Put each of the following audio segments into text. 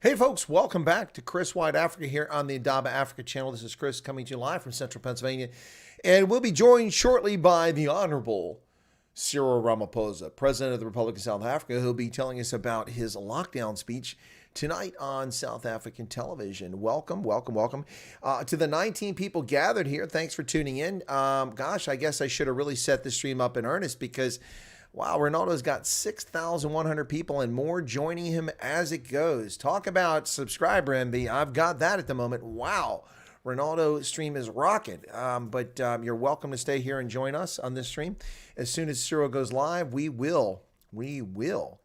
Hey folks, welcome back to Chris Wide Africa here on the Adaba Africa channel. This is Chris coming to you live from central Pennsylvania. And we'll be joined shortly by the Honorable Cyril Ramaphosa, President of the Republic of South Africa, who'll be telling us about his lockdown speech tonight on South African television. Welcome to the 19 people gathered here. Thanks for tuning in. I guess I should have really set this stream up in earnest because wow, Ronaldo's got 6,100 people and more joining him as it goes. Talk about subscriber envy. I've got that at the moment. Wow. Ronaldo stream is rocking. But you're welcome to stay here and join us on this stream. As soon as Cyril goes live, we will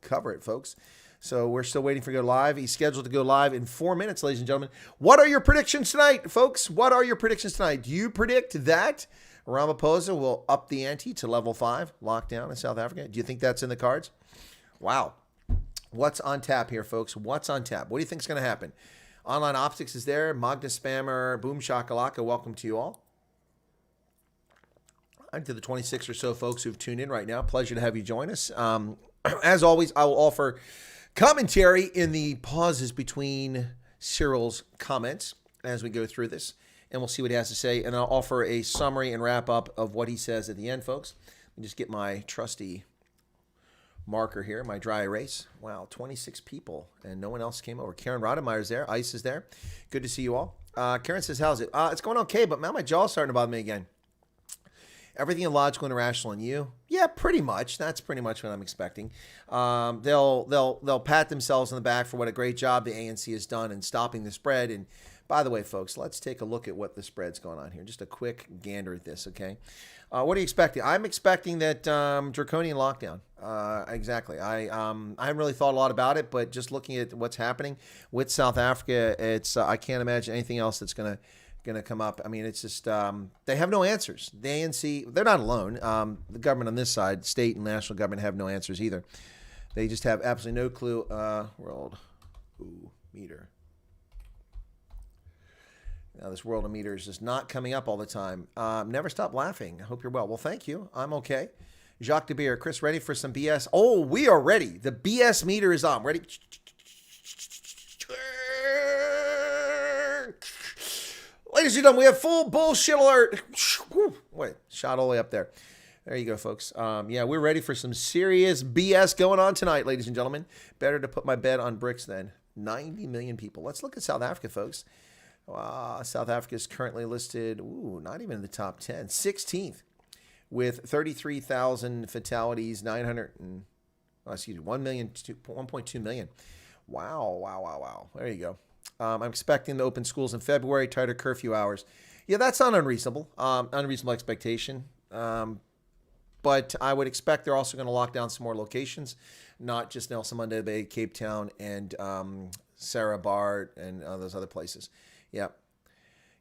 cover it, folks. So we're still waiting for to go live. He's scheduled to go live in 4 minutes, ladies and gentlemen. What are your predictions tonight, folks? What are your predictions tonight? Do you predict that Ramaphosa will up the ante to level 5 lockdown in South Africa? Do you think that's in the cards? Wow. What's on tap here, folks? What's on tap? What do you think is going to happen? Online Optics is there. Magda Spammer, Boom Shakalaka, welcome to you all. And to the 26 or so folks who've tuned in right now, pleasure to have you join us. As always, I will offer commentary in the pauses between Cyril's comments as we go through this. And we'll see what he has to say. And I'll offer a summary and wrap up of what he says at the end, folks. Let me just get my trusty marker here, my dry erase. Wow, 26 people, and no one else came over. Karen Rodemeyer's there. Ice is there. Good to see you all. Karen says, how's it? It's going okay, but man, my jaw's starting to bother me again. Everything illogical and irrational in you? Yeah, pretty much. That's pretty much what I'm expecting. They'll pat themselves on the back for what a great job the ANC has done in stopping the spread. And by the way, folks, let's take a look at what the spread's going on here. Just a quick gander at this, okay? What are you expecting? I'm expecting that draconian lockdown. Exactly. I haven't really thought a lot about it, but just looking at what's happening with South Africa, it's I can't imagine anything else that's gonna come up. I mean, it's just they have no answers. The ANC, they're not alone. The government on this side, state and national government, have no answers either. They just have absolutely no clue. World meter. Now, this world of meter is just not coming up all the time. Never stop laughing. I hope you're well. Well, thank you. I'm okay. Jacques de Beer. Chris, ready for some BS? Oh, we are ready. The BS meter is on. Ready? Ladies and gentlemen, we have full bullshit alert. Wait, shot all the way up there. There you go, folks. Yeah, we're ready for some serious BS going on tonight, ladies and gentlemen. Better to put my bet on bricks than 90 million people. Let's look at South Africa, folks. South Africa is currently listed, not even in the top 10, 16th, with 33,000 fatalities, 1.2 million. Wow. There you go. I'm expecting to open schools in February, tighter curfew hours. Yeah, that's not unreasonable. Unreasonable expectation. But I would expect they're also going to lock down some more locations, not just Nelson Mandela Bay, Cape Town, and Sarah Bart, and those other places. Yep.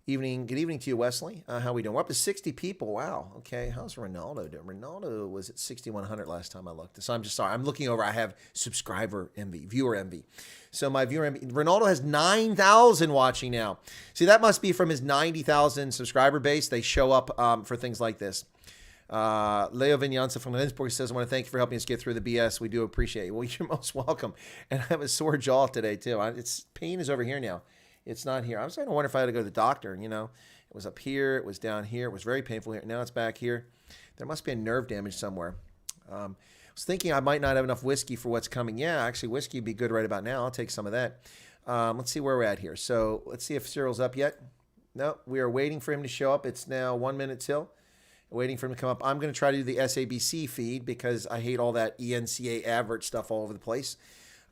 Good evening to you, Wesley. How we doing? We're up to 60 people. Wow. Okay. How's Ronaldo doing? Ronaldo was at 6,100 last time I looked. So I'm just sorry. I'm looking over. I have subscriber envy, viewer envy. So my viewer envy. Ronaldo has 9,000 watching now. See, that must be from his 90,000 subscriber base. They show up for things like this. Leo Vinyanza from Lindsborg says, I want to thank you for helping us get through the BS. We do appreciate it. Well, you're most welcome. And I have a sore jaw today, too. Pain is over here now. It's not here. I was starting to wonder if I had to go to the doctor. It was up here. It was down here. It was very painful here. Now it's back here. There must be a nerve damage somewhere. I was thinking I might not have enough whiskey for what's coming. Yeah, actually, whiskey would be good right about now. I'll take some of that. Let's see where we're at here. So let's see if Cyril's up yet. No, we are waiting for him to show up. It's now 1 minute till. Waiting for him to come up. I'm going to try to do the SABC feed because I hate all that ENCA advert stuff all over the place.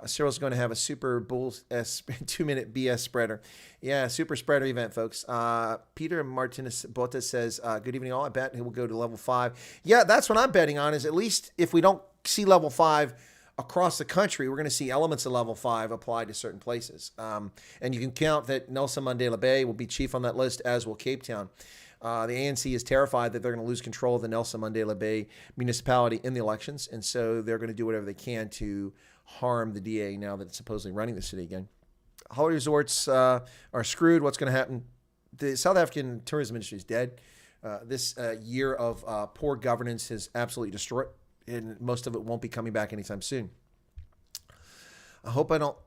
Cyril's going to have a Super Bulls 2-minute BS spreader. Yeah, super spreader event, folks. Peter Martinez Bota says, good evening all. I bet he will go to level 5. Yeah, that's what I'm betting on, is at least if we don't see level 5 across the country, we're going to see elements of level 5 applied to certain places. And you can count that Nelson Mandela Bay will be chief on that list, as will Cape Town. The ANC is terrified that they're going to lose control of the Nelson Mandela Bay municipality in the elections, and so they're going to do whatever they can to harm the DA now that it's supposedly running the city again. Holiday resorts are screwed. What's going to happen? The South African tourism industry is dead. This year of poor governance has absolutely destroyed, and most of it won't be coming back anytime soon. I hope I don't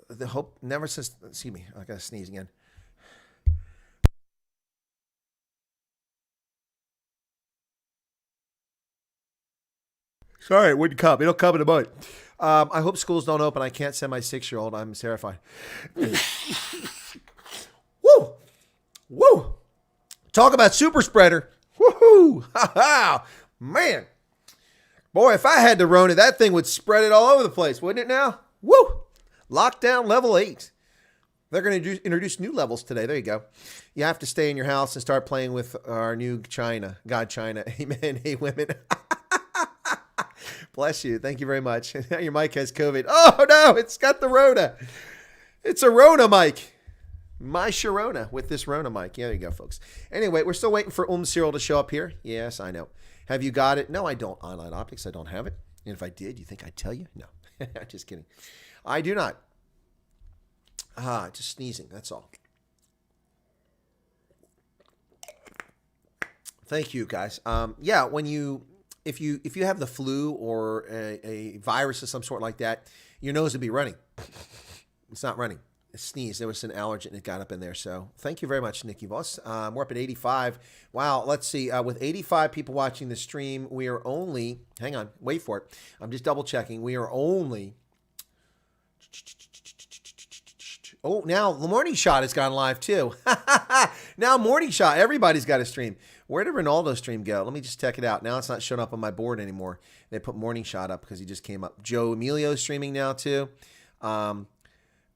the hope never says. Excuse me, I gotta sneeze again. Sorry, it wouldn't come. It'll come in a moment. I hope schools don't open. I can't send my 6-year-old. I'm terrified. Woo! Woo! Talk about super spreader. Woohoo! Ha ha! Man. Boy, if I had the Rona, that thing would spread it all over the place, wouldn't it now? Woo! Lockdown level 8. They're going to introduce new levels today. There you go. You have to stay in your house and start playing with our new China. God, China. Amen. Hey, women. Bless you. Thank you very much. Your mic has COVID. Oh, no. It's got the Rona. It's a Rona mic. My Sharona with this Rona mic. Yeah, there you go, folks. Anyway, we're still waiting for Cyril to show up here. Yes, I know. Have you got it? No, I don't. Online Optics, I don't have it. And if I did, you think I'd tell you? No. Just kidding. I do not. Just sneezing. That's all. Thank you, guys. Yeah, if you have the flu or a virus of some sort like that, your nose would be running. It's not running. It sneezed. There was an allergen that got up in there. So thank you very much, Nikki Voss. We're up at 85. Wow. Let's see. With 85 people watching the stream, we are only, hang on, wait for it. I'm just double checking. We are only, oh, now the Morning Shot has gone live too. Now Morning Shot, everybody's got a stream. Where did Ronaldo's stream go? Let me just check it out. Now it's not showing up on my board anymore. They put Morning Shot up because he just came up. Joe Emilio's streaming now too.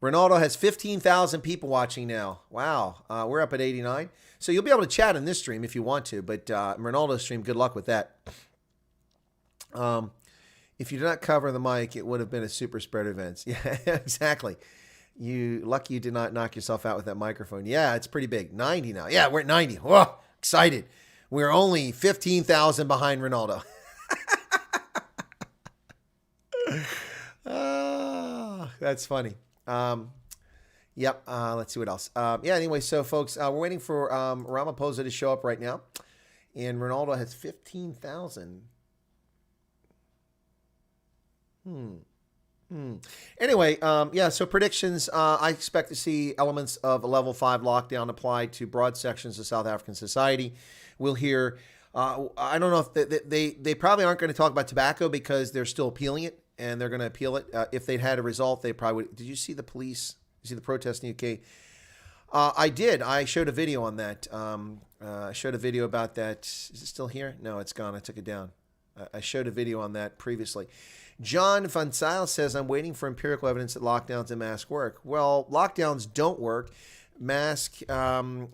Ronaldo has 15,000 people watching now. Wow. We're up at 89. So you'll be able to chat in this stream if you want to, but Ronaldo's stream, good luck with that. If you did not cover the mic, it would have been a super spread event. Yeah, exactly. Lucky you did not knock yourself out with that microphone. Yeah, it's pretty big. 90 now. Yeah, we're at 90. Whoa, excited. We're only 15,000 behind Ronaldo. That's funny. Yep. Let's see what else. Yeah. Anyway, so folks, we're waiting for Ramaphosa to show up right now, and Ronaldo has 15,000. Anyway, yeah. So predictions. I expect to see elements of a level 5 lockdown applied to broad sections of South African society. We'll hear. I don't know if they probably aren't going to talk about tobacco because they're still appealing it. And they're going to appeal it. If they'd had a result, they probably would. Did you see the police? You see the protest in the UK? I did. I showed a video on that. I showed a video about that. Is it still here? No, it's gone. I took it down. I showed a video on that previously. John Van Zyl says, I'm waiting for empirical evidence that lockdowns and masks work. Well, lockdowns don't work. Mask,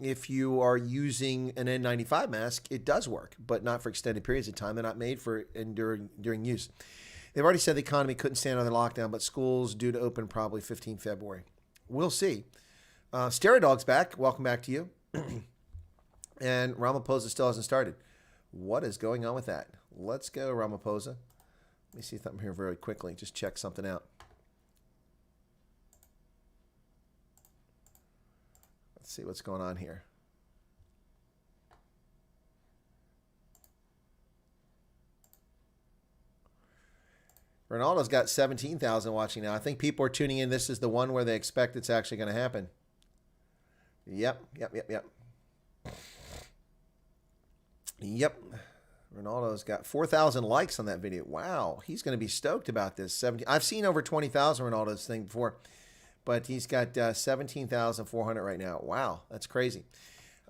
if you are using an N95 mask, it does work, but not for extended periods of time. They're not made for during use. They've already said the economy couldn't stand another lockdown, but schools due to open probably 15 February. We'll see. Stereo Dog's back. Welcome back to you. And Ramaphosa still hasn't started. What is going on with that? Let's go, Ramaphosa. Let me see something here very quickly. Just check something out. Let's see what's going on here. Ronaldo's got 17,000 watching now. I think people are tuning in. This is the one where they expect it's actually going to happen. Yep. Ronaldo's got 4,000 likes on that video. Wow. He's going to be stoked about this. I've seen over 20,000 Ronaldo's thing before, but he's got 17,400 right now. Wow. That's crazy.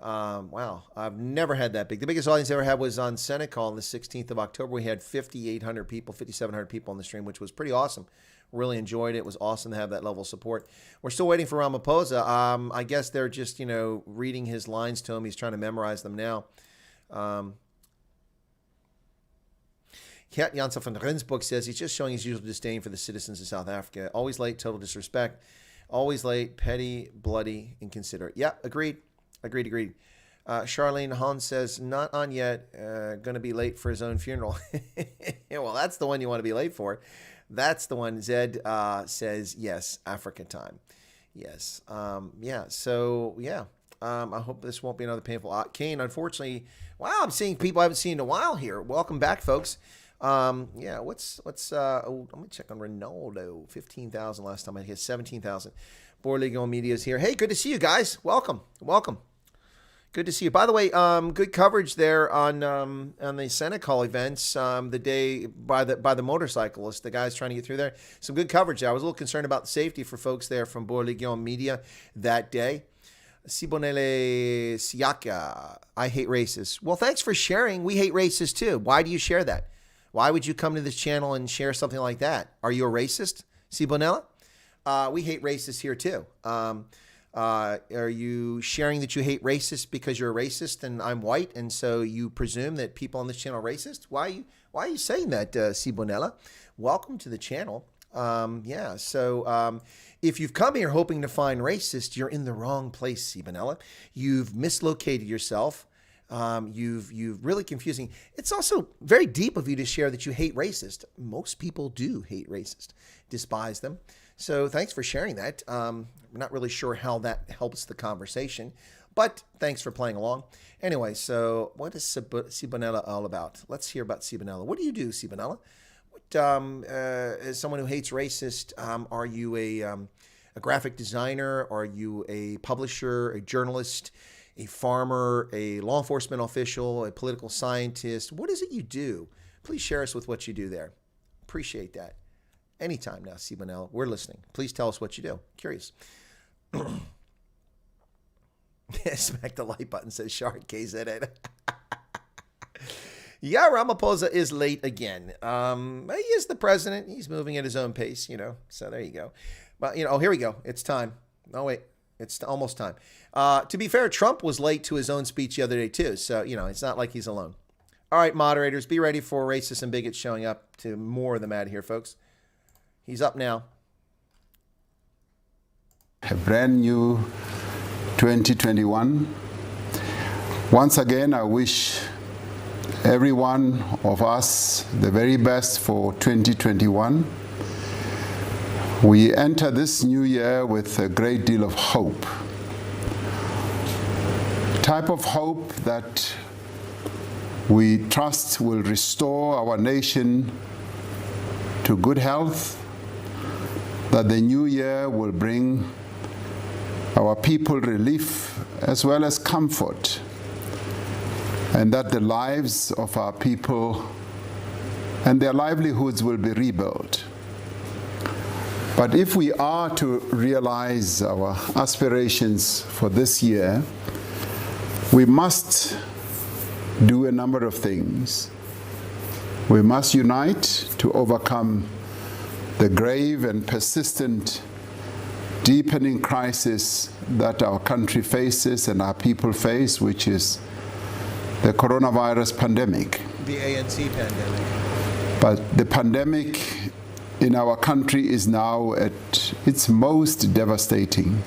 Wow. I've never had that big. The biggest audience I ever had was on Senecal on the 16th of October. We had 5,800 people, 5,700 people on the stream, which was pretty awesome. Really enjoyed it. It was awesome to have that level of support. We're still waiting for Ramaphosa. I guess they're just, reading his lines to him. He's trying to memorize them now. Kat Janssen van Rensburg says he's just showing his usual disdain for the citizens of South Africa. Always late, total disrespect. Always late, petty, bloody, inconsiderate. Yeah, agreed. Charlene Hahn says, not on yet. Going to be late for his own funeral. Yeah, well, that's the one you want to be late for. That's the one. Zed says, yes, Africa time. Yes. Yeah. So, yeah. I hope this won't be another painful. Kane, unfortunately, wow, I'm seeing people I haven't seen in a while here. Welcome back, folks. Yeah, let me check on Ronaldo. 15,000 last time. I hit 17,000. Borligo Media is here. Hey, good to see you guys. Welcome. Good to see you. By the way, good coverage there on the Senecal events. The day by the motorcyclist, the guys trying to get through there. Some good coverage there. I was a little concerned about the safety for folks there from Borligo Media that day. Sibonele Siaka, I hate racists. Well, thanks for sharing. We hate racists too. Why do you share that? Why would you come to this channel and share something like that? Are you a racist, Sibonella? We hate racists here too. Are you sharing that you hate racists because you're a racist and I'm white, and so you presume that people on this channel are racist? Why are you saying that, Sibonella? Welcome to the channel. If you've come here hoping to find racists, you're in the wrong place, Sibonella. You've mislocated yourself. You've really confusing. It's also very deep of you to share that you hate racist. Most people do hate racist, despise them. So thanks for sharing that. I'm not really sure how that helps the conversation, but thanks for playing along. Anyway, so what is Sibonella all about? Let's hear about Sibonella. What do you do, Sibonella? As someone who hates racist, are you a graphic designer? Are you a publisher, a journalist, a farmer, a law enforcement official, a political scientist? What is it you do? Please share us with what you do there. Appreciate that. Anytime now, Sibonella, we're listening. Please tell us what you do. Curious. Smack the like button, says Shark KZN. Yeah, Ramaphosa is late again. He is the president. He's moving at his own pace, So there you go. But, here we go. It's time. Oh, wait. It's almost time. To be fair, Trump was late to his own speech the other day, too. So, it's not like he's alone. All right, moderators, be ready for racists and bigots showing up to more of them out here, folks. He's up now. A brand new 2021. Once again, I wish every one of us the very best for 2021. We enter this new year with a great deal of hope. Type of hope that we trust will restore our nation to good health, that the new year will bring our people relief as well as comfort, and that the lives of our people and their livelihoods will be rebuilt. But if we are to realize our aspirations for this year, we must do a number of things. We must unite to overcome the grave and persistent deepening crisis that our country faces and our people face, which is the coronavirus pandemic. The ANC pandemic. But the pandemic in our country is now at its most devastating.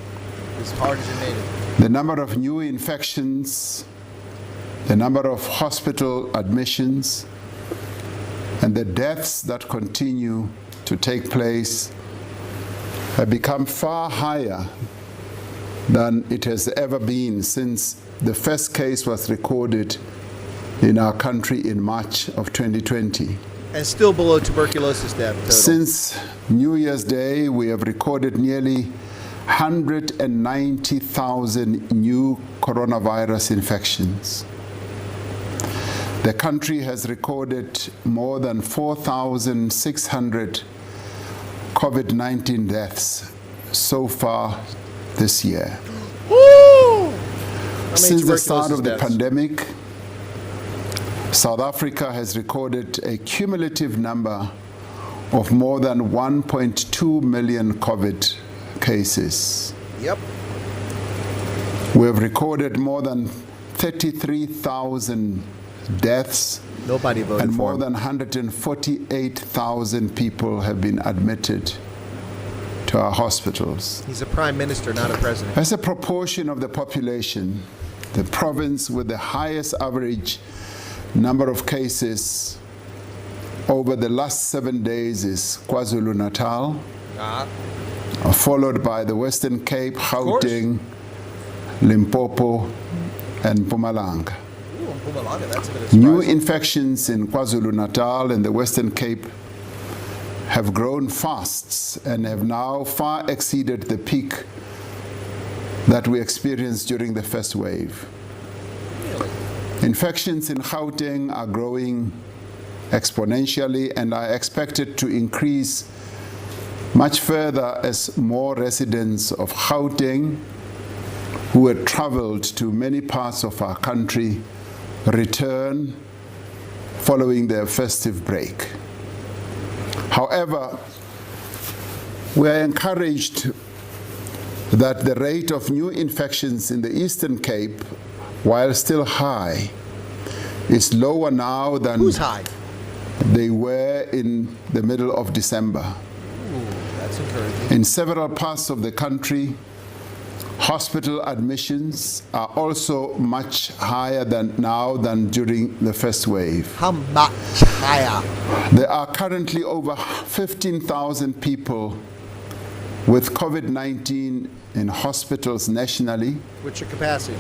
As hard as it made it. The number of new infections, the number of hospital admissions, and the deaths that continue to take place have become far higher than it has ever been since the first case was recorded in our country in March of 2020. And still below tuberculosis death total. Since New Year's Day, we have recorded nearly 190,000 new coronavirus infections. The country has recorded more than 4,600 COVID-19 deaths so far this year. Woo! Since the start of the pandemic, South Africa has recorded a cumulative number of more than 1.2 million COVID cases. Yep. We have recorded more than 33,000 deaths. Nobody voted and for more him. than 148,000 people have been admitted to our hospitals. He's a prime minister, not a president. As a proportion of the population, the province with the highest average number of cases over the last 7 days is KwaZulu-Natal, followed by the Western Cape, Gauteng, Limpopo, and Mpumalanga. Mpumalanga, that's a bit of New surprise. infections in KwaZulu-Natal and the Western Cape have grown fast and have now far exceeded the peak that we experienced during the first wave. Really? Infections in Gauteng are growing exponentially and are expected to increase much further as more residents of Gauteng who had traveled to many parts of our country return following their festive break. However, we are encouraged that the rate of new infections in the Eastern Cape, while still high, is lower now than Who's high? they were in the middle of December. Ooh, that's encouraging. In several parts of the country, hospital admissions are also much higher now than during the first wave. How much higher? There are currently over 15,000 people with COVID-19 in hospitals nationally, What's your capacity?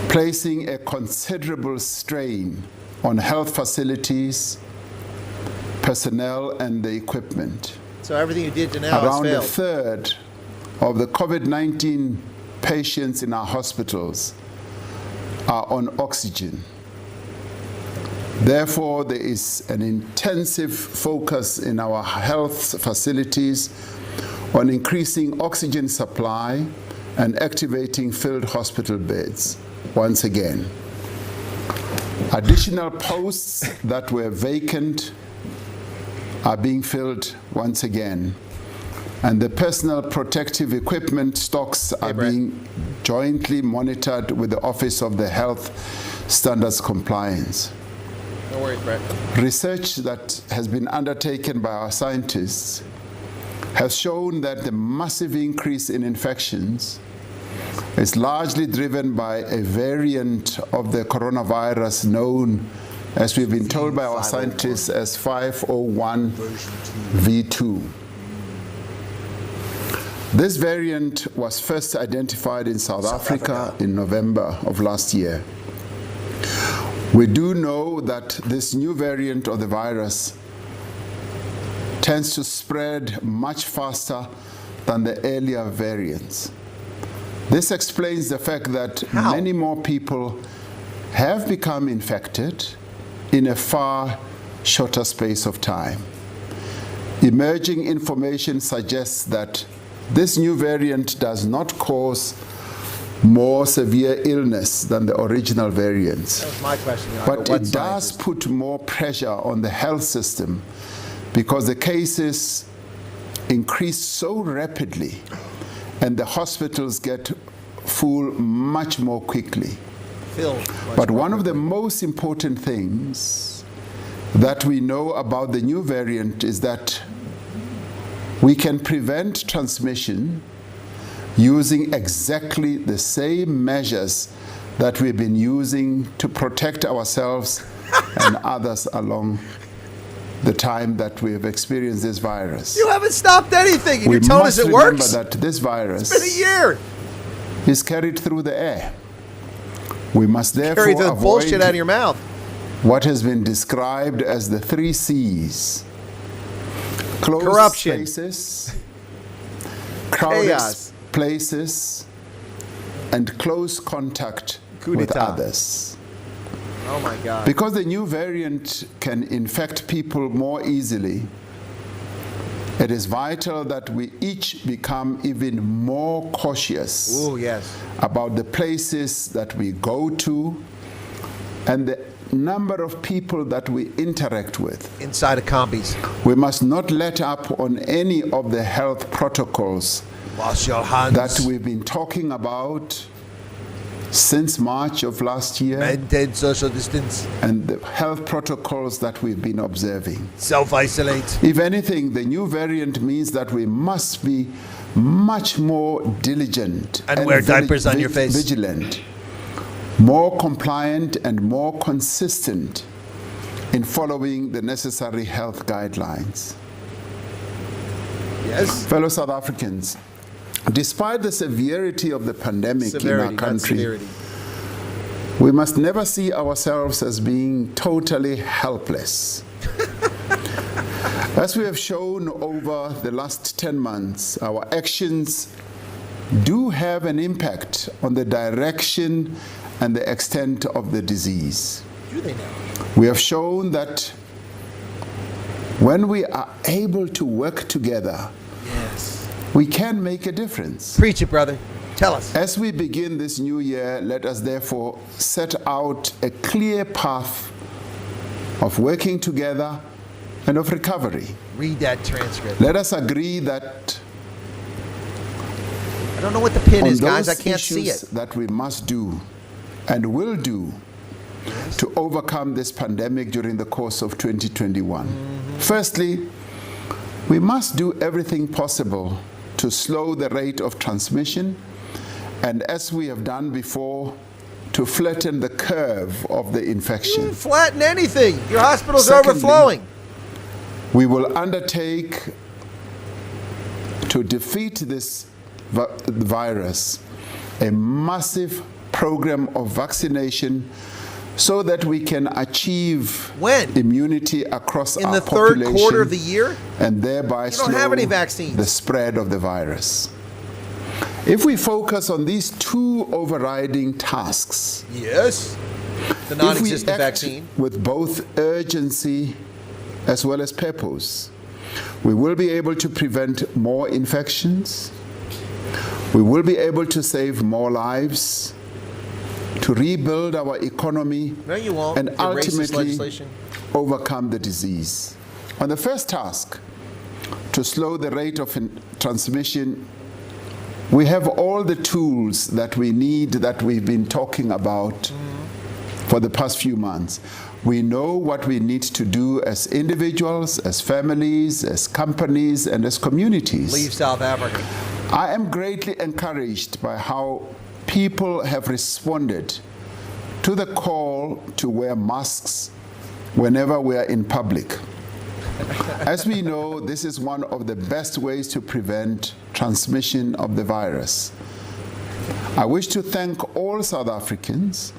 placing a considerable strain on health facilities, personnel, and the equipment. So everything you did to now has Around a failed. third of the COVID-19 patients in our hospitals are on oxygen. Therefore, there is an intensive focus in our health facilities on increasing oxygen supply and activating filled hospital beds once again. Additional posts that were vacant are being filled once again, and the personal protective equipment stocks are Brett. being jointly monitored with the Office of the Health Standards Compliance. No worries, Brett. Research that has been undertaken by our scientists has shown that the massive increase in infections is largely driven by a variant of the coronavirus known, as we've been told by our scientists, as 501v2. This variant was first identified in South Africa in November of last year. We do know that this new variant of the virus tends to spread much faster than the earlier variants. This explains the fact that How? many more people have become infected in a far shorter space of time. Emerging information suggests that this new variant does not cause more severe illness than the original variants. That was my question. But it does put more pressure on the health system because the cases increase so rapidly and the hospitals get full much more quickly. But one of the most important things that we know about the new variant is that we can prevent transmission using exactly the same measures that we've been using to protect ourselves and others along the time that we have experienced this virus. You haven't stopped anything, and We you're telling us must it remember works? that this virus It's been a year. is carried through the air. We must Carry therefore the avoid bullshit out of your mouth. what has been described as the 3 C's. Closed Corruption. spaces, crowded Chaos. places, and close contact Coup with d'etat. others. Oh my God. Because the new variant can infect people more easily, it is vital that we each become even more cautious Ooh, yes. about the places that we go to and the number of people that we interact with. Inside of combies. We must not let up on any of the health protocols Wash your hands. that we've been talking about since March of last year Maintain social distance. and the health protocols that we've been observing. Self-isolate. If anything, the new variant means that we must be much more diligent And wear diapers on your face. vigilant, more compliant and more consistent in following the necessary health guidelines. Yes. Fellow South Africans, despite the severity of the pandemic in our Severity, not country, severity. We must never see ourselves as being totally helpless. As we have shown over the last 10 months, our actions do have an impact on the direction and the extent of the disease. Do they now? We have shown that when we are able to work together, Yes. we can make a difference. Preach it, brother. Tell us. As we begin this new year, let us therefore set out a clear path of working together and of recovery. Read that transcript. Let us agree that I don't know what the pin on is, guys. I those can't see issues it. that we must do and will do to overcome this pandemic during the course of 2021. Firstly, we must do everything possible to slow the rate of transmission, and as we have done before, to flatten the curve of the You infection. didn't flatten anything. Your hospital's Secondly, overflowing. We will undertake to defeat this virus a massive program of vaccination so that we can achieve When? immunity across In our the third population quarter of the year? and thereby You don't slow have any vaccines. the spread of the virus. If we focus on these two overriding tasks, Yes. The if we non-existent act vaccine. with both urgency as well as purpose, we will be able to prevent more infections, we will be able to save more lives, to rebuild our economy, No, you won't. and Your racist ultimately legislation. overcome the disease. On the first task, to slow the rate of transmission, we have all the tools that we need that we've been talking about for the past few months. We know what we need to do as individuals, as families, as companies, and as communities. Leave South Africa. I am greatly encouraged by how people have responded to the call to wear masks whenever we are in public. As we know, this is one of the best ways to prevent transmission of the virus. I wish to thank all South Africans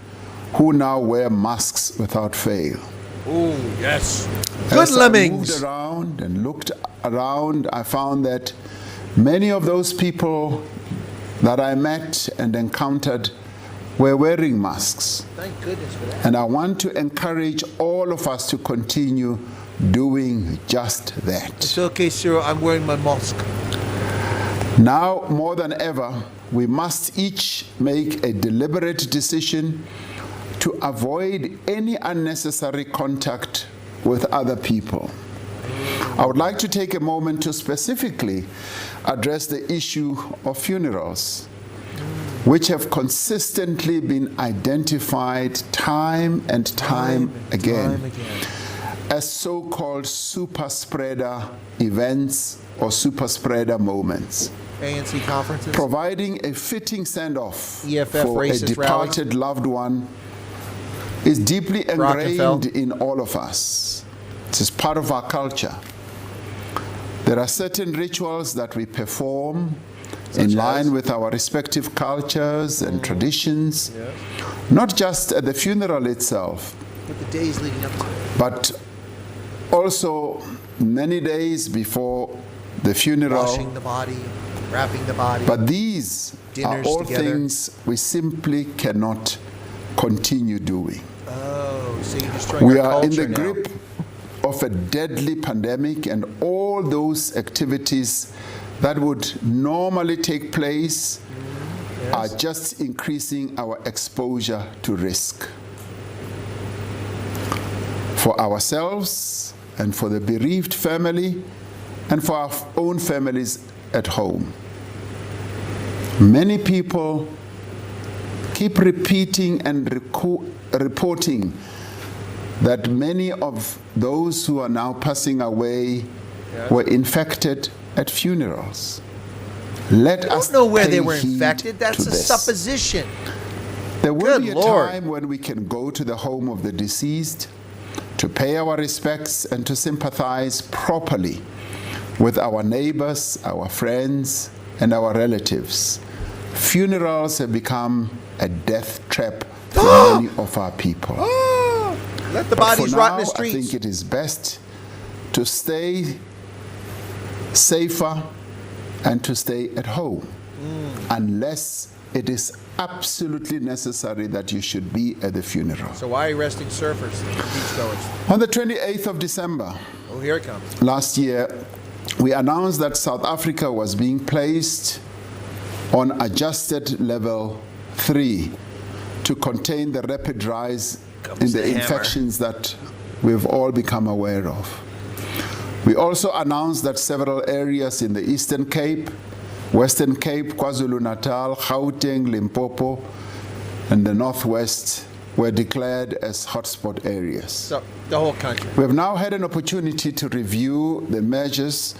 who now wear masks without fail. Oh, yes. Good As I lemmings. moved around and looked around, I found that many of those people that I met and encountered were wearing masks. Thank goodness for that. And I want to encourage all of us to continue doing just that. It's okay, sir. I'm wearing my mask. Now, more than ever, we must each make a deliberate decision to avoid any unnecessary contact with other people. I would like to take a moment to specifically address the issue of funerals, which have consistently been identified time and time again as so-called super spreader events or super spreader moments. ANC conferences. Providing a fitting send-off EFF for a racist departed loved one is deeply Rockefeller. ingrained in all of us. This is part of our culture. There are certain rituals that we perform in line with our respective cultures and traditions, not just at the funeral itself, But the days leading up to it. but also many days before the funeral. Washing the body, wrapping the body. But these Dinners are all together. things we simply cannot continue doing. Oh, so you're destroying We our are in culture the now. grip of a deadly pandemic, and all those activities that would normally take place are just increasing our exposure to risk. For ourselves and for the bereaved family and for our own families at home. Many people keep repeating and reporting that many of those who are now passing away were infected at funerals. Let I us don't know where pay they were heed infected. That's to a this. supposition. There will Good be a Lord. time when we can go to the home of the deceased to pay our respects and to sympathize properly with our neighbors, our friends, and our relatives. Funerals have become a death trap for many of our people. Let the But for bodies rot in now, the I streets. think it is best to stay safer and to stay at home, unless it is absolutely necessary that you should be at the funeral. So why are you arresting surfers and beachgoers? On the 28th of December Oh, here it comes. last year, we announced that South Africa was being placed on adjusted level 3 to contain the rapid rise in the the hammer. infections that we've all become aware of. We also announced that several areas in the Eastern Cape, Western Cape, KwaZulu-Natal, Gauteng, Limpopo, and the Northwest were declared as hotspot areas. So the whole country. We have now had an opportunity to review the measures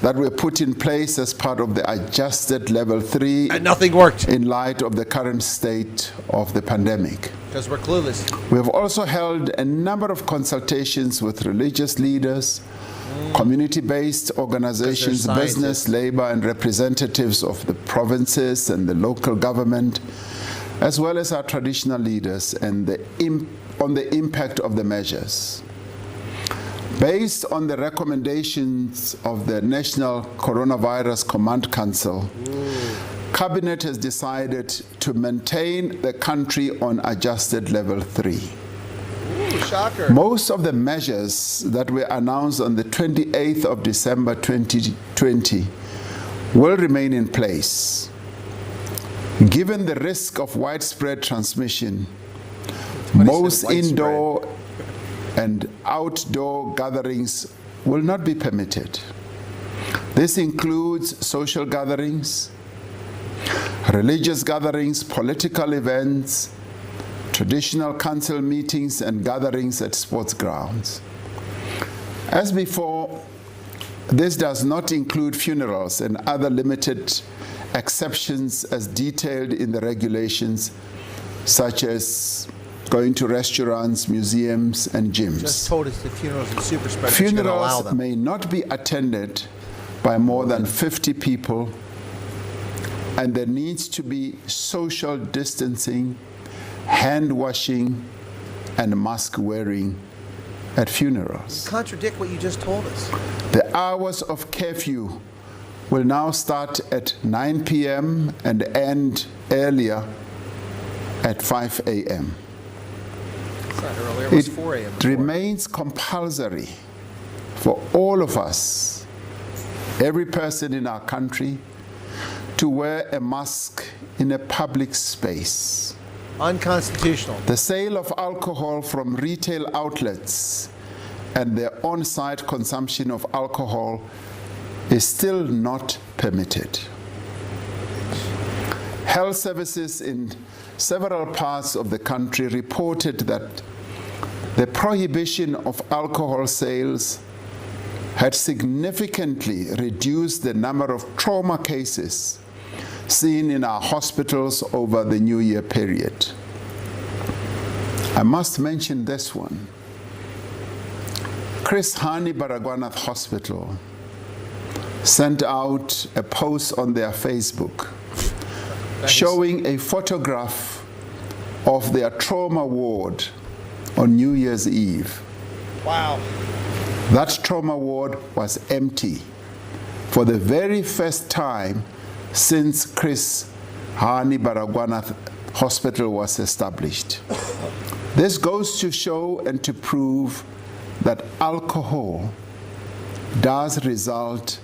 that were put in place as part of the adjusted level 3 And nothing worked in light of the current state of the pandemic. because we're clueless. We have also held a number of consultations with religious leaders, community-based organizations, scientists. business, labor, and representatives of the provinces and the local government, as well as our traditional leaders, and on the impact of the measures. Based on the recommendations of the National Coronavirus Command Council, Cabinet has decided to maintain the country on adjusted level 3. Ooh, shocker. Most of the measures that were announced on the 28th of December 2020 will remain in place. Given the risk of widespread transmission, most widespread. indoor and outdoor gatherings will not be permitted. This includes social gatherings, religious gatherings, political events, traditional council meetings, and gatherings at sports grounds. As before, this does not include funerals and other limited exceptions as detailed in the regulations, such as going to restaurants, museums, and gyms. Just told us the funerals and super spreaders are going to allow Funerals them. may not be attended by more than 50 people, and there needs to be social distancing, hand washing, and mask wearing at funerals. Contradict what you just told us. The hours of curfew will now start at 9 p.m. and end earlier at 5 a.m. It's not earlier, it was 4 a.m. It before. remains compulsory for all of us, every person in our country, to wear a mask in a public space. Unconstitutional. The sale of alcohol from retail outlets and the on-site consumption of alcohol is still not permitted. Health services in several parts of the country reported that the prohibition of alcohol sales had significantly reduced the number of trauma cases seen in our hospitals over the New Year period. I must mention this one. Chris Hani Baragwanath Hospital sent out a post on their Facebook showing a photograph of their trauma ward on New Year's Eve. Wow. That trauma ward was empty for the very first time since Chris Hani Baragwanath Hospital was established. This goes to show and to prove that alcohol does result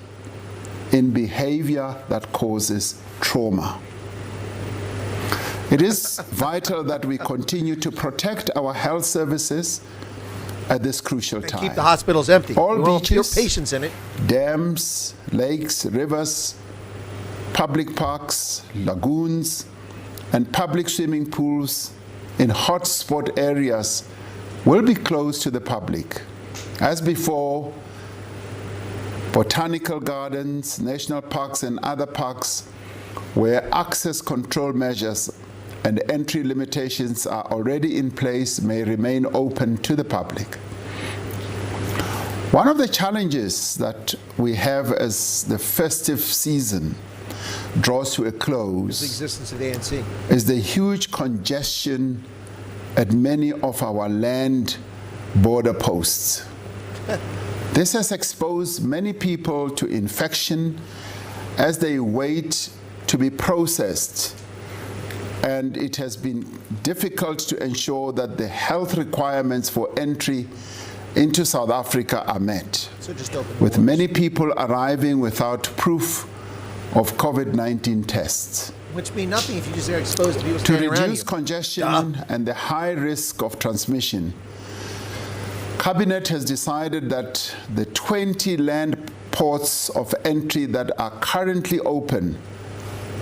in behavior that causes trauma. It is vital that we continue to protect our health services at this crucial time. Keep the hospitals empty. All We won't put beaches, patients in it. dams, lakes, rivers, public parks, lagoons, and public swimming pools in hotspot areas will be closed to the public. As before, botanical gardens, national parks, and other parks where access control measures and entry limitations are already in place may remain open to the public. One of the challenges that we have as the festive season draws to a The close existence of the ANC. is the huge congestion at many of our land border posts. This has exposed many people to infection as they wait to be processed, and it has been difficult to ensure that the health requirements for entry into South Africa are met, So just open the with borders. many people arriving without proof of COVID-19 tests. Which mean nothing if you just are exposed to people To standing around reduce you. congestion and the high risk of transmission, Cabinet has decided that the 20 land ports of entry that are currently open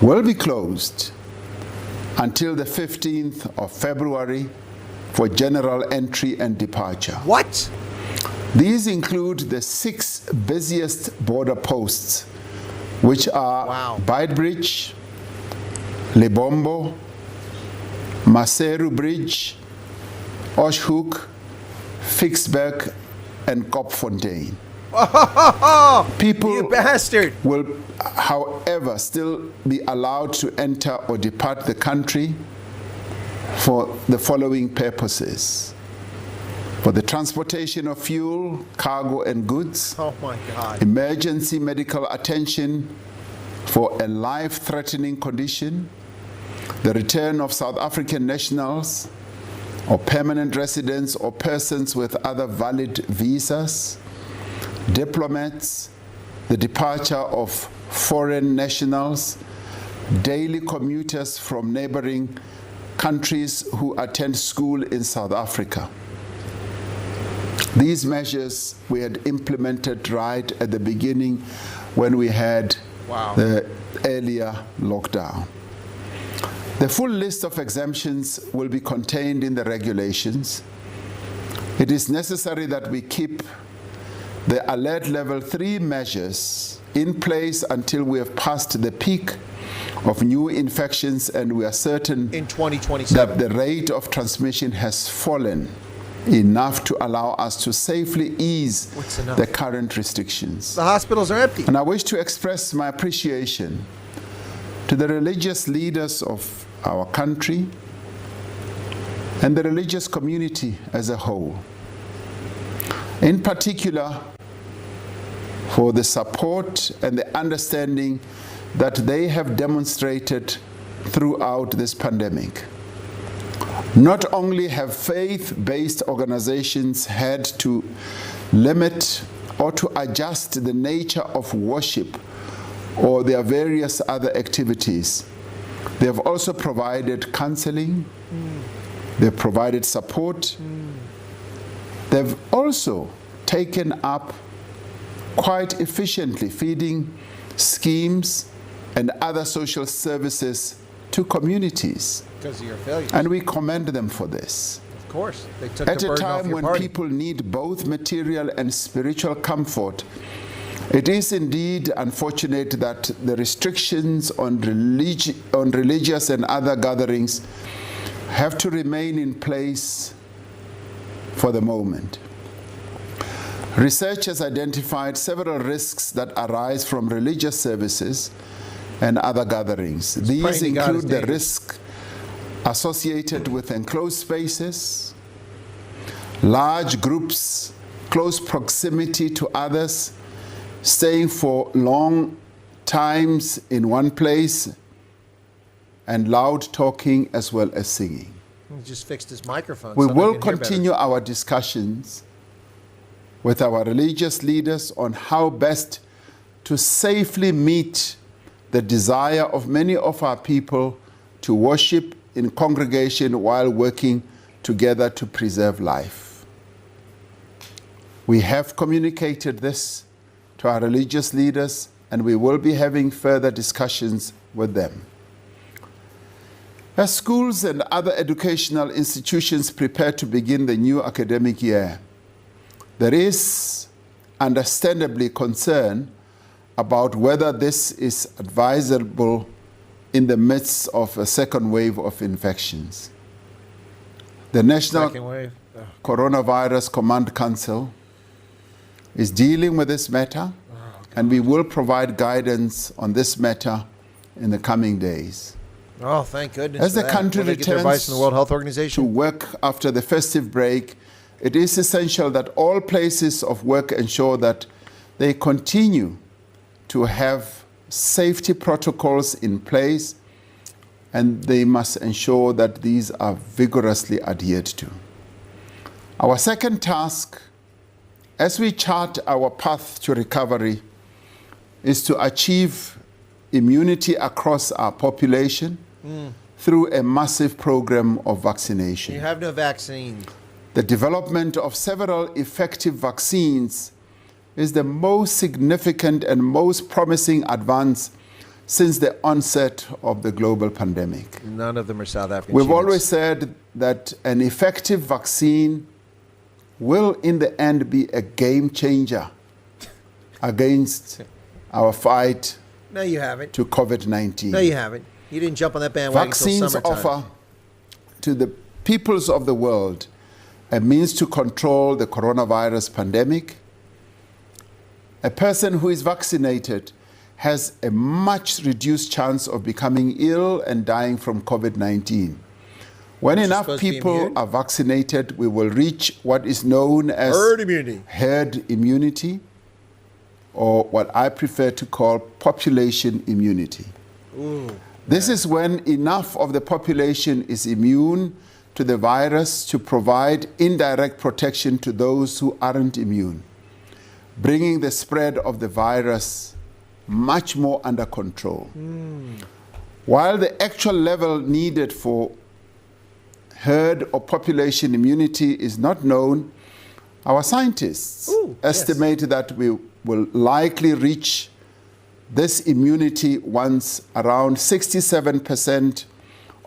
will be closed until the 15th of February for general entry and departure. What? These include the 6 busiest border posts, which are Wow. Beitbridge, Lebombo, Maseru Bridge, Oshhoek, Fixberg, and Kopfontein. People You bastard! will, however, still be allowed to enter or depart the country for the following purposes: for the transportation of fuel, cargo, and goods, Oh my God. emergency medical attention for a life-threatening condition, the return of South African nationals or permanent residents or persons with other valid visas, diplomats, the departure of foreign nationals, daily commuters from neighboring countries who attend school in South Africa. These measures we had implemented right at the beginning when we had Wow. the earlier lockdown. The full list of exemptions will be contained in the regulations. It is necessary that we keep the alert level 3 measures in place until we have passed the peak of new infections and we are certain In 2027. that the rate of transmission has fallen enough to allow us to safely ease What's enough? the current restrictions. The hospitals are empty. And I wish to express my appreciation to the religious leaders of our country and the religious community as a whole. In particular, for the support and the understanding that they have demonstrated throughout this pandemic. Not only have faith-based organizations had to limit or to adjust the nature of worship or their various other activities, they have also provided counseling, they've provided support, they've also taken up quite efficiently feeding schemes and other social services to communities. Because of your failures. And we commend them for this. Of course. They took At the a burden off time your when party. people need both material and spiritual comfort, it is indeed unfortunate that the restrictions on religious and other gatherings have to remain in place for the moment. Research has identified several risks that arise from religious services and other gatherings. These praying to God is include the dangerous. risk associated with enclosed spaces, large groups, close proximity to others, staying for long times in one place, and loud talking as well as singing. He just fixed his microphone. We so will they can hear better. continue our discussions with our religious leaders on how best to safely meet the desire of many of our people to worship in congregation while working together to preserve life. We have communicated this to our religious leaders, and we will be having further discussions with them. As schools and other educational institutions prepare to begin the new academic year, there is understandably concern about whether this is advisable in the midst of a second wave of infections. The National Second wave. Oh, Coronavirus Command Council is dealing with this matter, and we will provide guidance on this matter in the coming days. Oh, thank goodness. As for the that. country Will they get their advice from the World Health to Organization? work after the festive break, it is essential that all places of work ensure that they continue to have safety protocols in place, and they must ensure that these are vigorously adhered to. Our second task, as we chart our path to recovery, is to achieve immunity across our population through a massive program of vaccination. You have no vaccine. The development of several effective vaccines is the most significant and most promising advance since the onset of the global pandemic. None of them are South African. We've humans. always said that an effective vaccine will in the end be a game changer against our fight No, you haven't. to COVID-19. No, you haven't. You didn't jump on that bandwagon until Vaccines summertime. offer to the peoples of the world a means to control the coronavirus pandemic. A person who is vaccinated has a much reduced chance of becoming ill and dying from COVID-19. When enough supposed to be people immune? are vaccinated, we will reach what is known as Herd immunity. herd immunity, or what I prefer to call population immunity. This is when enough of the population is immune to the virus to provide indirect protection to those who aren't immune, bringing the spread of the virus much more under control. While the actual level needed for herd or population immunity is not known, our scientists estimate that we will likely reach this immunity once around 67%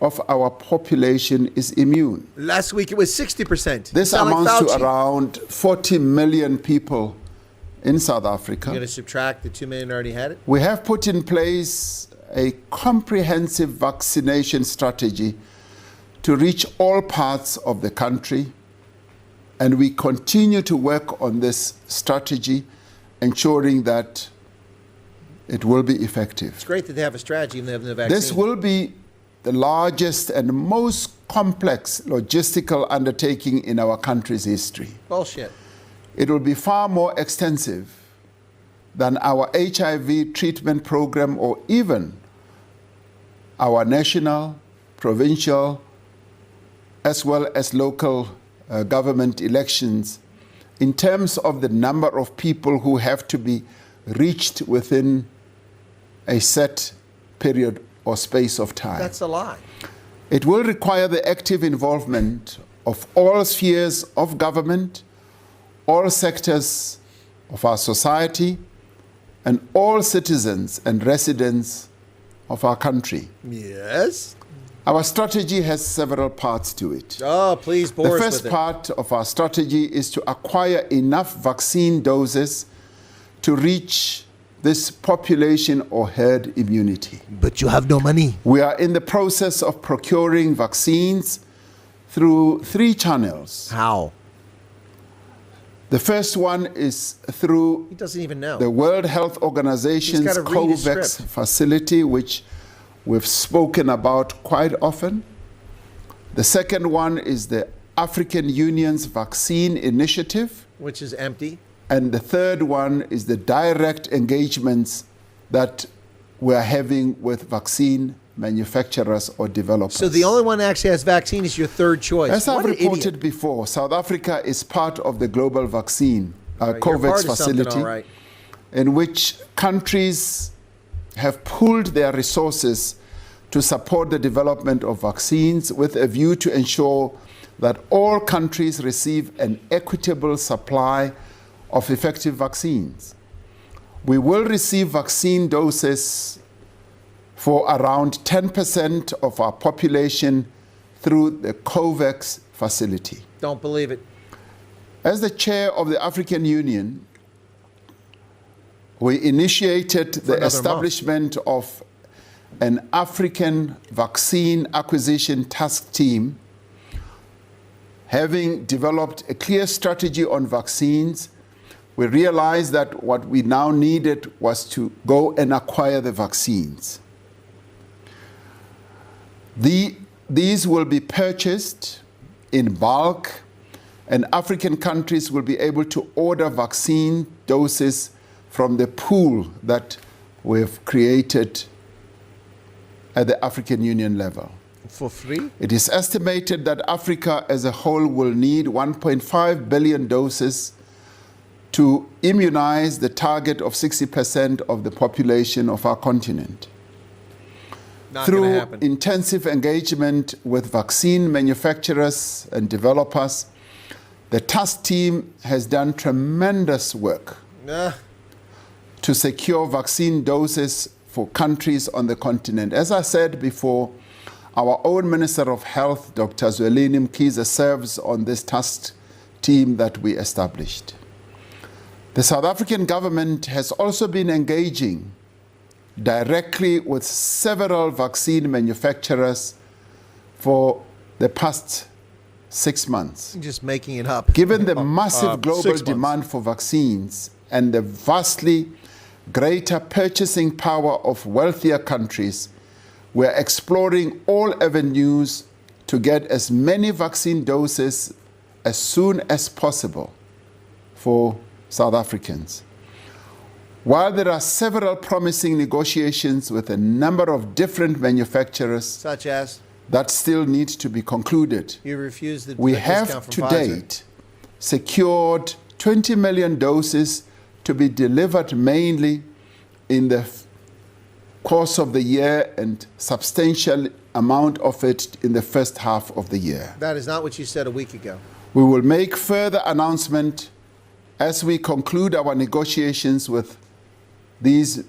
of our population is immune. Last week it was 60%. This Sound like amounts to Fauci. around 40 million people in South Africa. You're going to subtract the 2 million already had it? We have put in place a comprehensive vaccination strategy to reach all parts of the country, and we continue to work on this strategy, ensuring that it will be effective. It's great that they have a strategy and they have no vaccine. This will be the largest and most complex logistical undertaking in our country's history. Bullshit. It will be far more extensive than our HIV treatment program or even our national, provincial, as well as local government elections in terms of the number of people who have to be reached within a set period or space of time. That's a lie. It will require the active involvement of all spheres of government, all sectors of our society, and all citizens and residents of our country. Yes? Our strategy has several parts to it. Oh, please bore The us first with part of our strategy is to acquire enough vaccine doses to reach this population or herd immunity. it. But you have no money. We are in the process of procuring vaccines through 3 channels. How? The first one is through He doesn't even know. the World Health Organization's He's gotta read his COVAX script. facility, which we've spoken about quite often. The second one is the African Union's vaccine initiative. Which is empty. And the third one is the direct engagements that we're having with vaccine manufacturers or developers. So the only one that actually has vaccine is your third choice. As What I've an reported idiot. before, South Africa is part of the global vaccine You're COVAX part of something, facility, all right. in which countries have pooled their resources to support the development of vaccines with a view to ensure that all countries receive an equitable supply of effective vaccines. We will receive vaccine doses for around 10% of our population through the COVAX facility. Don't believe it. As the chair of the African Union, we initiated the another establishment of an African vaccine acquisition task team. Having developed a clear strategy on vaccines, we realized that what we now needed was to go and acquire the vaccines. These will be purchased in bulk, and African countries will be able to order vaccine doses from the pool that we've created at the African Union level. For free? It is estimated that Africa as a whole will need 1.5 billion doses to immunize the target of 60% of the population of our continent. Not gonna Through happen. intensive engagement with vaccine manufacturers and developers, the task team has done tremendous work to secure vaccine doses for countries on the continent. As I said before, our own Minister of Health, Dr. Zwelini Mkhize, serves on this task team that we established. The South African government has also been engaging directly with several vaccine manufacturers for the past 6 months. You're just making it up. Given the massive 6 global months. demand for vaccines and the vastly greater purchasing power of wealthier countries, we're exploring all avenues to get as many vaccine doses as soon as possible for South Africans. While there are several promising negotiations with a number of different manufacturers Such as? that still need to be concluded, You refused the we discount have from to Pfizer. date secured 20 million doses to be delivered mainly in the course of the year and substantial amount of it in the first half of the year. That is not what you said a week ago. We will make further announcement as we conclude our negotiations with these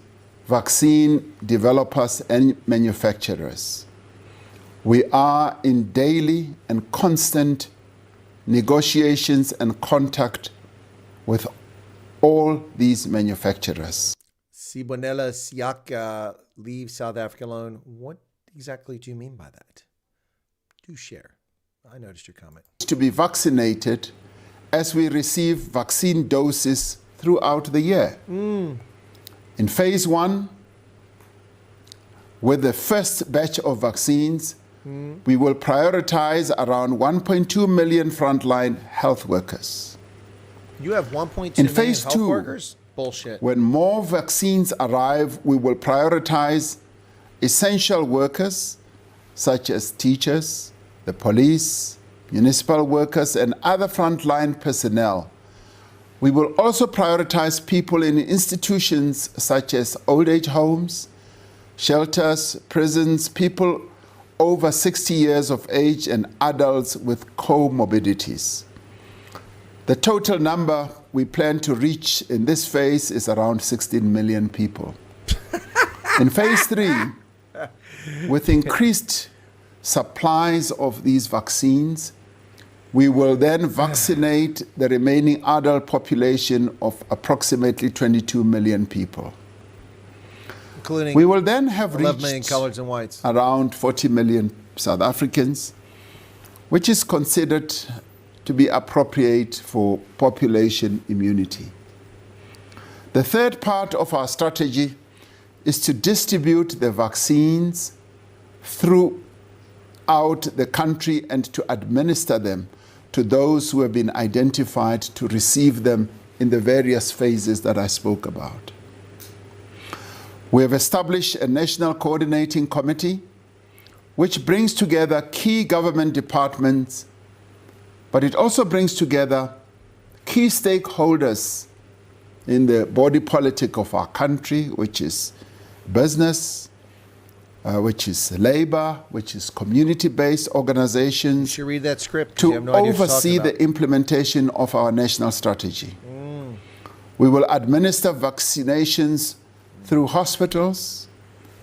vaccine developers and manufacturers. We are in daily and constant negotiations and contact with all these manufacturers. Sibonela Siaka leave South Africa alone. What exactly do you mean by that? Do share. I noticed your comment. To be vaccinated as we receive vaccine doses throughout the year. In phase 1, with the first batch of vaccines, we will prioritize around 1.2 million frontline health workers. You have 1.2 In million phase health 2, workers? Bullshit. when more vaccines arrive, we will prioritize essential workers such as teachers, the police, municipal workers, and other frontline personnel. We will also prioritize people in institutions such as old age homes, shelters, prisons, people over 60 years of age, and adults with comorbidities. The total number we plan to reach in this phase is around 16 million people. In phase 3, with increased supplies of these vaccines, we will then vaccinate the remaining adult population of approximately 22 million people. Including We will then have 11 million reached colors and whites. around 40 million South Africans, which is considered to be appropriate for population immunity. The third part of our strategy is to distribute the vaccines throughout the country and to administer them to those who have been identified to receive them in the various phases that I spoke about. We have established a national coordinating committee which brings together key government departments, but it also brings together key stakeholders in the body politic of our country, which is business, which is labor, which is community-based You organizations, should read that script. 'Cause you to have no idea what you're oversee talking the implementation of our national strategy. We will administer vaccinations through hospitals,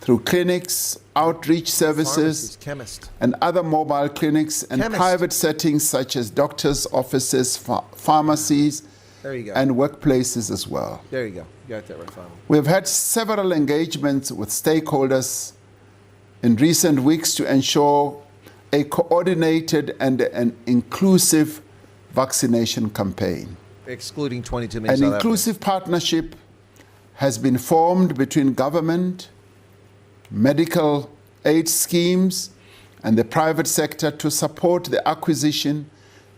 through clinics, outreach services, Pharmacies, chemist. and other mobile clinics and Chemist. private settings such as doctors' offices, pharmacies, There you go. and workplaces as well. There you go. You got that right, finally. We've had several engagements with stakeholders in recent weeks to ensure a coordinated and an inclusive vaccination campaign. Excluding 22 million An South Africans. inclusive partnership has been formed between government, medical aid schemes, and the private sector to support the acquisition,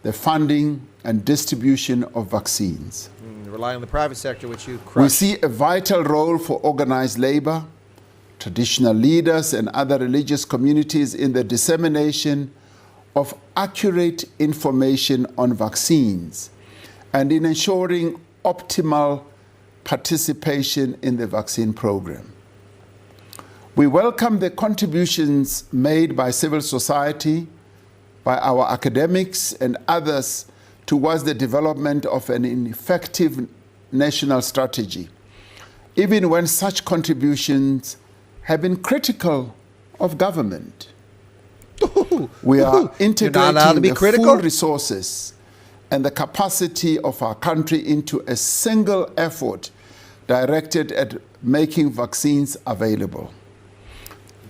the funding, and distribution of vaccines. Rely on the private sector, which you We crush. see a vital role for organized labor, traditional leaders, and other religious communities in the dissemination of accurate information on vaccines and in ensuring optimal participation in the vaccine program. We welcome the contributions made by civil society, by our academics and others towards the development of an effective national strategy, even when such contributions have been critical of government. We are You're not allowed to integrating be the critical? full resources and the capacity of our country into a single effort directed at making vaccines available.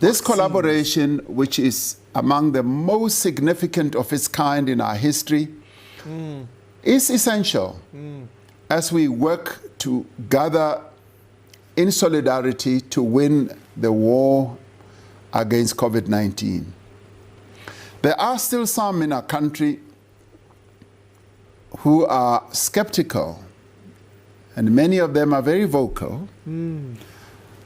This collaboration, which is among the most significant of its kind in our history, is essential as we work to gather in solidarity to win the war against COVID-19. There are still some in our country who are skeptical, and many of them are very vocal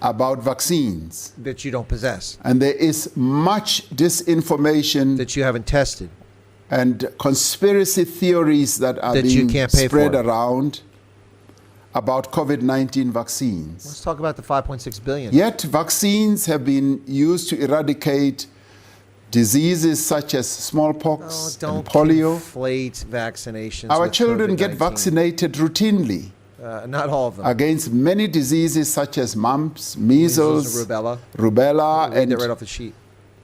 about vaccines. That you don't possess, And there is much disinformation that you haven't tested. and conspiracy theories that are That you being can't pay spread for. around about COVID-19 vaccines. Let's talk about the 5.6 billion. Yet vaccines have been used to eradicate diseases such as Oh, smallpox don't and polio. conflate vaccinations. Our with children get COVID-19. vaccinated routinely Not all of them. against many diseases such as mumps, Measles measles, and rubella. rubella, Read and that right off the sheet.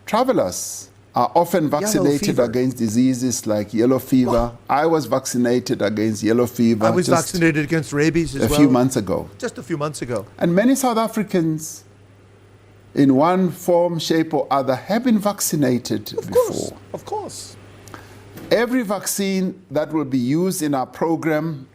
travelers are often vaccinated fever. against diseases like yellow fever. I was vaccinated against yellow fever just against rabies a few months ago. Just a few months ago. And many South Africans, in one form, shape, or other, have been vaccinated before. Of course. Every vaccine that will be used in our program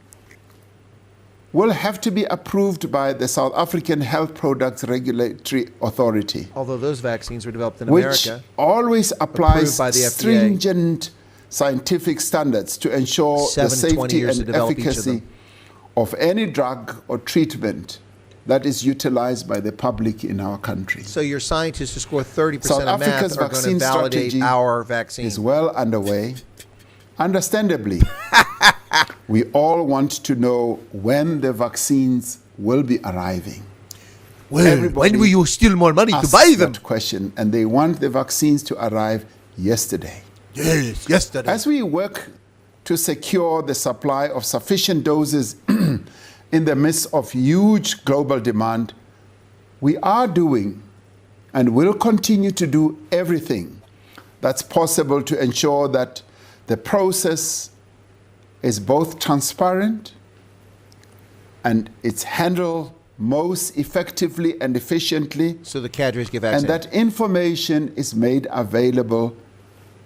will have to be approved by the South African Health Products Regulatory Authority, Although those vaccines were developed in which America. always applies by the FDA. stringent scientific standards to ensure the 7 to 20 safety years to and develop each of efficacy them. of any drug or treatment that is utilized by the public in our country. So your scientists who score 30% South of math Africa's are going to vaccine validate strategy our vaccine. is well underway. Understandably, we all want to know when the vaccines will be arriving. Well, everybody when will you steal more money to Ask buy them? that question, and they want the vaccines to arrive yesterday. Yes, yesterday. As we work to secure the supply of sufficient doses in the midst of huge global demand, we are doing and will continue to do everything that's possible to ensure that the process is both transparent and it's handled most effectively and efficiently, So the cadres get and vaccinated. that information is made available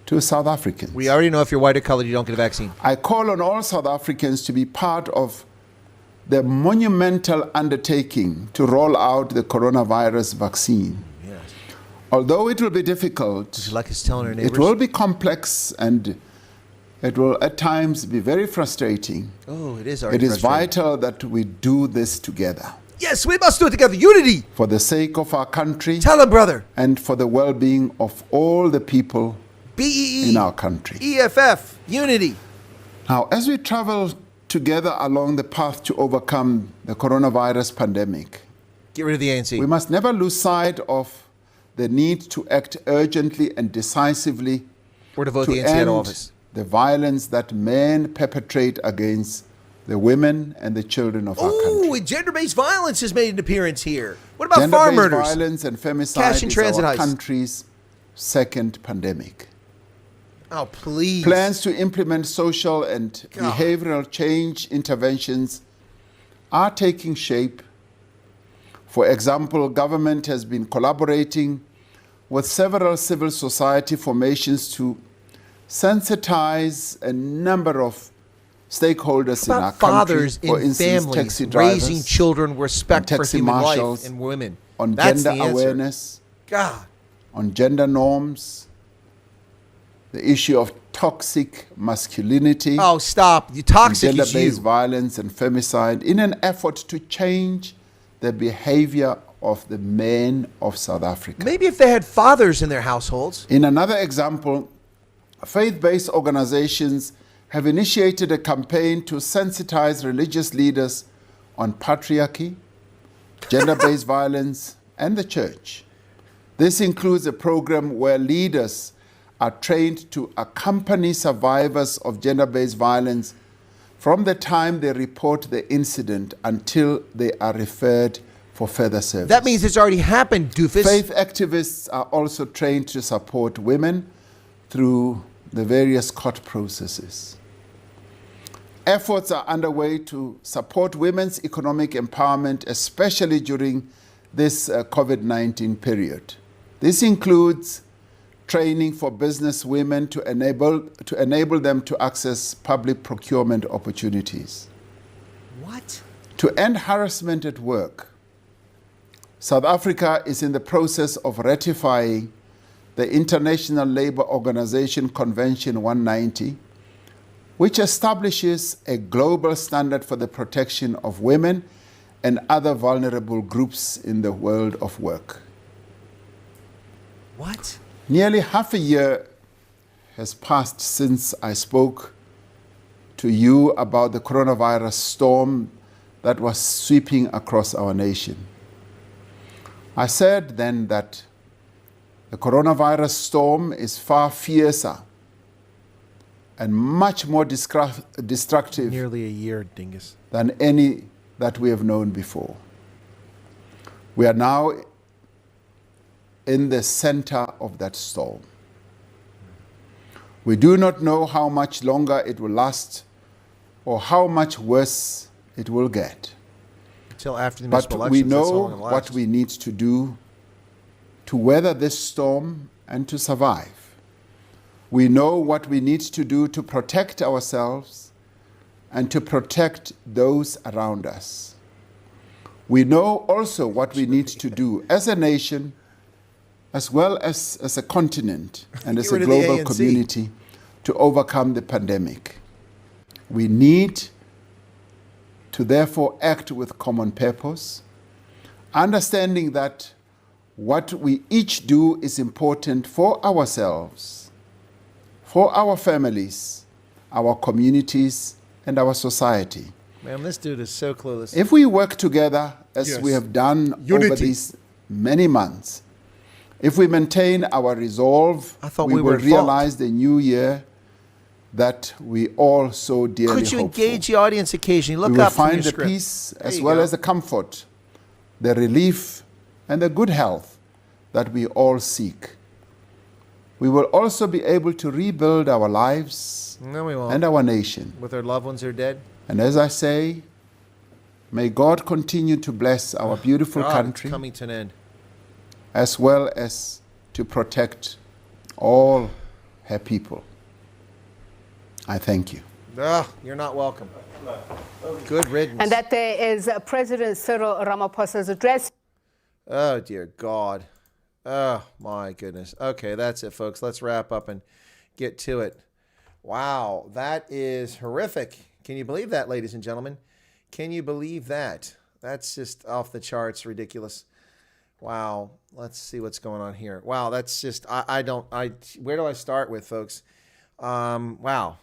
to South Africans. We already know if you're white or colored, you don't get a vaccine. I call on all South Africans to be part of the monumental undertaking to roll out the coronavirus vaccine. Yes. Although it will be difficult, Like it's telling her neighbors. it will be complex, and it will at times be very frustrating. Oh, it is It already is frustrating. vital that we do this together Yes, we must do it together. Unity. for the sake of our country Tell him, brother. and for the well-being of all the people BEE. in our country. EFF. Unity. Now, as we travel together along the path to overcome the coronavirus pandemic, Get rid of the ANC. we must never lose sight of the need to act urgently and decisively Or to vote to the ANC out end of office. the violence that men perpetrate against the women and the children of our Ooh, country. and gender-based violence has made an appearance here. What about farm Gender-based murders? violence and femicide Cash and is transit our heists. country's second pandemic. Oh, please. Plans to implement social and God. behavioral change interventions are taking shape. For example, government has been collaborating with several civil society formations to sensitize a number of stakeholders in our About fathers country. For and instance, families taxi drivers, raising children respect for taxi human marshals, life and women. on That's gender the answer. awareness, God. on gender norms, the issue of toxic masculinity, Oh, stop. You toxic is gender-based you. violence and femicide in an effort to change the behavior of the men of South Africa. Maybe if they had fathers in their households. In another example, faith-based organizations have initiated a campaign to sensitize religious leaders on patriarchy, gender-based violence, and the church. This includes a program where leaders are trained to accompany survivors of gender-based violence from the time they report the incident until they are referred for further service. That means it's already happened, doofus. Faith activists are also trained to support women through the various court processes. Efforts are underway to support women's economic empowerment, especially during this COVID-19 period. This includes training for business women to enable them to access public procurement opportunities. What? To end harassment at work, South Africa is in the process of ratifying the International Labour Organization Convention 190, which establishes a global standard for the protection of women and other vulnerable groups in the world of work. What? Nearly half a year has passed since I spoke to you about the coronavirus storm that was sweeping across our nation. I said then that the coronavirus storm is far fiercer and much more destructive Nearly a year, dingus. than any that we have known before. We are now in the center of that storm. We do not know how much longer it will last or how much worse it will get. Until after the municipal But we elections, that's how know long it'll what last. we need to do to weather this storm and to survive. We know what we need to do to protect ourselves and to protect those around us. We know also what we need to do as a nation, as well as a continent and as Get a rid of the global ANC. community to overcome the pandemic. We need to therefore act with common purpose, understanding that what we each do is important for ourselves, for our families, our communities, and our society. Man, this dude is so clueless. If we work together, as Yes. we have done over Unity. these many months, if we maintain our resolve, I thought we we were will at fault. realize the new year that we all so dearly Could you hope for. engage the audience occasionally? Look We will up from find your the script. peace There as you well go. as the comfort, the relief, and the good health that we all seek. We will also be able to rebuild our lives No, we won't. and our nation. With our loved ones who are dead. And as I say, may God continue to bless our beautiful God, country, it's coming to an end. as well as to protect all her people. I thank you. You're not welcome. Good riddance. And that there is President Cyril Ramaphosa's address. Oh, dear God. Oh, my goodness. Okay, that's it, folks. Let's wrap up and get to it. Wow, that is horrific. Can you believe that, ladies and gentlemen? Can you believe that? That's just off the charts ridiculous. Wow. Let's see what's going on here. Wow, that's just, where do I start with, folks? Wow.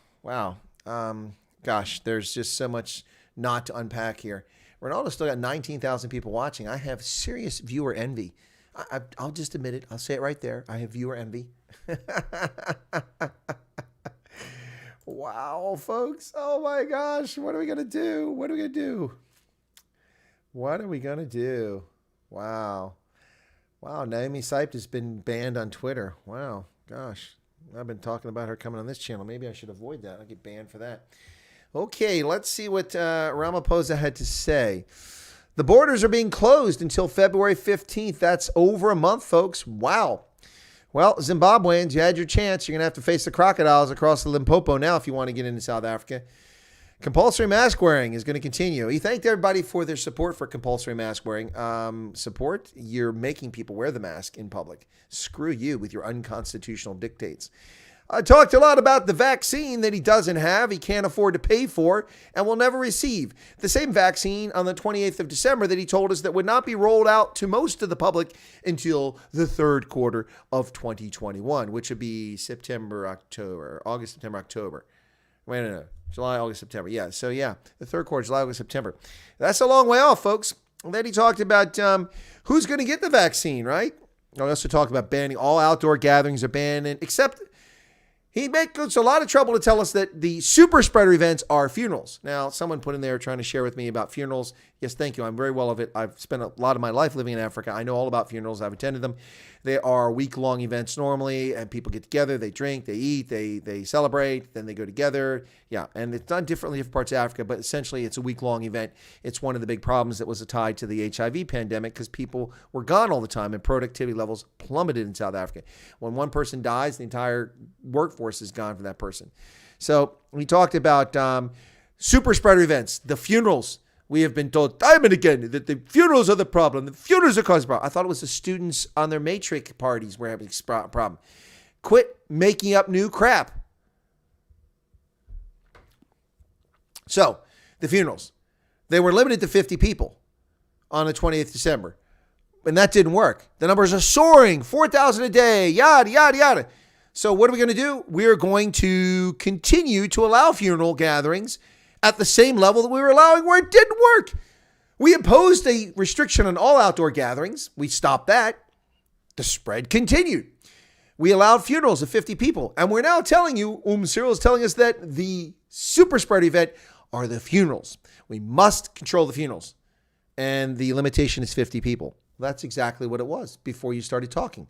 Gosh, there's just so much not to unpack here. Ronaldo's still got 19,000 people watching. I have serious viewer envy. I'll just admit it. I'll say it right there. I have viewer envy. Wow, folks. Oh, my gosh. What are we going to do? What are we going to do? Wow. Naomi Siped has been banned on Twitter. Wow. Gosh. I've been talking about her coming on this channel. Maybe I should avoid that. I'll get banned for that. Okay, let's see what Ramaphosa had to say. The borders are being closed until February 15th. That's over a month, folks. Wow. Well, Zimbabweans, you had your chance. You're going to have to face the crocodiles across the Limpopo now if you want to get into South Africa. Compulsory mask wearing is going to continue. He thanked everybody for their support for compulsory mask wearing. Support? You're making people wear the mask in public. Screw you with your unconstitutional dictates. talked a lot about the vaccine that he doesn't have, he can't afford to pay for, and will never receive. The same vaccine on the 28th of December that he told us that would not be rolled out to most of the public until the third quarter of 2021, which would be August, September, October. Wait, no. July, August, September. Yeah, so yeah, the third quarter, July, August, September. That's a long way off, folks. And then he talked about who's going to get the vaccine, right? He also talked about banning all outdoor gatherings are banned, except he makes a lot of trouble to tell us that the super spreader events are funerals. Now, someone put in there trying to share with me about funerals. Yes, thank you. I'm very well of it. I've spent a lot of my life living in Africa. I know all about funerals. I've attended them. They are week-long events normally, and people get together. They drink, they eat, they celebrate, then they go together. Yeah, and it's done differently in different parts of Africa, but essentially it's a week-long event. It's one of the big problems that was tied to the HIV pandemic because people were gone all the time and productivity levels plummeted in South Africa. When one person dies, the entire workforce is gone for that person. So we talked about super spreader events, the funerals. We have been told time and again that the funerals are the problem. The funerals are causing problem. I thought it was the students on their matrix parties were having a problem. Quit making up new crap. So, the funerals. They were limited to 50 people on the 28th of December. And that didn't work. The numbers are soaring. 4,000 a day. Yada, yada, yada. So what are we going to do? We are going to continue to allow funeral gatherings at the same level that we were allowing where it didn't work. We imposed a restriction on all outdoor gatherings. We stopped that. The spread continued. We allowed funerals of 50 people. And we're now telling you, Cyril is telling us that the super spread event are the funerals. We must control the funerals. And the limitation is 50 people. That's exactly what it was before you started talking.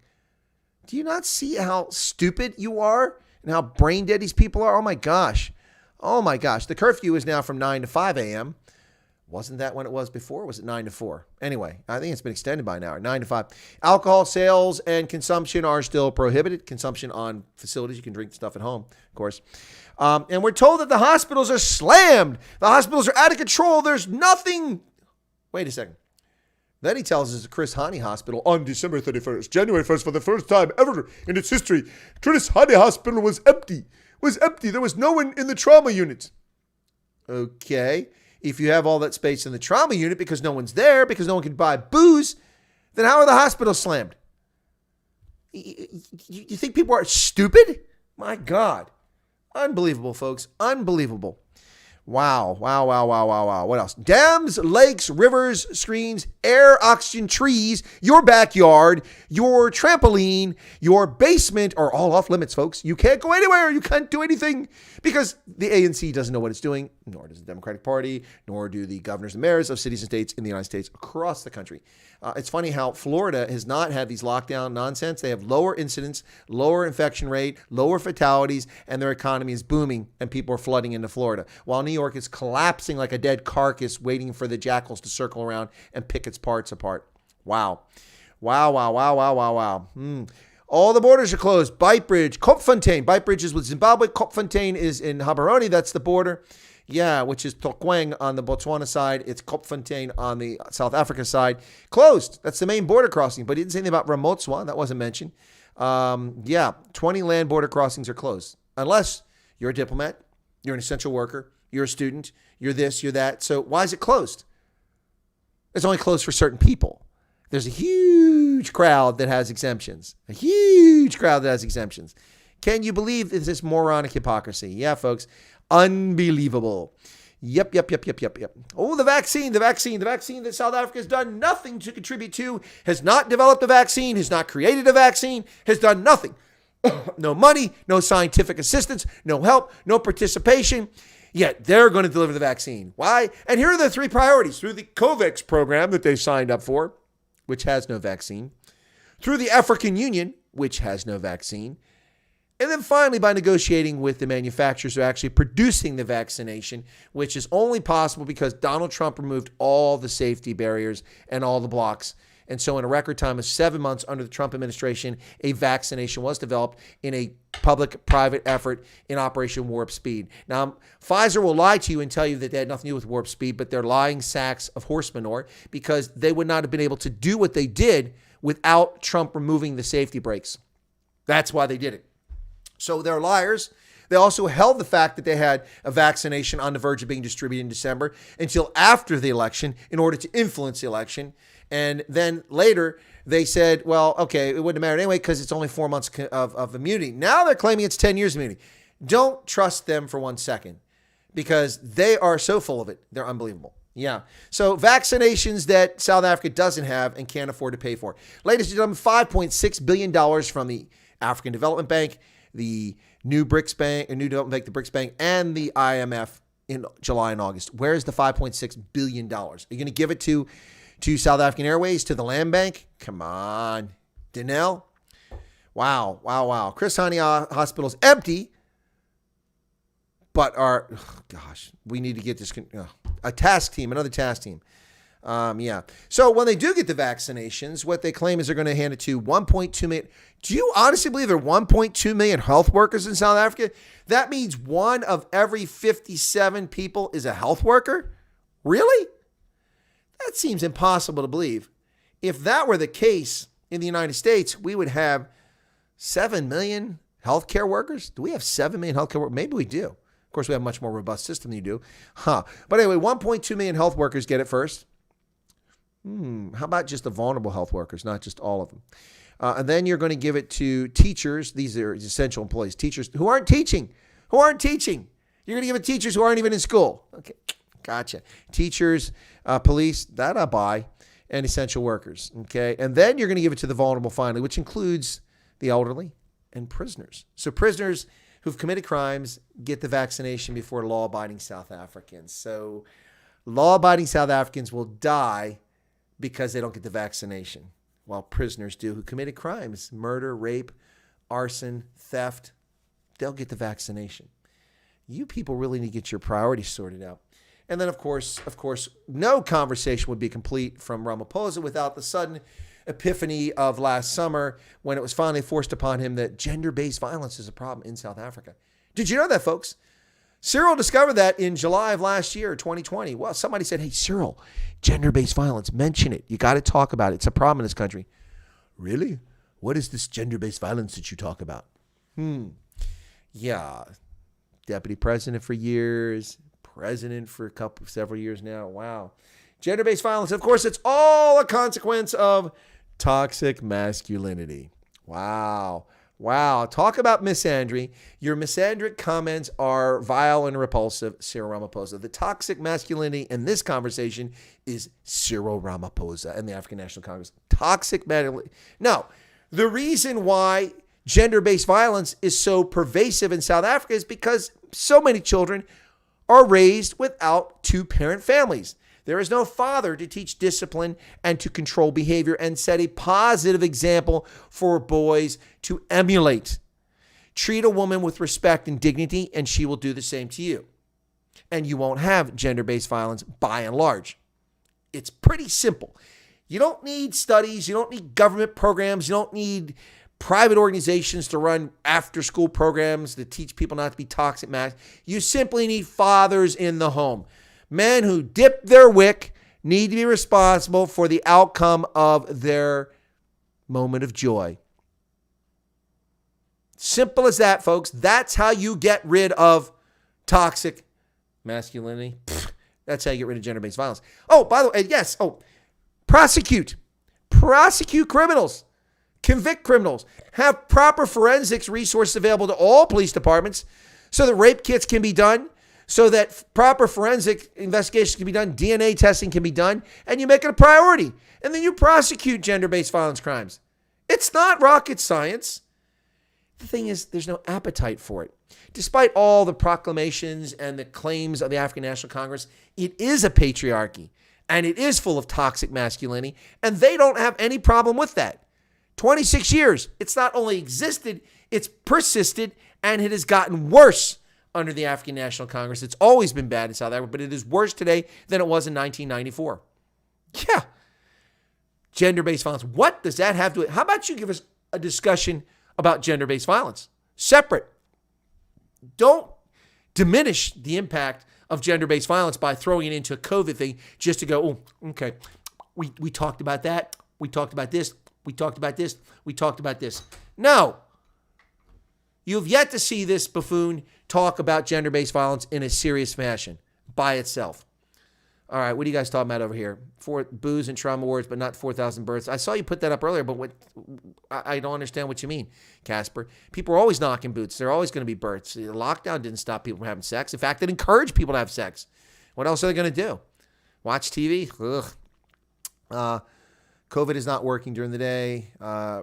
Do you not see how stupid you are and how brain dead these people are? Oh my gosh. Oh my gosh. The curfew is now from 9 to 5 a.m. Wasn't that when it was before? Or was it 9 to 4? Anyway, I think it's been extended by now, 9 to 5. Alcohol sales and consumption are still prohibited. Consumption on facilities. You can drink stuff at home, of course. And we're told that the hospitals are slammed. The hospitals are out of control. There's nothing. Wait a second. Then he tells us the Chris Hani Hospital on December 31st, January 1st, for the first time ever in its history, Chris Hani Hospital was empty. There was no one in the trauma unit. Okay. If you have all that space in the trauma unit because no one's there, because no one can buy booze, then how are the hospitals slammed? You think people are stupid? My God. Unbelievable, folks. Unbelievable. Wow. What else? Dams, lakes, rivers, screens, air, oxygen, trees, your backyard, your trampoline, your basement are all off limits, folks. You can't go anywhere. You can't do anything because the ANC doesn't know what it's doing, nor does the Democratic Party, nor do the governors and mayors of cities and states in the United States across the country. It's funny how Florida has not had these lockdown nonsense. They have lower incidence, lower infection rate, lower fatalities, and their economy is booming, and people are flooding into Florida. While New York is collapsing like a dead carcass, waiting for the jackals to circle around and pick its parts apart. Wow. All the borders are closed. Beitbridge, Kopfontein. Beitbridge is with Zimbabwe. Kopfontein is in Gaborone. That's the border. Yeah, which is Tokweng on the Botswana side. It's Kopfontein on the South Africa side. Closed. That's the main border crossing. But he didn't say anything about Ramotswa. That wasn't mentioned. 20 land border crossings are closed. Unless you're a diplomat, you're an essential worker, you're a student, you're this, you're that. So why is it closed? It's only closed for certain people. There's a huge crowd that has exemptions. Can you believe this moronic hypocrisy? Yeah, folks. Unbelievable. Yep. Oh, the vaccine that South Africa has done nothing to contribute to, has not developed a vaccine, has not created a vaccine, has done nothing. No money, no scientific assistance, no help, no participation. Yet they're going to deliver the vaccine. Why? And here are the 3 priorities through the COVAX program that they've signed up for, which has no vaccine, through the African Union, which has no vaccine, and then finally, by negotiating with the manufacturers who are actually producing the vaccination, which is only possible because Donald Trump removed all the safety barriers and all the blocks. And so in a record time of 7 months under the Trump administration, a vaccination was developed in a public-private effort in Operation Warp Speed. Now, Pfizer will lie to you and tell you that they had nothing to do with Warp Speed, but they're lying sacks of horse manure because they would not have been able to do what they did without Trump removing the safety brakes. That's why they did it. So they're liars. They also held the fact that they had a vaccination on the verge of being distributed in December until after the election in order to influence the election. And then later they said, well, okay, it wouldn't matter anyway because it's only 4 months of immunity. Now they're claiming it's 10 years of immunity. Don't trust them for 1 second because they are so full of it. They're unbelievable. Yeah. So vaccinations that South Africa doesn't have and can't afford to pay for. Ladies and gentlemen, $5.6 billion from the African Development Bank, the New Development Bank, the BRICS Bank, and the IMF in July and August. Where's the $5.6 billion? Are you going to give it to South African Airways, to the Land Bank? Come on. Denell? Wow. Chris Hani Hospital's empty, but we need to get this, another task team. Yeah. So when they do get the vaccinations, what they claim is they're going to hand it to 1.2 million. Do you honestly believe there are 1.2 million health workers in South Africa? That means 1 of every 57 people is a health worker? Really? That seems impossible to believe. If that were the case in the United States, we would have 7 million healthcare workers. Do we have 7 million healthcare workers? Maybe we do. Of course, we have a much more robust system than you do. But anyway, 1.2 million health workers get it first. How about just the vulnerable health workers, not just all of them? And then you're going to give it to teachers. These are essential employees. Teachers who aren't teaching. You're going to give it to teachers who aren't even in school. Okay, gotcha. Teachers, police, that I buy, and essential workers. Okay, and then you're going to give it to the vulnerable finally, which includes the elderly and prisoners. So prisoners who've committed crimes get the vaccination before law-abiding South Africans. So law-abiding South Africans will die because they don't get the vaccination, while prisoners do who committed crimes, murder, rape, arson, theft, they'll get the vaccination. You people really need to get your priorities sorted out. And then, of course, no conversation would be complete from Ramaphosa without the sudden epiphany of last summer when it was finally forced upon him that gender-based violence is a problem in South Africa. Did you know that, folks? Cyril discovered that in July of last year, 2020. Well, somebody said, hey, Cyril, gender-based violence, mention it. You got to talk about it. It's a problem in this country. Really? What is this gender-based violence that you talk about? Yeah. Deputy president for years, president for several years now. Wow. Gender-based violence, of course, it's all a consequence of toxic masculinity. Wow. Talk about misandry. Your misandric comments are vile and repulsive, Cyril Ramaphosa. The toxic masculinity in this conversation is Cyril Ramaphosa and the African National Congress. Toxic masculinity. No, the reason why gender-based violence is so pervasive in South Africa is because so many children are raised without two-parent families. There is no father to teach discipline and to control behavior and set a positive example for boys to emulate. Treat a woman with respect and dignity, and she will do the same to you. And you won't have gender-based violence by and large. It's pretty simple. You don't need studies. You don't need government programs. You don't need private organizations to run after-school programs to teach people not to be toxic masculine. You simply need fathers in the home. Men who dip their wick need to be responsible for the outcome of their moment of joy. Simple as that, folks. That's how you get rid of toxic masculinity. That's how you get rid of gender-based violence. Oh, by the way, yes. Prosecute criminals. Convict criminals. Have proper forensics resources available to all police departments so that rape kits can be done, so that proper forensic investigations can be done, DNA testing can be done, and you make it a priority. And then you prosecute gender-based violence crimes. It's not rocket science. The thing is, there's no appetite for it. Despite all the proclamations and the claims of the African National Congress, it is a patriarchy, and it is full of toxic masculinity, and they don't have any problem with that. 26 years, it's not only existed, it's persisted, and it has gotten worse under the African National Congress. It's always been bad in South Africa, but it is worse today than it was in 1994. Yeah. Gender-based violence. What does that have to do? How about you give us a discussion about gender-based violence? Separate. Don't diminish the impact of gender-based violence by throwing it into a COVID thing just to go, oh, okay, we talked about that. We talked about this. We talked about this. We talked about this. No. You have yet to see this buffoon talk about gender-based violence in a serious fashion by itself. All right, what are you guys talking about over here? For booze and trauma awards, but not 4,000 births. I saw you put that up earlier, but I don't understand what you mean, Casper. People are always knocking boots. There are always going to be births. The lockdown didn't stop people from having sex. In fact, it encouraged people to have sex. What else are they going to do? Watch TV? Ugh. COVID is not working during the day.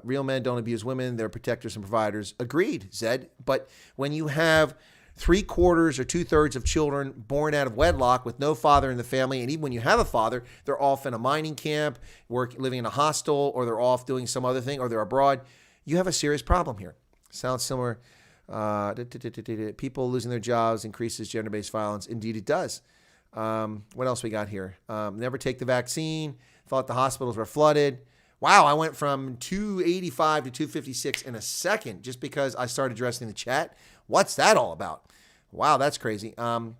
Real men don't abuse women. They're protectors and providers. Agreed, Zed. But when you have 3/4 or 2/3 of children born out of wedlock with no father in the family, and even when you have a father, they're off in a mining camp, living in a hostel, or they're off doing some other thing, or they're abroad, you have a serious problem here. Sounds similar. People losing their jobs increases gender-based violence. Indeed, it does. What else we got here? Never take the vaccine. Thought the hospitals were flooded. Wow, I went from 285 to 256 in a second just because I started addressing the chat. What's that all about? Wow, that's crazy. 9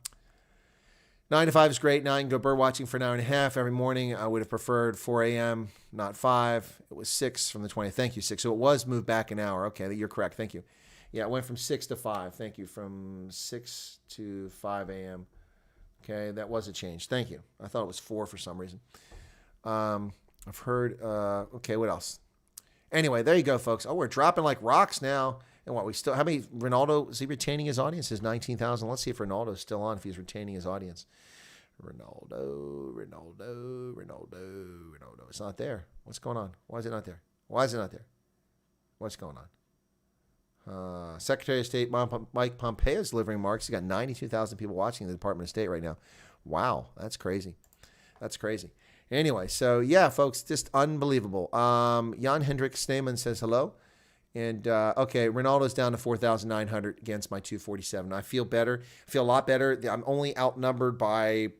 to 5 is great. Now I can go bird watching for an hour and a half every morning. I would have preferred 4 a.m., not 5. It was 6 from the 20th. Thank you, 6. So it was moved back an hour. Okay, you're correct. Thank you. Yeah, it went from 6 to 5. Thank you. From 6 to 5 a.m. Okay, that was a change. Thank you. I thought it was 4 for some reason. I've heard, okay, what else? Anyway, there you go, folks. Oh, we're dropping like rocks now. And what, how many, Ronaldo, is he retaining his audience? His 19,000. Let's see if Ronaldo's still on, if he's retaining his audience. Ronaldo. It's not there. What's going on? Why is it not there? What's going on? Secretary of State Mike Pompeo is delivering remarks. He's got 92,000 people watching the Department of State right now. Wow, that's crazy. Anyway, so yeah, folks, just unbelievable. Jan Hendrik Sneeman says hello. And, okay, Ronaldo's down to 4,900 against my 247. I feel better. I feel a lot better. I'm only outnumbered by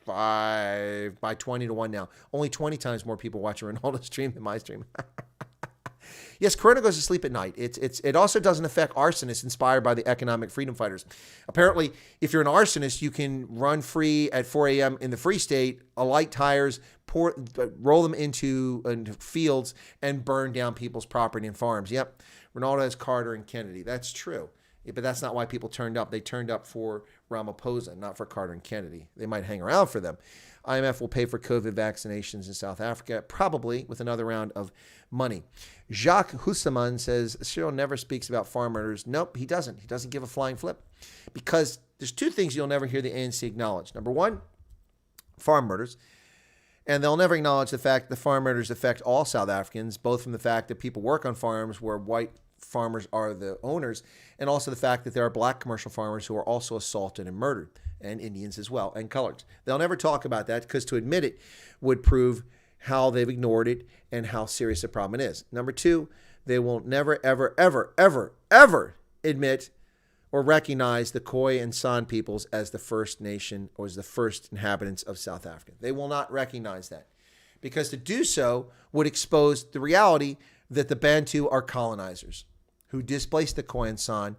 20 to 1 now. Only 20 times more people watch a Ronaldo stream than my stream. Yes, Corona goes to sleep at night. It also doesn't affect arsonists inspired by the economic freedom fighters. Apparently, if you're an arsonist, you can run free at 4 a.m. in the free state, alight tires, roll them into fields, and burn down people's property and farms. Yep, Ronaldo has Carter and Kennedy. That's true. But that's not why people turned up. They turned up for Ramaphosa, not for Carter and Kennedy. They might hang around for them. IMF will pay for COVID vaccinations in South Africa, probably with another round of money. Jacques Hussaman says, Cyril never speaks about farm murders. Nope, he doesn't. He doesn't give a flying flip. Because there's two things you'll never hear the ANC acknowledge. Number one, farm murders. And they'll never acknowledge the fact that farm murders affect all South Africans, both from the fact that people work on farms where white farmers are the owners, and also the fact that there are black commercial farmers who are also assaulted and murdered, and Indians as well, and coloreds. They'll never talk about that because to admit it would prove how they've ignored it and how serious a problem it is. Number two, they will never, ever, ever, ever, ever admit or recognize the Khoi and San peoples as the first nation or as the first inhabitants of South Africa. They will not recognize that because to do so would expose the reality that the Bantu are colonizers who displaced the Khoi and San,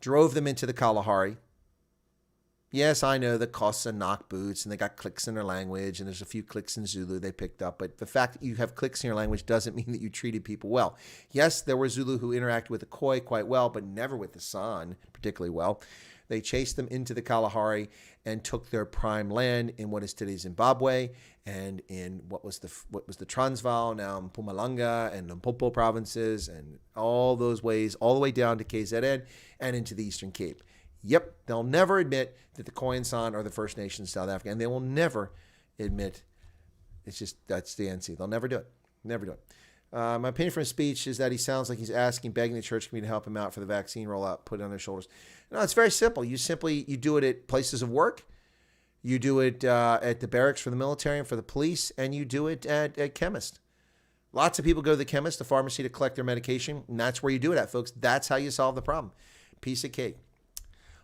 drove them into the Kalahari. Yes, I know the Xhosa knock boots and they got clicks in their language and there's a few clicks in Zulu they picked up. But the fact that you have clicks in your language doesn't mean that you treated people well. Yes, there were Zulu who interacted with the Khoi quite well, but never with the San particularly well. They chased them into the Kalahari and took their prime land in what is today Zimbabwe and in what was the Transvaal, now Mpumalanga and Limpopo provinces and all those ways, all the way down to KZN and into the Eastern Cape. Yep, they'll never admit that the Khoi and San are the First Nations in South Africa, and they will never admit that's the NC. They'll never do it. Never do it. My opinion from his speech is that he sounds like he's begging the church community to help him out for the vaccine rollout, put it on their shoulders. No, it's very simple. You do it at places of work. You do it at the barracks for the military and for the police, and you do it at chemists. Lots of people go to the chemist, the pharmacy to collect their medication, and that's where you do it at, folks. That's how you solve the problem. Piece of cake.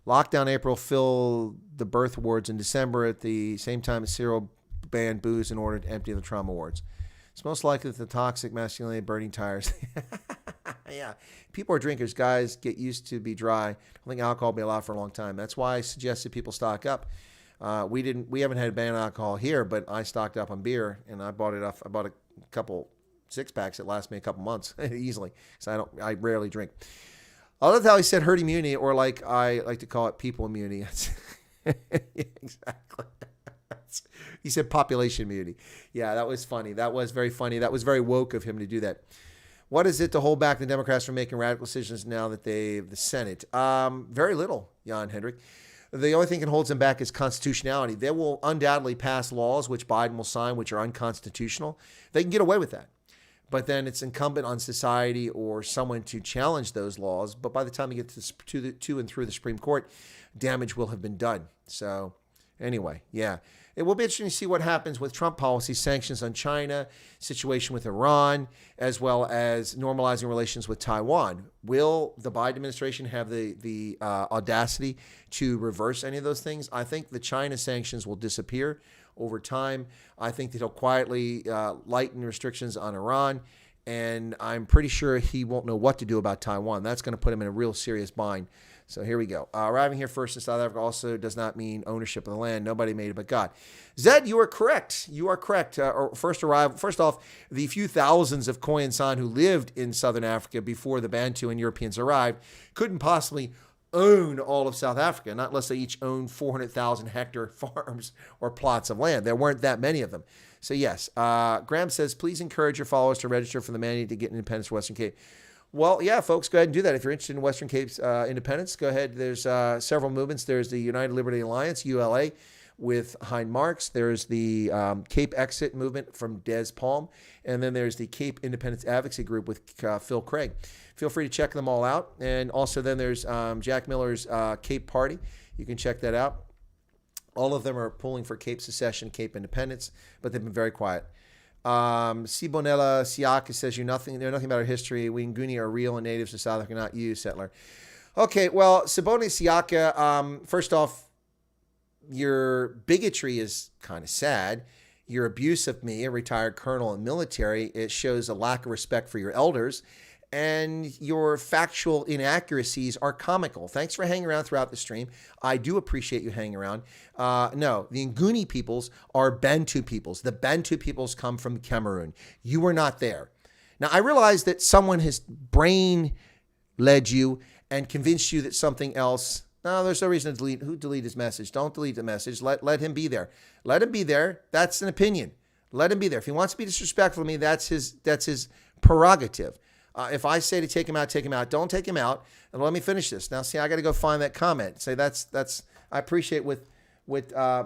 Lockdown April filled the birth awards in December at the same time as Cyril banned booze in order to empty the trauma awards. It's most likely that the toxic masculinity burning tires. Yeah, people are drinkers. Guys get used to be dry. I don't think alcohol will be allowed for a long time. That's why I suggested people stock up. We haven't had a ban on alcohol here, but I stocked up on beer and I bought a couple 6-packs that last me a couple months easily because I rarely drink. I love how he said herd immunity, or like I like to call it people immunity. Yeah, exactly. He said population immunity. Yeah, that was funny. That was very funny. That was very woke of him to do that. What is it to hold back the Democrats from making radical decisions now that they've the Senate? Very little, Jan Hendrik. The only thing that holds them back is constitutionality. They will undoubtedly pass laws, which Biden will sign, which are unconstitutional. They can get away with that. But then it's incumbent on society or someone to challenge those laws. But by the time you get to and through the Supreme Court, damage will have been done. So anyway, yeah. It will be interesting to see what happens with Trump policy, sanctions on China, situation with Iran, as well as normalizing relations with Taiwan. Will the Biden administration have the audacity to reverse any of those things? I think the China sanctions will disappear over time. I think that he'll quietly lighten restrictions on Iran, and I'm pretty sure he won't know what to do about Taiwan. That's going to put him in a real serious bind. So here we go. Arriving here first in South Africa also does not mean ownership of the land. Nobody made it but God. Zed, you are correct. You are correct. First off, the few thousands of Khoi and San who lived in Southern Africa before the Bantu and Europeans arrived couldn't possibly own all of South Africa, not unless they each owned 400,000 hectare farms or plots of land. There weren't that many of them. So yes, Graham says, please encourage your followers to register for the mandate to get independence for Western Cape. Well, yeah, folks, go ahead and do that. If you're interested in Western Cape's independence, go ahead. There's several movements. There's the United Liberty Alliance, ULA, with Hein Marks. There's the Cape Exit movement from Des Palm. And then there's the Cape Independence Advocacy Group with Phil Craig. Feel free to check them all out. And also then there's Jack Miller's Cape Party. You can check that out. All of them are pulling for Cape secession, Cape independence, but they've been very quiet. Sibonella Siaka says know nothing about our history. We Nguni are real and natives of South Africa, not you, settler. Okay, well, Sibonella Siaka, first off, your bigotry is kind of sad. Your abuse of me, a retired colonel in military, it shows a lack of respect for your elders. And your factual inaccuracies are comical. Thanks for hanging around throughout the stream. I do appreciate you hanging around. No, the Nguni peoples are Bantu peoples. The Bantu peoples come from Cameroon. You were not there. Now, I realize that someone has brain-led you and convinced you that something else. No, there's no reason to delete. Who deleted his message? Don't delete the message. Let him be there. Let him be there. That's an opinion. Let him be there. If he wants to be disrespectful to me, that's his prerogative. If I say to take him out, take him out. Don't take him out. And let me finish this. Now, see, I got to go find that comment. Say that's. I appreciate what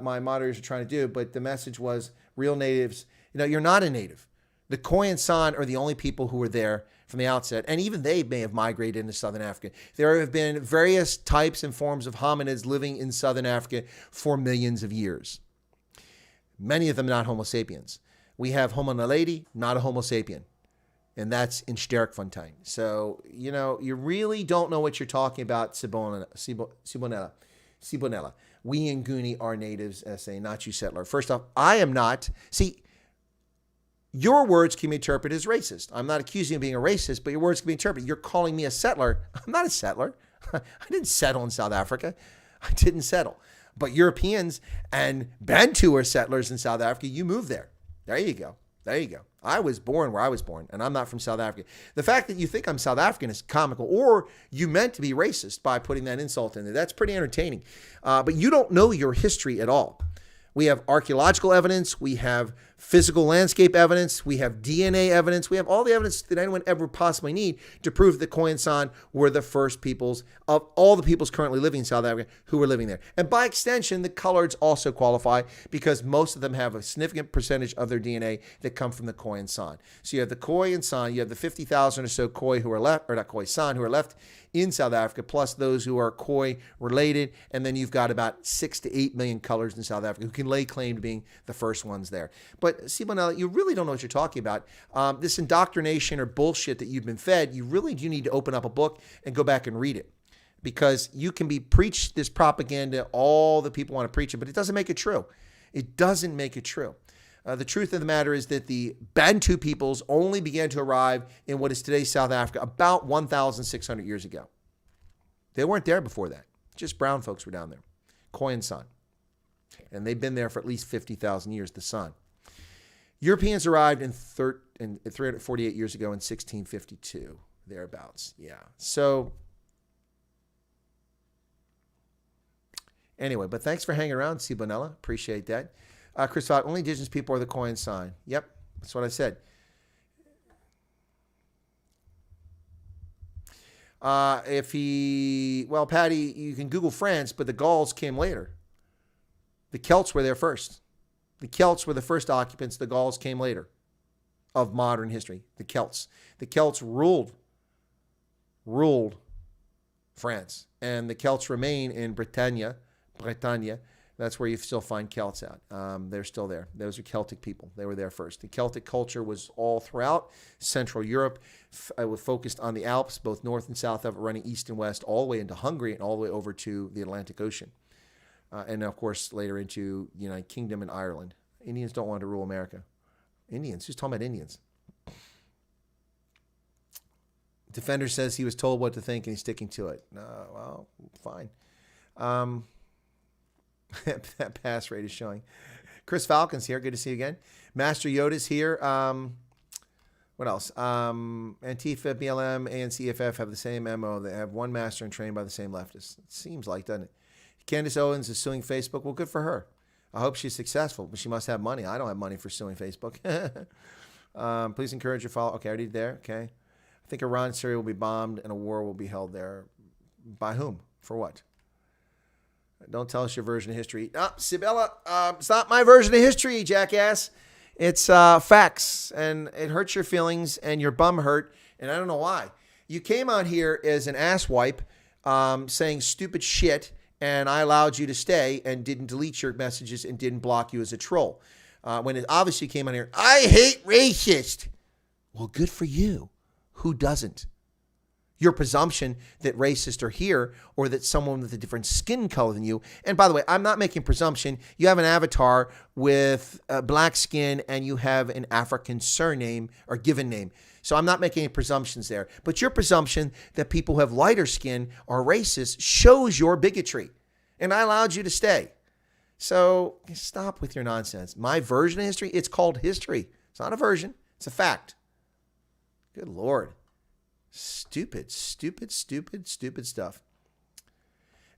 my moderators are trying to do, but the message was real natives. You're not a native. The Khoi and San are the only people who were there from the outset, and even they may have migrated into Southern Africa. There have been various types and forms of hominids living in Southern Africa for millions of years. Many of them not Homo sapiens. We have Homo naledi, not a Homo sapien. And that's in Sterkfontein. So, you really don't know what you're talking about, Sibonella. We Nguni are natives, SA, not you, settler. First off, I am not. See, your words can be interpreted as racist. I'm not accusing you of being a racist, but your words can be interpreted. You're calling me a settler. I'm not a settler. I didn't settle in South Africa. I didn't settle. But Europeans and Bantu are settlers in South Africa. You moved there. There you go. There you go. I was born where I was born, and I'm not from South Africa. The fact that you think I'm South African is comical, or you meant to be racist by putting that insult in there. That's pretty entertaining. But you don't know your history at all. We have archaeological evidence. We have physical landscape evidence. We have DNA evidence. We have all the evidence that anyone ever possibly need to prove that Khoi and San were the first peoples of all the peoples currently living in South Africa who were living there. And by extension, the coloreds also qualify because most of them have a significant percentage of their DNA that come from the Khoi and San. So you have the Khoi and San, you have the 50,000 or so Khoi who are left, or not Khoi San, who are left in South Africa, plus those who are Khoi related. And then you've got about 6 to 8 million coloreds in South Africa who can lay claim to being the first ones there. But Sibonella, you really don't know what you're talking about. This indoctrination or bullshit that you've been fed, you really do need to open up a book and go back and read it. Because you can be preached this propaganda, all the people want to preach it, but it doesn't make it true. It doesn't make it true. The truth of the matter is that the Bantu peoples only began to arrive in what is today South Africa about 1,600 years ago. They weren't there before that. Just brown folks were down there. Khoi and San. And they've been there for at least 50,000 years, the San. Europeans arrived in 348 years ago in 1652, thereabouts. Yeah. So Anyway, but thanks for hanging around, Cibonella. Appreciate that. Chris Fott, only indigenous people are the coin sign. Yep, that's what I said. Well, Patty, you can Google France, but the Gauls came later. The Celts were there first. The Celts were the first occupants. The Gauls came later of modern history. The Celts. The Celts ruled France. And the Celts remain in Bretagne. That's where you still find Celts at. They're still there. Those are Celtic people. They were there first. The Celtic culture was all throughout Central Europe. Was focused on the Alps, both north and south of it, running east and west, all the way into Hungary and all the way over to the Atlantic Ocean. And, of course, later into the United Kingdom and Ireland. Indians don't want to rule America. Indians? Who's talking about Indians? Defender says he was told what to think and he's sticking to it. Well, fine. That pass rate is showing. Chris Falcon's here. Good to see you again. Master Yoda's here. What else? Antifa, BLM, ANC, EFF have the same MO. They have one master and trained by the same leftists. It seems like, doesn't it? Candace Owens is suing Facebook. Well, good for her. I hope she's successful, but she must have money. I don't have money for suing Facebook. Please encourage your follow. Okay, I already did there. Okay. I think Iran, Syria will be bombed and a war will be held there. By whom? For what? Don't tell us your version of history. Sibella, it's not my version of history, jackass. It's facts, and it hurts your feelings, and your bum hurt, and I don't know why. You came out here as an asswipe saying stupid shit, and I allowed you to stay and didn't delete your messages and didn't block you as a troll. When it obviously came out here, I hate racist. Well, good for you. Who doesn't? Your presumption that racists are here or that someone with a different skin color than you. And by the way, I'm not making presumption. You have an avatar with black skin and you have an African surname or given name. So I'm not making any presumptions there. But your presumption that people who have lighter skin are racist shows your bigotry. And I allowed you to stay. So stop with your nonsense. My version of history, it's called history. It's not a version. It's a fact. Good Lord. Stupid stuff.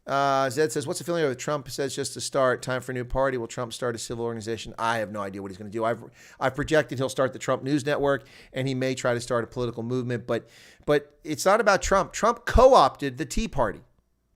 Zed says, what's the feeling of Trump says just to start? Time for a new party. Will Trump start a civil organization? I have no idea what he's going to do. I've projected he'll start the Trump News Network, and he may try to start a political movement. But it's not about Trump. Trump co-opted the Tea Party.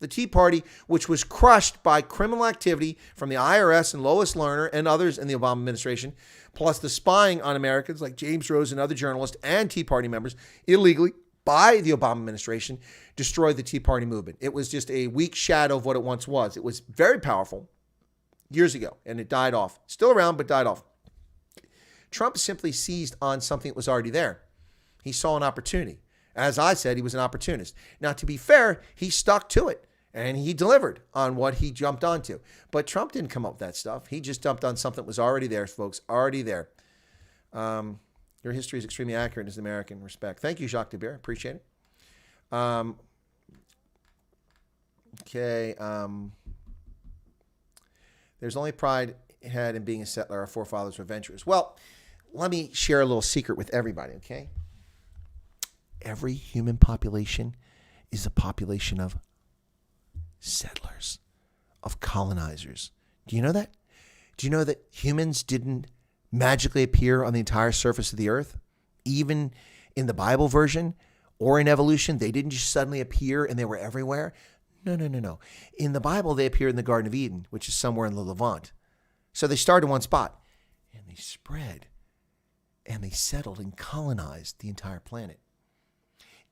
The Tea Party, which was crushed by criminal activity from the IRS and Lois Lerner and others in the Obama administration, plus the spying on Americans like James Rose and other journalists and Tea Party members illegally by the Obama administration, destroyed the Tea Party movement. It was just a weak shadow of what it once was. It was very powerful years ago, and it died off. Still around, but died off. Trump simply seized on something that was already there. He saw an opportunity. As I said, he was an opportunist. Now, to be fair, he stuck to it, and he delivered on what he jumped onto. But Trump didn't come up with that stuff. He just jumped on something that was already there, folks, already there. Your history is extremely accurate as an American. Respect. Thank you, Jacques Debeer. Appreciate it. Okay. There's only pride had in being a settler. Our forefathers were adventurers. Well, let me share a little secret with everybody, okay? Every human population is a population of settlers, of colonizers. Do you know that? Do you know that humans didn't magically appear on the entire surface of the earth? Even in the Bible version or in evolution, they didn't just suddenly appear and they were everywhere. No. In the Bible, they appeared in the Garden of Eden, which is somewhere in the Levant. So they started in one spot and they spread and they settled and colonized the entire planet.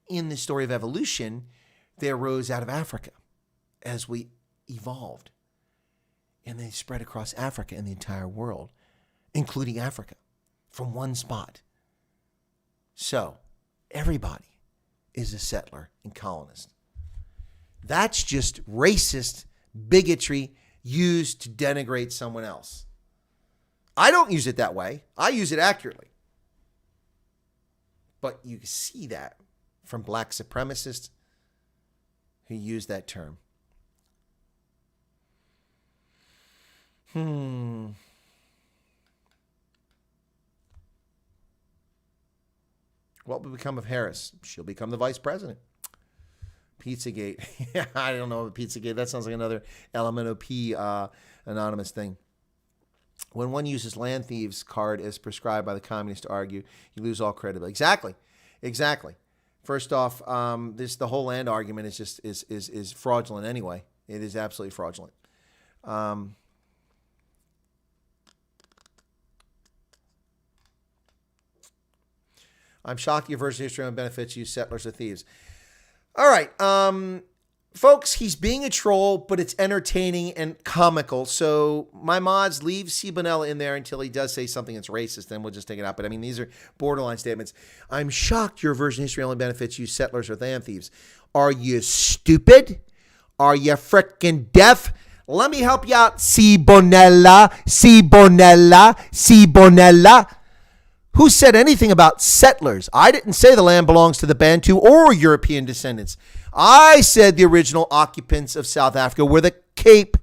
In the story of evolution, they arose out of Africa as we evolved. And they spread across Africa and the entire world, including Africa, from one spot. So, everybody is a settler and colonist. That's just racist bigotry used to denigrate someone else. I don't use it that way. I use it accurately. But you see that from black supremacists who use that term. What will become of Harris? She'll become the vice president. Pizzagate. Yeah, I don't know. Pizzagate. That sounds like another LMNOP anonymous thing. When one uses land thieves card as prescribed by the communists to argue, you lose all credibility. Exactly. First off, the whole land argument is just is fraudulent anyway. It is absolutely fraudulent. I'm shocked your version of history on benefits use settlers or thieves. All right, folks, he's being a troll, but it's entertaining and comical. So my mods, leave Cibonella in there until he does say something that's racist, then we'll just take it out. But I mean, these are borderline statements. I'm shocked your version of history only benefits use settlers or land thieves. Are you stupid? Are you frickin' deaf? Let me help you out, Cibonella. Who said anything about settlers? I didn't say the land belongs to the Bantu or European descendants. I said the original occupants of South Africa were the Cape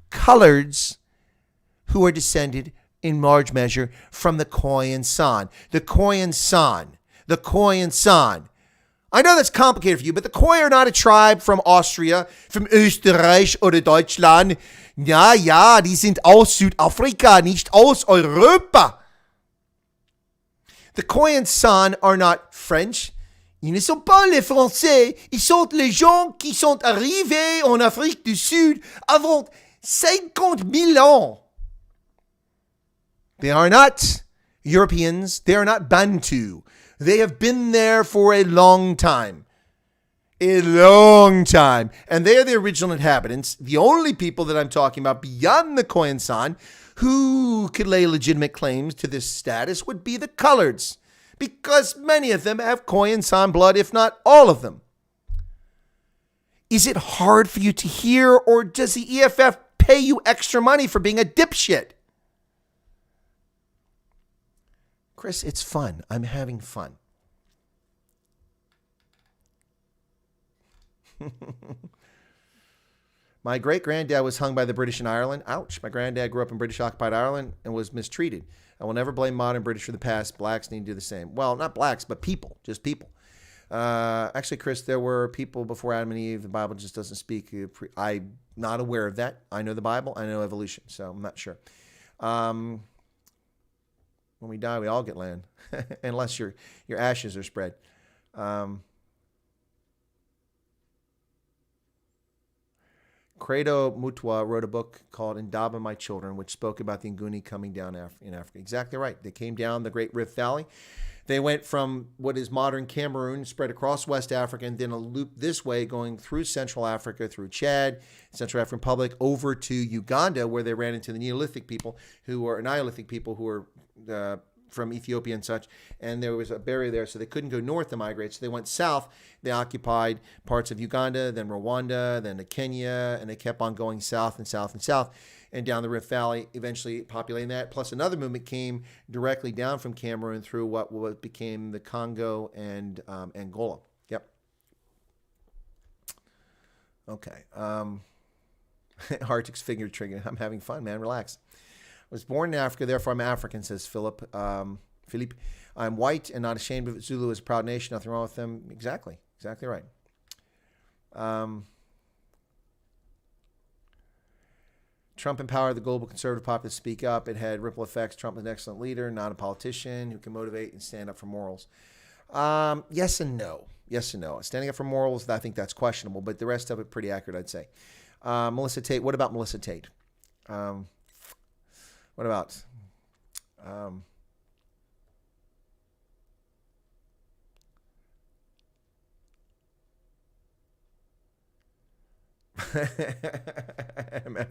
Coloreds, who are descended in large measure from the Khoisan San. The Khoisan San. I know that's complicated for you, but the Khoi are not a tribe from Austria, from Österreich oder Deutschland. Ja, die sind aus Südafrika, nicht aus Europa. The Khoisan San are not French. Ils ne sont pas les Français. Ils sont les gens qui sont arrivés en Afrique du Sud avant 50 000 ans. They are not Europeans. They are not Bantu. They have been there for a long time. And they are the original inhabitants, the only people that I'm talking about beyond the Khoisan San who could lay legitimate claims to this status would be the Coloreds, because many of them have Khoisan San blood, if not all of them. Is it hard for you to hear, or does the EFF pay you extra money for being a dipshit? Chris, it's fun. I'm having fun. My great-granddad was hung by the British in Ireland. Ouch. My granddad grew up in British-occupied Ireland and was mistreated. I will never blame modern British for the past. Blacks need to do the same. Well, not blacks, but people. Just people. Actually, Chris, there were people before Adam and Eve. The Bible just doesn't speak. I'm not aware of that. I know the Bible. I know evolution, so I'm not sure. When we die, we all get land, unless your ashes are spread. Credo Mutwa wrote a book called Indaba My Children, which spoke about the Nguni coming down in Africa. Exactly right. They came down the Great Rift Valley. They went from what is modern Cameroon, spread across West Africa, and then a loop this way, going through Central Africa, through Chad, Central African Republic, over to Uganda, where they ran into the Neolithic people, who were from Ethiopia and such, and there was a barrier there, so they couldn't go north to migrate, so they went south. They occupied parts of Uganda, then Rwanda, then to Kenya, and they kept on going south and south and south, and down the Rift Valley, eventually populating that. Plus another movement came directly down from Cameroon through what became the Congo and Angola. Yep. Okay. Arctic's finger trigger. I'm having fun, man. Relax. I was born in Africa, therefore I'm African, says Philip. Philippe, I'm white and not ashamed of it. Zulu is a proud nation. Nothing wrong with them. Exactly right. Trump empowered the global conservative populace to speak up. It had ripple effects. Trump is an excellent leader, not a politician who can motivate and stand up for morals. Yes and no. Standing up for morals, I think that's questionable, but the rest of it pretty accurate, I'd say. Melissa Tate. What about Melissa Tate? What about?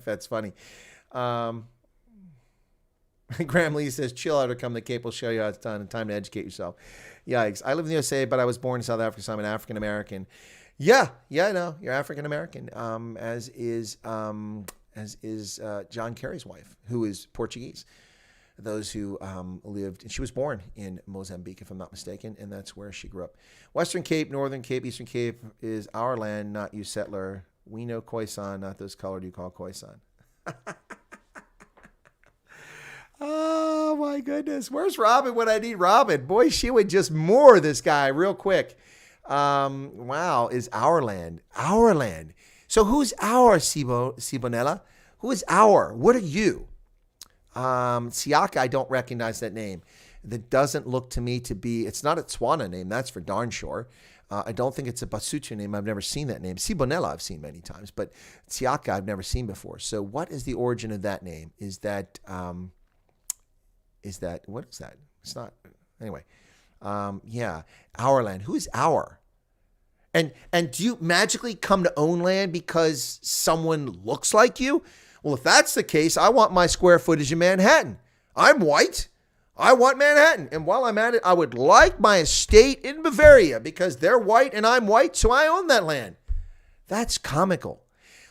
That's funny. Graham Lee says, chill out or come the Cape will show you how it's done and time to educate yourself. Yikes. I live in the USA, but I was born in South Africa, so I'm an African-American. Yeah, I know. You're African-American, as is John Kerry's wife, who is Portuguese. Those who lived, and she was born in Mozambique, if I'm not mistaken, and that's where she grew up. Western Cape, Northern Cape, Eastern Cape is our land, not you settler. We know Khoisan, not those colored you call Khoisan. Oh, my goodness. Where's Robin when I need Robin? Boy, she would just moor this guy real quick. Wow, is our land. Our land. So who's our, Sibonella? Who is our? What are you? Siaka, I don't recognize that name. That doesn't look to me to be, it's not a Tswana name, that's for darn sure. I don't think it's a Basutu name. I've never seen that name. Sibonella I've seen many times, but Siaka I've never seen before. So what is the origin of that name? What is that? It's not, anyway. Yeah, our land. Who is our? And do you magically come to own land because someone looks like you? Well, if that's the case, I want my square footage in Manhattan. I'm white. I want Manhattan. And while I'm at it, I would like my estate in Bavaria because they're white and I'm white, so I own that land. That's comical.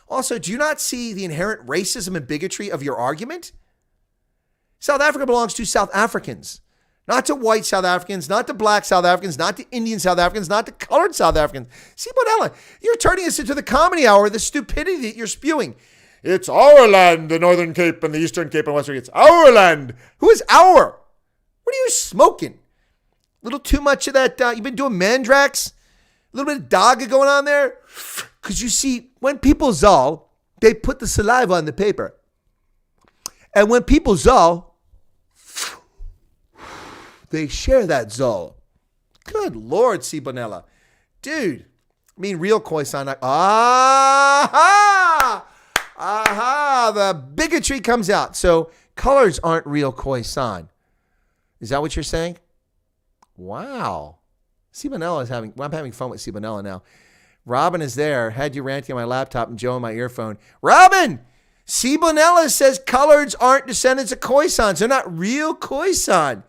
Also, do you not see the inherent racism and bigotry of your argument? South Africa belongs to South Africans, not to white South Africans, not to black South Africans, not to Indian South Africans, not to colored South Africans. See, Bonella, you're turning this into the comedy hour, the stupidity that you're spewing. It's our land, the Northern Cape and the Eastern Cape and Western Cape. It's our land. Who is our? What are you smoking? A little too much of that. You've been doing Mandrax? A little bit of Daga going on there? Because you see, when people Zal, they put the saliva on the paper. And when people Zal, they share that Zal. Good Lord, Sibonella. Dude, I mean, real Khoisan. Aha! The bigotry comes out. So colors aren't real Khoisan. Is that what you're saying? Wow. Sibonella is having, well, I'm having fun with Sibonella now. Robin is there. Had you ranting on my laptop and Joe on my earphone. Robin! Sibonella says coloreds aren't descendants of Khoisans. They're not real Khoisan.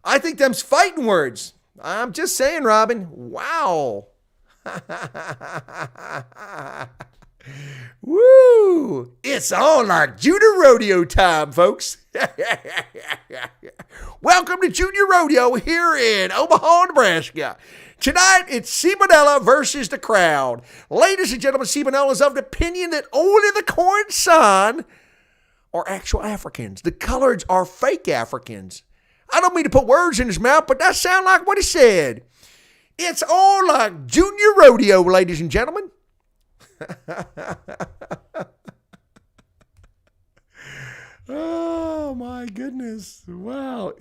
I think them's fighting words. I'm just saying, Robin. Wow. Woo! It's on like junior rodeo time, folks. Welcome to Junior Rodeo here in Omaha, Nebraska. Tonight, it's Sibonella versus the crowd. Ladies and gentlemen, Sibonella is of the opinion that only the Khoisan are actual Africans. The coloreds are fake Africans. I don't mean to put words in his mouth, but that sounds like what he said. It's on like Junior Rodeo, ladies and gentlemen. Oh my goodness. Wow.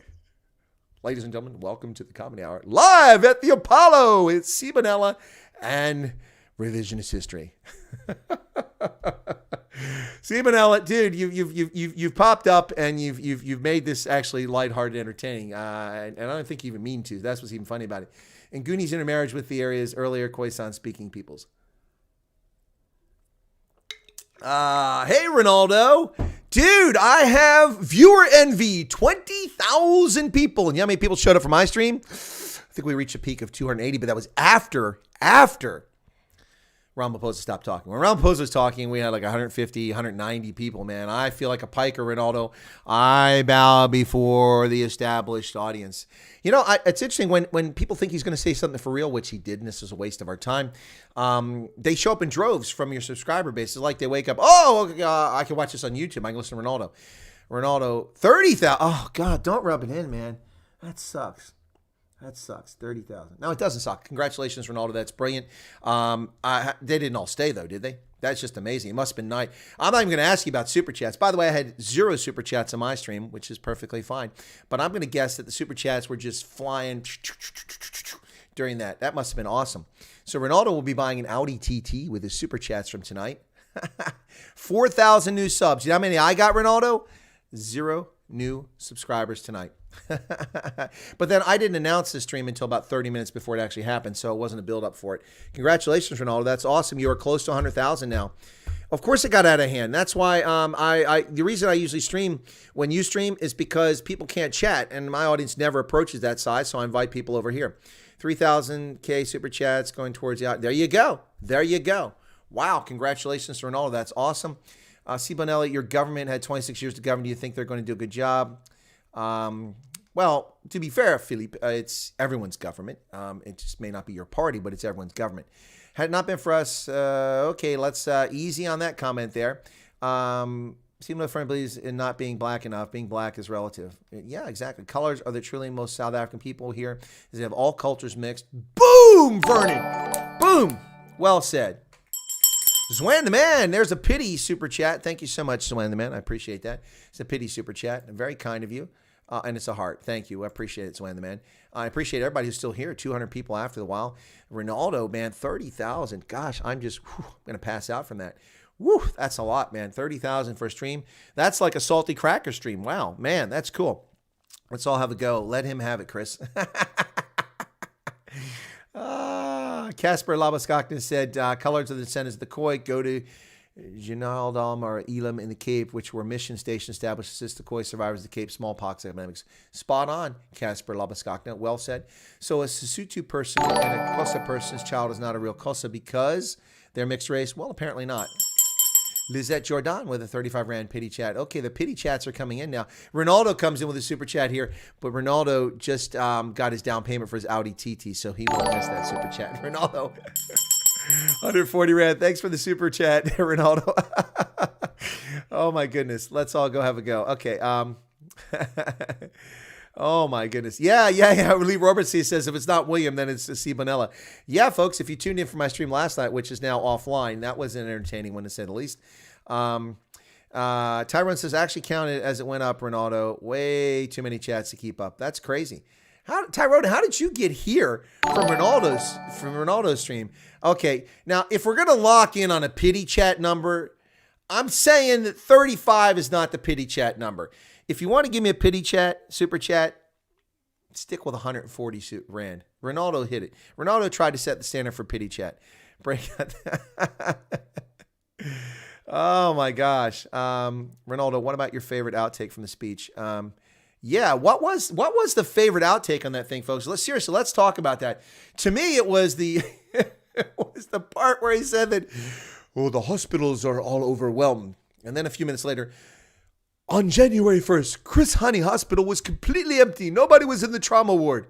Ladies and gentlemen, welcome to the Comedy Hour. Live at the Apollo. It's Sibonella and Revisionist History. Sibonella, dude, you've popped up and you've made this actually lighthearted, entertaining. And I don't think you even mean to. That's what's even funny about it. And Goonies intermarriage with the area's earlier Khoisan speaking peoples. Hey, Ronaldo. Dude, I have viewer envy. 20,000 people. And you know how many people showed up for my stream? I think we reached a peak of 280, but that was after Ramaphosa stopped talking. When Ramaphosa was talking, we had like 150, 190 people, man. I feel like a piker, Ronaldo. I bow before the established audience. You know, it's interesting when people think he's going to say something for real, which he did, and this is a waste of our time. They show up in droves from your subscriber base. It's like they wake up, I can watch this on YouTube. I can listen to Ronaldo. Ronaldo, 30,000. Oh, God, don't rub it in, man. That sucks. 30,000. No, it doesn't suck. Congratulations, Ronaldo. That's brilliant. They didn't all stay, though, did they? That's just amazing. It must have been nice. I'm not even going to ask you about Super Chats. By the way, I had 0 Super Chats on my stream, which is perfectly fine. But I'm going to guess that the Super Chats were just flying during that. That must have been awesome. So Ronaldo will be buying an Audi TT with his Super Chats from tonight. 4,000 new subs. You know how many I got, Ronaldo? 0 new subscribers tonight. But then I didn't announce this stream until about 30 minutes before it actually happened, so it wasn't a build up for it. Congratulations, Ronaldo. That's awesome. You are close to 100,000 now. Of course it got out of hand. That's why the reason I usually stream when you stream is because people can't chat, and my audience never approaches that size, so I invite people over here. 3,000K Super Chats going towards the out. There you go. Wow. Congratulations, Ronaldo. That's awesome. Sibonella, your government had 26 years to govern. Do you think they're going to do a good job? Well, to be fair, Philippe, it's everyone's government. It just may not be your party, but it's everyone's government. Had it not been for us, okay, let's easy on that comment there. Sibonella friend believes in not being black enough. Being black is relative. Yeah, exactly. Colors are the truly most South African people here. They have all cultures mixed. Boom! Boom, Vernon. Boom. Well said. Zwan the Man, there's a pity super chat. Thank you so much, Zwan the Man. I appreciate that. It's a pity super chat. Very kind of you. And it's a heart. Thank you. I appreciate it, Zwan the Man. I appreciate everybody who's still here. 200 people after the while. Ronaldo, man, 30,000. Gosh, I'm just going to pass out from that. Woo, that's a lot, man. 30,000 for a stream. That's like a salty cracker stream. Wow, man, that's cool. Let's all have a go. Let him have it, Chris. Casper Labaskakna said, colors of the descendants of the Khoi go to Jinaldam or Elam in the Cape, which were mission stations established to assist the Khoi survivors of the Cape smallpox epidemics. Spot on, Casper Labaskakna. Well said. So a Sisutu person and a Kosa person's child is not a real Kosa because they're mixed race? Well, apparently not. Lizette Jordan with a 35 Rand pity chat. Okay, the pity chats are coming in now. Ronaldo comes in with a super chat here, but Ronaldo just got his down payment for his Audi TT, so he won't miss that super chat. Ronaldo, 140 Rand. Thanks for the super chat, Ronaldo. Oh, my goodness. Let's all go have a go. Okay. Oh, my goodness. Yeah. Lee Roberts says if it's not William, then it's C. Bonella. Yeah, folks, if you tuned in for my stream last night, which is now offline, that was an entertaining one to say the least. Tyrone says, actually counted as it went up, Ronaldo. Way too many chats to keep up. That's crazy. Tyrone, how did you get here from Ronaldo's stream? Okay, now, if we're going to lock in on a pity chat number, I'm saying that 35 is not the pity chat number. If you want to give me a pity chat, super chat, stick with 140 Rand. Ronaldo hit it. Ronaldo tried to set the standard for pity chat. Break out. Oh my gosh. Ronaldo, what about your favorite outtake from the speech? Yeah, what was the favorite outtake on that thing, folks? Let's talk about that. To me, it was the part where he said that, oh, the hospitals are all overwhelmed. And then a few minutes later, on January 1st, Chris Honey Hospital was completely empty. Nobody was in the trauma ward.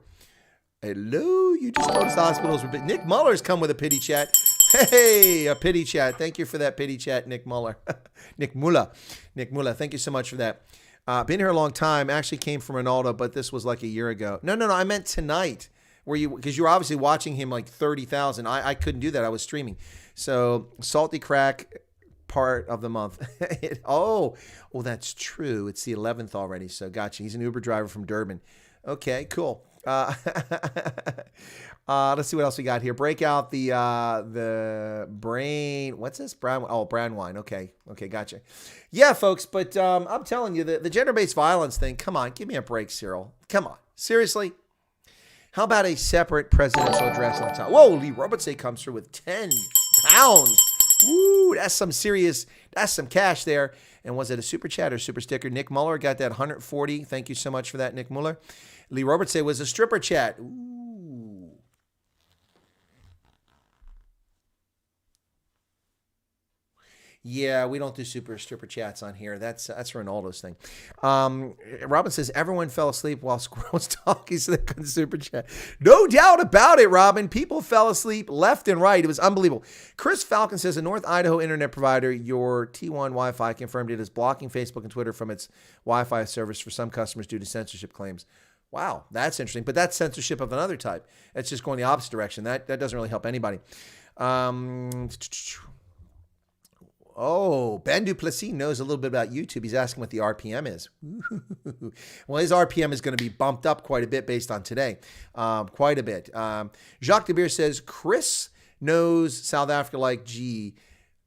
Hello? You just told us the hospitals were big. Nick Muller's come with a pity chat. Hey, a pity chat. Thank you for that pity chat, Nick Muller. Nick Muller. Thank you so much for that. Been here a long time. Actually came from Ronaldo, but this was like a year ago. No. I meant tonight. Because you were obviously watching him like 30,000. I couldn't do that. I was streaming. So, salty crack part of the month. Oh, that's true. It's the 11th already. So gotcha. He's an Uber driver from Durban. Okay, cool. Let's see what else we got here. Break out the brain. What's this? Brown wine. Okay, gotcha. Yeah, folks. But I'm telling you, the gender-based violence thing. Come on, give me a break, Cyril. Come on, seriously. How about a separate presidential address on top? Whoa, Lee Robertson comes through with 10 pounds. Woo, that's some cash there. And was it a super chat or super sticker? Nick Muller got that 140. Thank you so much for that, Nick Muller. Lee Roberts was a stripper chat. Ooh. Yeah, we don't do stripper chats on here. That's Ronaldo's thing. Robin says everyone fell asleep while Squirrel was talking, so they couldn't super chat. No doubt about it, Robin. People fell asleep left and right. It was unbelievable. Chris Falcon says a North Idaho internet provider, your T1 Wi-Fi, confirmed it is blocking Facebook and Twitter from its Wi-Fi service for some customers due to censorship claims. Wow, that's interesting. But that's censorship of another type. It's just going the opposite direction. That doesn't really help anybody. Oh, Ben Duplessis knows a little bit about YouTube. He's asking what the RPM is. Well, his RPM is going to be bumped up quite a bit based on today. Quite a bit. Jacques De Beer says, Chris knows South Africa like G.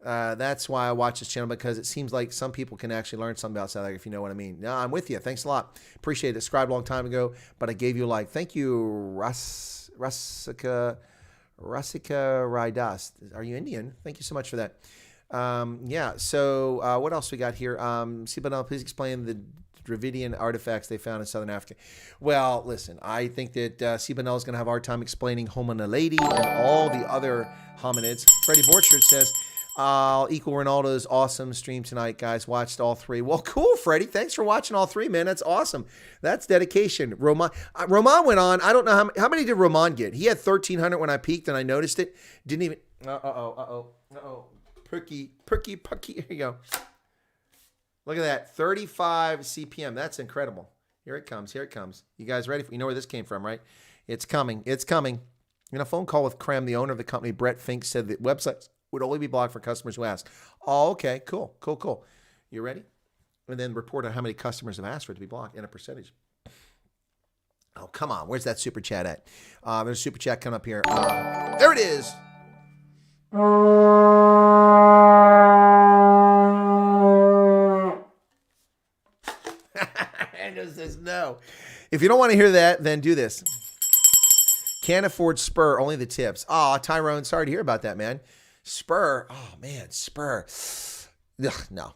That's why I watch this channel, because it seems like some people can actually learn something about South Africa, if you know what I mean. No, I'm with you. Thanks a lot. Appreciate it. Subscribed a long time ago, but I gave you a like. Thank you, Rasika Raidas. Are you Indian? Thank you so much for that. So what else we got here? Sibanel, please explain the Dravidian artifacts they found in Southern Africa. Well, listen, I think that Sibanel is going to have a hard time explaining Homo naledi and all the other hominids. Freddie Borchard says, I'll equal Ronaldo's awesome stream tonight, guys. Watched all three. Well, cool, Freddie. Thanks for watching all three, man. That's awesome. That's dedication. Roman went on. I don't know how many did Roman get? He had 1,300 when I peeked and I noticed it. Didn't even. Perky. Here you go. Look at that. 35 CPM. That's incredible. Here it comes. You guys ready? You know where this came from, right? It's coming. In a phone call with Krem, the owner of the company, Brett Fink, said that websites would only be blocked for customers who ask. Oh, okay, cool. You ready? And then report on how many customers have asked for it to be blocked and a percentage. Oh, come on. Where's that super chat at? There's a super chat coming up here. There it is. And it says no. If you don't want to hear that, then do this. Can't afford Spur, only the tips. Oh, Tyrone, sorry to hear about that, man. Spur. Oh, man, Spur. Ugh, no.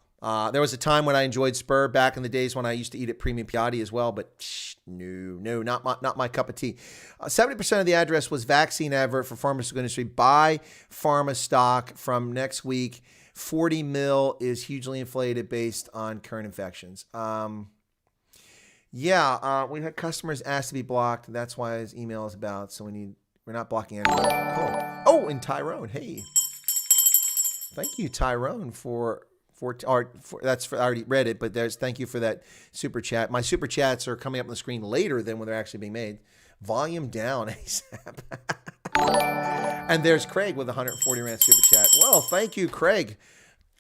There was a time when I enjoyed Spur back in the days when I used to eat at Premium Piatti as well, but no, not my cup of tea. 70% of the address was vaccine advert for pharmaceutical industry. Buy pharma stock from next week. 40 mil is hugely inflated based on current infections. We had customers ask to be blocked. That's why his email is about. So we're not blocking anyone. Cool. Oh, and Tyrone. Hey, thank you, Tyrone, I already read it, but thank you for that super chat. My super chats are coming up on the screen later than when they're actually being made. Volume down ASAP. And there's Craig with 140 rand super chat. Well, thank you, Craig.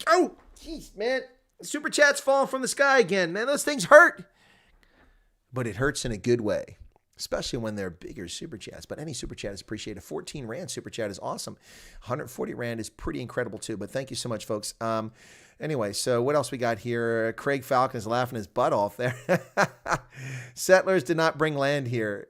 Oh, jeez, man. Super chats falling from the sky again. Man, those things hurt. But it hurts in a good way, especially when they're bigger super chats. But any super chat is appreciated. 14 rand super chat is awesome. 140 rand is pretty incredible too. But thank you so much, folks. Anyway, so what else we got here? Craig Falcon is laughing his butt off there. Settlers did not bring land here.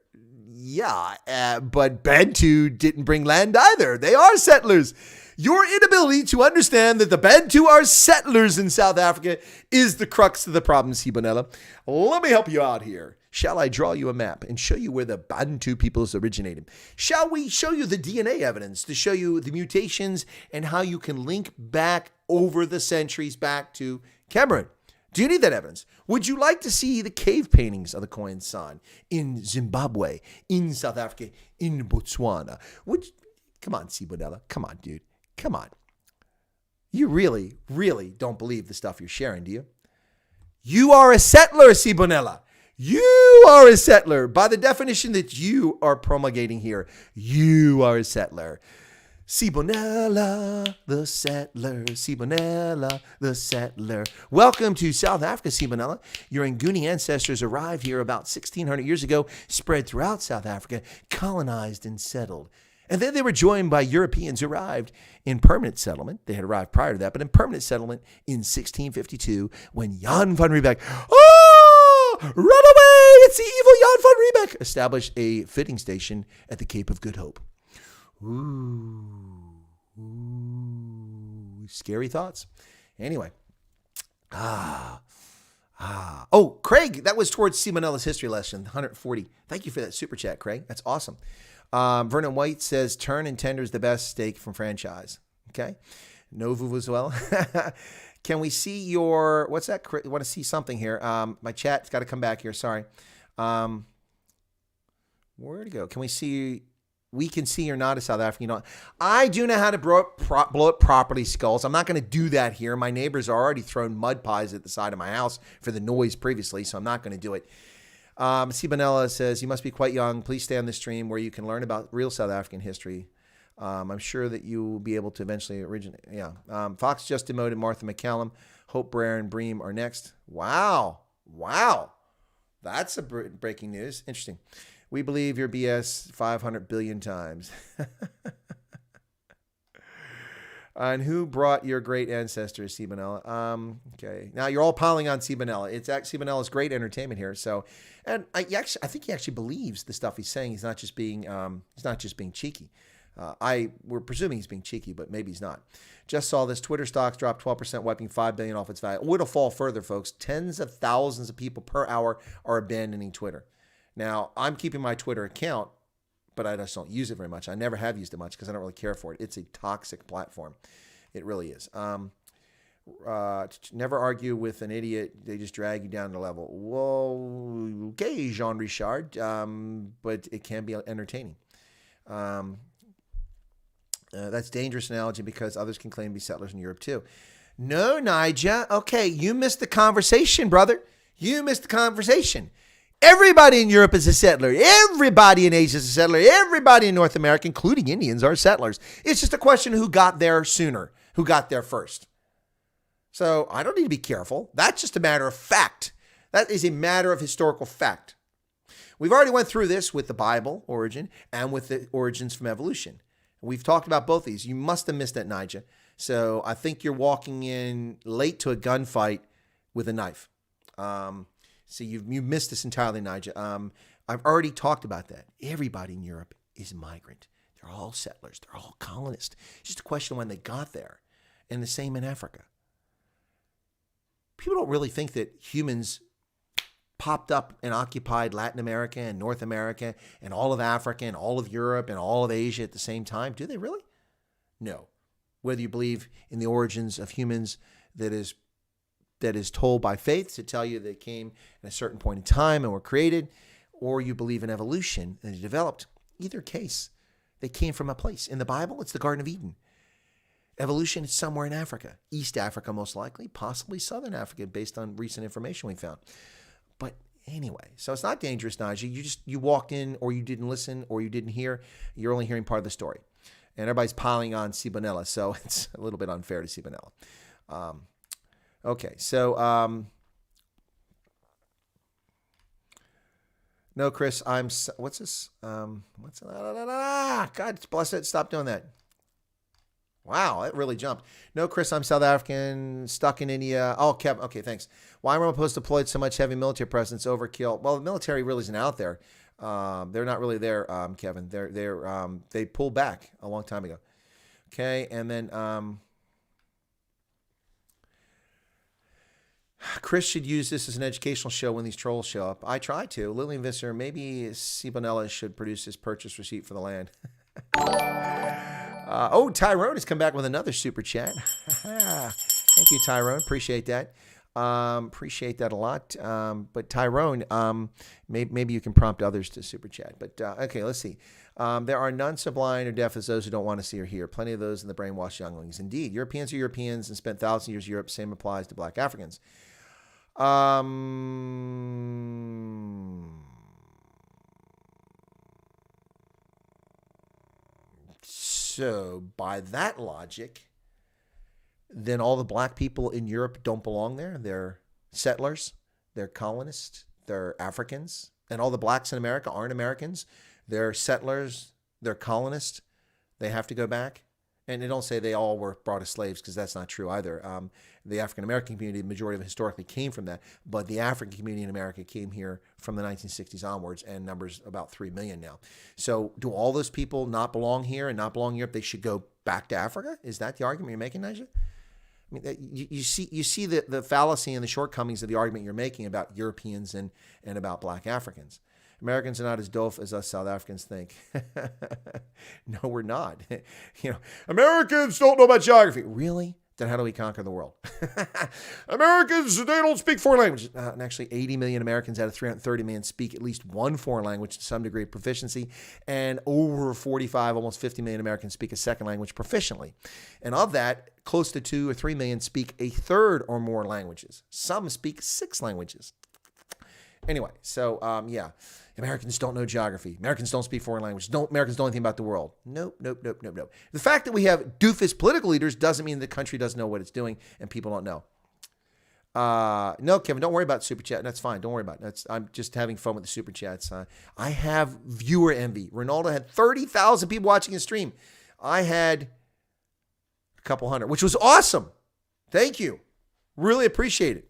Yeah, but Bantu didn't bring land either. They are settlers. Your inability to understand that the Bantu are settlers in South Africa is the crux of the problem, Sibonella. Let me help you out here. Shall I draw you a map and show you where the Bantu peoples originated? Shall we show you the DNA evidence to show you the mutations and how you can link back over the centuries back to Cameroon? Do you need that evidence? Would you like to see the cave paintings of the Khoisan in Zimbabwe, in South Africa, in Botswana? Come on, Sibonella. Come on, dude. Come on. You really, really don't believe the stuff you're sharing, do you? You are a settler, Sibonella. You are a settler. By the definition that you are promulgating here, you are a settler. Sibonella, the settler. Sibonella, the settler. Welcome to South Africa, Sibonella. Your Nguni ancestors arrived here about 1,600 years ago, spread throughout South Africa, colonized and settled. And then they were joined by Europeans who arrived in permanent settlement. They had arrived prior to that, but in permanent settlement in 1652 when Jan van Riebeck, run away, it's the evil Jan van Riebeck, established a fitting station at the Cape of Good Hope. Ooh, scary thoughts. Anyway. Oh, Craig, that was towards Simonella's history lesson, 140. Thank you for that super chat, Craig. That's awesome. Vernon White says, turn and tender is the best steak from franchise. Okay. No vuvuzela. Can we see your, what's that? I want to see something here. My chat's got to come back here. Sorry. Where'd it go? Can we see, we can see you're not a South African. You know, I do know how to blow up property, Skulls. I'm not going to do that here. My neighbors are already throwing mud pies at the side of my house for the noise previously, so I'm not going to do it. Sibonella says, you must be quite young. Please stay on the stream where you can learn about real South African history. I'm sure that you will be able to eventually originate. Yeah. Fox just demoted Martha McCallum. Hope Brer and Bream are next. Wow. That's a breaking news. Interesting. We believe your BS 500 billion times. And who brought your great ancestors, Sibonella? Okay. Now you're all piling on Sibonella. It's actually Sibonella's great entertainment here. So, and I think he actually believes the stuff he's saying. He's not just being cheeky. We're presuming he's being cheeky, but maybe he's not. Just saw this. Twitter stocks dropped 12%, wiping $5 billion off its value. It'll fall further, folks. Tens of thousands of people per hour are abandoning Twitter. Now, I'm keeping my Twitter account, but I just don't use it very much. I never have used it much because I don't really care for it. It's a toxic platform. It really is. Never argue with an idiot. They just drag you down the level. Well, okay, Jean Richard, but it can be entertaining. That's dangerous analogy because others can claim to be settlers in Europe too. No, Nigel. Okay, you missed the conversation, brother. You missed the conversation. Everybody in Europe is a settler. Everybody in Asia is a settler. Everybody in North America, including Indians, are settlers. It's just a question of who got there sooner, who got there first. So I don't need to be careful. That's just a matter of fact. That is a matter of historical fact. We've already went through this with the Bible origin and with the origins from evolution. We've talked about both these. You must have missed that, Nigel. So I think you're walking in late to a gunfight with a knife. So you missed this entirely, Nigel. I've already talked about that. Everybody in Europe is a migrant. They're all settlers. They're all colonists. It's just a question of when they got there. And the same in Africa. People don't really think that humans popped up and occupied Latin America and North America and all of Africa and all of Europe and all of Asia at the same time. Do they really? No. Whether you believe in the origins of humans that is told by faith to tell you they came at a certain point in time and were created, or you believe in evolution and they developed, either case, they came from a place. In the Bible, it's the Garden of Eden. Evolution is somewhere in Africa, East Africa most likely, possibly Southern Africa based on recent information we found. But anyway, so it's not dangerous, Najee. You walked in or you didn't listen or you didn't hear. You're only hearing part of the story. And everybody's piling on Sibonella, so it's a little bit unfair to Sibonella. Okay, so no, Chris, what's this? God bless it. Stop doing that. Wow, that really jumped. No, Chris, I'm South African, stuck in India. Oh, Kevin, okay, thanks. Why am Ramaphosa deployed so much heavy military presence? Overkill. Well, the military really isn't out there. They're not really there, Kevin. They pulled back a long time ago. Okay, and then Chris should use this as an educational show when these trolls show up. I try to. Lillian Visser, maybe Sibonella should produce his purchase receipt for the land. Tyrone has come back with another super chat. Thank you, Tyrone. Appreciate that. Appreciate that a lot. But Tyrone, maybe you can prompt others to super chat. But okay, let's see. There are none so blind or deaf as those who don't want to see or hear. Plenty of those in the brainwashed younglings. Indeed, Europeans are Europeans and spent thousands of years in Europe. Same applies to black Africans. So by that logic, then all the black people in Europe don't belong there. They're settlers, they're colonists, they're Africans, and all the blacks in America aren't Americans. They're settlers, they're colonists. They have to go back. And they don't say they all were brought as slaves because that's not true either. The African-American community, the majority of it historically came from that. But the African community in America came here from the 1960s onwards and numbers about 3 million now. So do all those people not belong here and not belong in Europe? They should go back to Africa? Is that the argument you're making, Nigel? I mean, you see the fallacy and the shortcomings of the argument you're making about Europeans and about black Africans. Americans are not as dope as us South Africans think. No, we're not. Americans don't know about geography. Really? Then how do we conquer the world? Americans, they don't speak foreign languages. And actually, 80 million Americans out of 330 million speak at least one foreign language to some degree of proficiency. And over 45, almost 50 million Americans speak a second language proficiently. And of that, close to 2 or 3 million speak a third or more languages. Some speak 6 languages. Anyway, so yeah, Americans don't know geography. Americans don't speak foreign languages. Americans don't know anything about the world. Nope. The fact that we have doofus political leaders doesn't mean the country doesn't know what it's doing and people don't know. No, Kevin, don't worry about super chat. That's fine. Don't worry about it. I'm just having fun with the super chats. I have viewer envy. Ronaldo had 30,000 people watching his stream. I had a couple hundred, which was awesome. Thank you. Really appreciate it.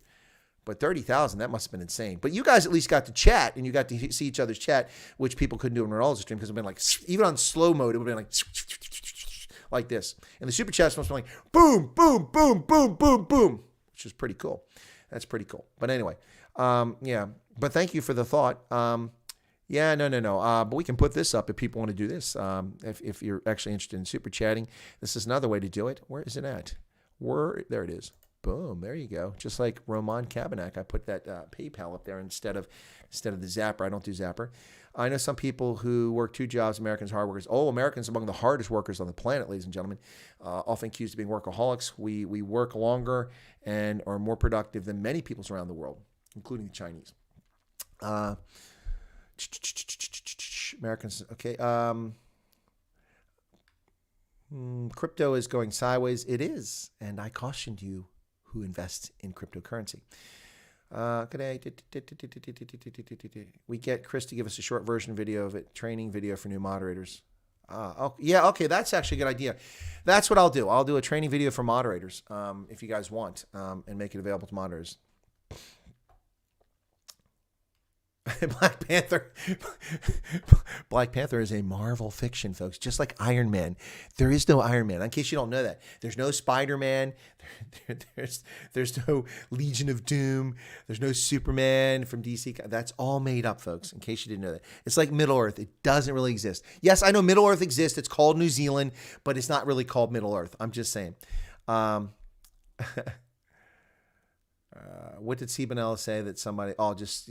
But 30,000, that must have been insane. But you guys at least got to chat, and you got to see each other's chat, which people couldn't do in Ronaldo's stream because it would have been like, even on slow mode, it would have been like this. And the super chats must have been like, boom, boom, boom, boom, boom, boom, which is pretty cool. That's pretty cool. But anyway, yeah. But thank you for the thought. Yeah, no. But we can put this up if people want to do this. If you're actually interested in super chatting, this is another way to do it. Where is it at? There it is. Boom, there you go. Just like Roman Kabanak, I put that PayPal up there instead of the Zapper. I don't do Zapper. I know some people who work 2 jobs, Americans, hard workers. Oh, Americans among the hardest workers on the planet, ladies and gentlemen, often accused of being workaholics. We work longer and are more productive than many peoples around the world, including the Chinese. Uh, Americans, okay. Crypto is going sideways. It is, and I cautioned you who invests in cryptocurrency. We get Chris to give us a short version video of it, training video for new moderators. Yeah, okay, that's actually a good idea. That's what I'll do. I'll do a training video for moderators, if you guys want, and make it available to moderators. Black Panther. Black Panther is a Marvel fiction, folks, just like Iron Man. There is no Iron Man, in case you don't know that. There's no Spider-Man. There's no Legion of Doom. There's no Superman from DC. That's all made up, folks, in case you didn't know that. It's like Middle-earth. It doesn't really exist. Yes, I know Middle-earth exists. It's called New Zealand, but it's not really called Middle-earth. I'm just saying. What did Sibanella say that somebody... Oh, just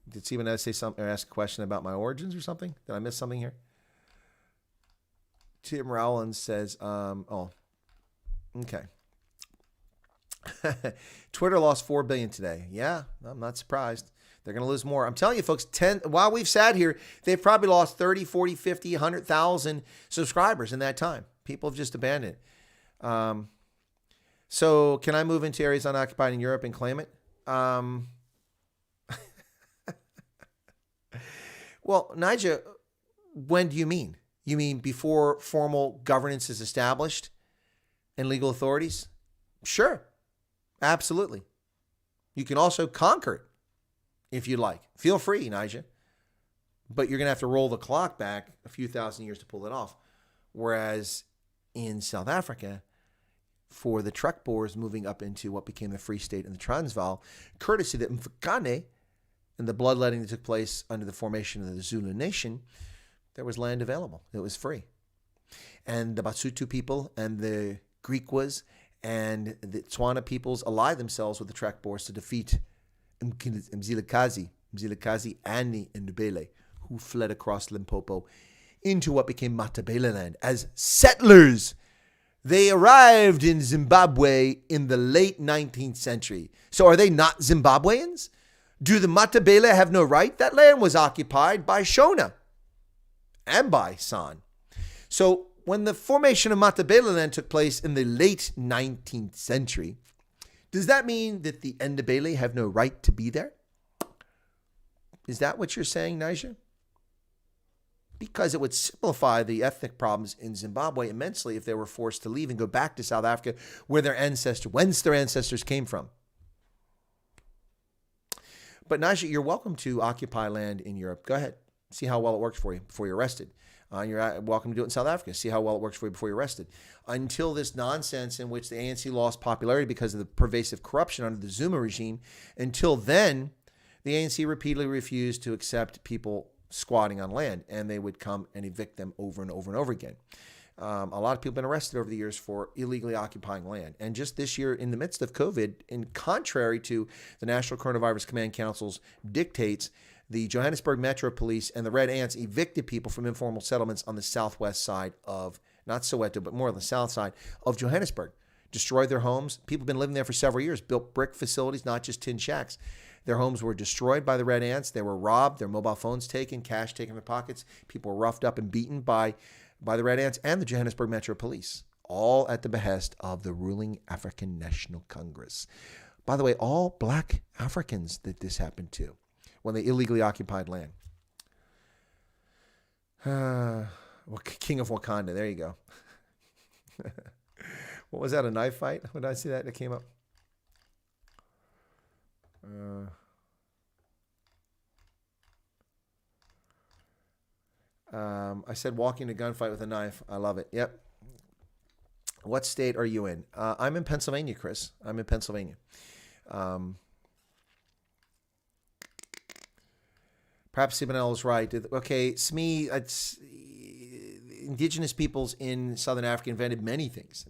did Sibanella say something or ask a question about my origins or something? Did I miss something here? Tim Rowlands says, okay. Twitter lost $4 billion today. Yeah, I'm not surprised. They're going to lose more. I'm telling you, folks, while we've sat here, they've probably lost 30, 40, 50, 100,000 subscribers in that time. People have just abandoned it. So can I move into areas unoccupied in Europe and claim it? Well, Nigel, when do you mean? You mean before formal governance is established and legal authorities? Sure, absolutely. You can also conquer it if you'd like. Feel free, Nigel. But you're going to have to roll the clock back a few thousand years to pull it off. Whereas in South Africa, for the Trek Boers moving up into what became the Free State in the Transvaal, courtesy of the Mfukane and the bloodletting that took place under the formation of the Zulu Nation, there was land available. It was free. And the Basotho people and the Griquas and the Tswana peoples allied themselves with the Trek Boers to defeat Mzilikazi and the Ndebele, who fled across Limpopo into what became Matabele land as settlers. They arrived in Zimbabwe in the late 19th century. So are they not Zimbabweans? Do the Matabele have no right? That land was occupied by Shona and by San. So when the formation of Matabele land took place in the late 19th century, does that mean that the Ndebele have no right to be there? Is that what you're saying, Nigel? Because it would simplify the ethnic problems in Zimbabwe immensely if they were forced to leave and go back to South Africa, whence their ancestors came from. But Nigel, you're welcome to occupy land in Europe. Go ahead. See how well it works for you before you're arrested. You're welcome to do it in South Africa. See how well it works for you before you're arrested. Until this nonsense in which the ANC lost popularity because of the pervasive corruption under the Zuma regime, until then, the ANC repeatedly refused to accept people squatting on land, and they would come and evict them over and over and over again. A lot of people have been arrested over the years for illegally occupying land. And just this year, in the midst of COVID, in contrary to the National Coronavirus Command Council's dictates, the Johannesburg Metro Police and the Red Ants evicted people from informal settlements on the southwest side of, not Soweto, but more on the south side of Johannesburg. Destroyed their homes. People have been living there for several years, built brick facilities, not just tin shacks. Their homes were destroyed by the Red Ants. They were robbed, their mobile phones taken, cash taken from their pockets. People were roughed up and beaten by the Red Ants and the Johannesburg Metro Police, all at the behest of the ruling African National Congress. By the way, all black Africans that this happened to when they illegally occupied land. King of Wakanda, there you go. What was that, a knife fight? When did I see that? That came up. I said walking a gunfight with a knife. I love it. Yep. What state are you in? I'm in Pennsylvania, Chris. I'm in Pennsylvania. Perhaps Sibanel is right. Okay, SME, it's indigenous peoples in Southern Africa invented many things.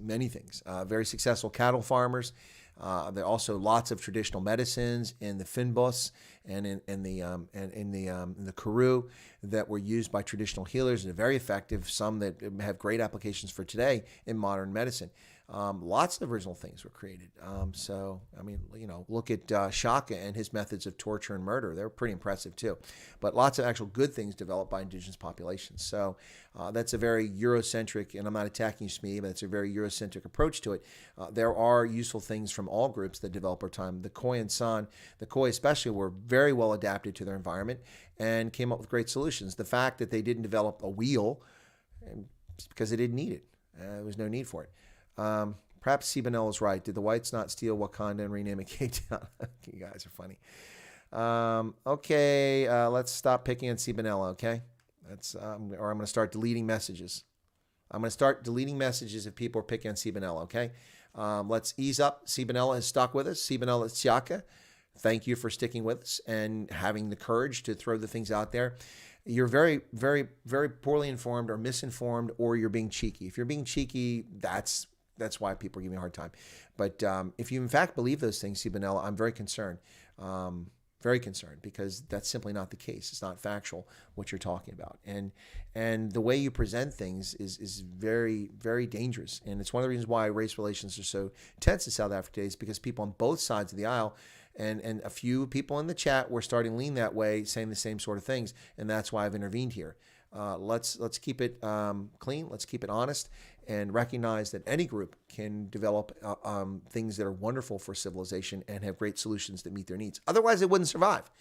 Very successful cattle farmers. There are also lots of traditional medicines in the Fynbos and in the Karoo that were used by traditional healers and are very effective. Some that have great applications for today in modern medicine. Lots of original things were created. So, I mean, look at Shaka and his methods of torture and murder. They were pretty impressive too. But lots of actual good things developed by indigenous populations. So that's a very Eurocentric, and I'm not attacking Shmi, but it's a very Eurocentric approach to it. There are useful things from all groups that develop over time. The Khoi and San, the Khoi especially, were very well adapted to their environment and came up with great solutions. The fact that they didn't develop a wheel, because they didn't need it. There was no need for it. Perhaps Sibanel is right. Did the whites not steal Wakanda and rename it K-Town? You guys are funny. Okay, let's stop picking on Sibanel, okay? Or I'm going to start deleting messages. I'm going to start deleting messages if people are picking on Sibanel, okay? Let's ease up. Sibanel has stuck with us. Sibanel Tsiaka, thank you for sticking with us and having the courage to throw the things out there. You're very, very, very poorly informed or misinformed, or you're being cheeky. If you're being cheeky, that's why people are giving you a hard time. But if you in fact believe those things, Sibanella, I'm very concerned. Very concerned, because that's simply not the case. It's not factual what you're talking about. And the way you present things is very, very dangerous. And it's one of the reasons why race relations are so tense in South Africa today, is because people on both sides of the aisle and a few people in the chat were starting to lean that way, saying the same sort of things. And that's why I've intervened here. Let's keep it clean. Let's keep it honest, and recognize that any group can develop things that are wonderful for civilization and have great solutions that meet their needs. Otherwise, it wouldn't survive.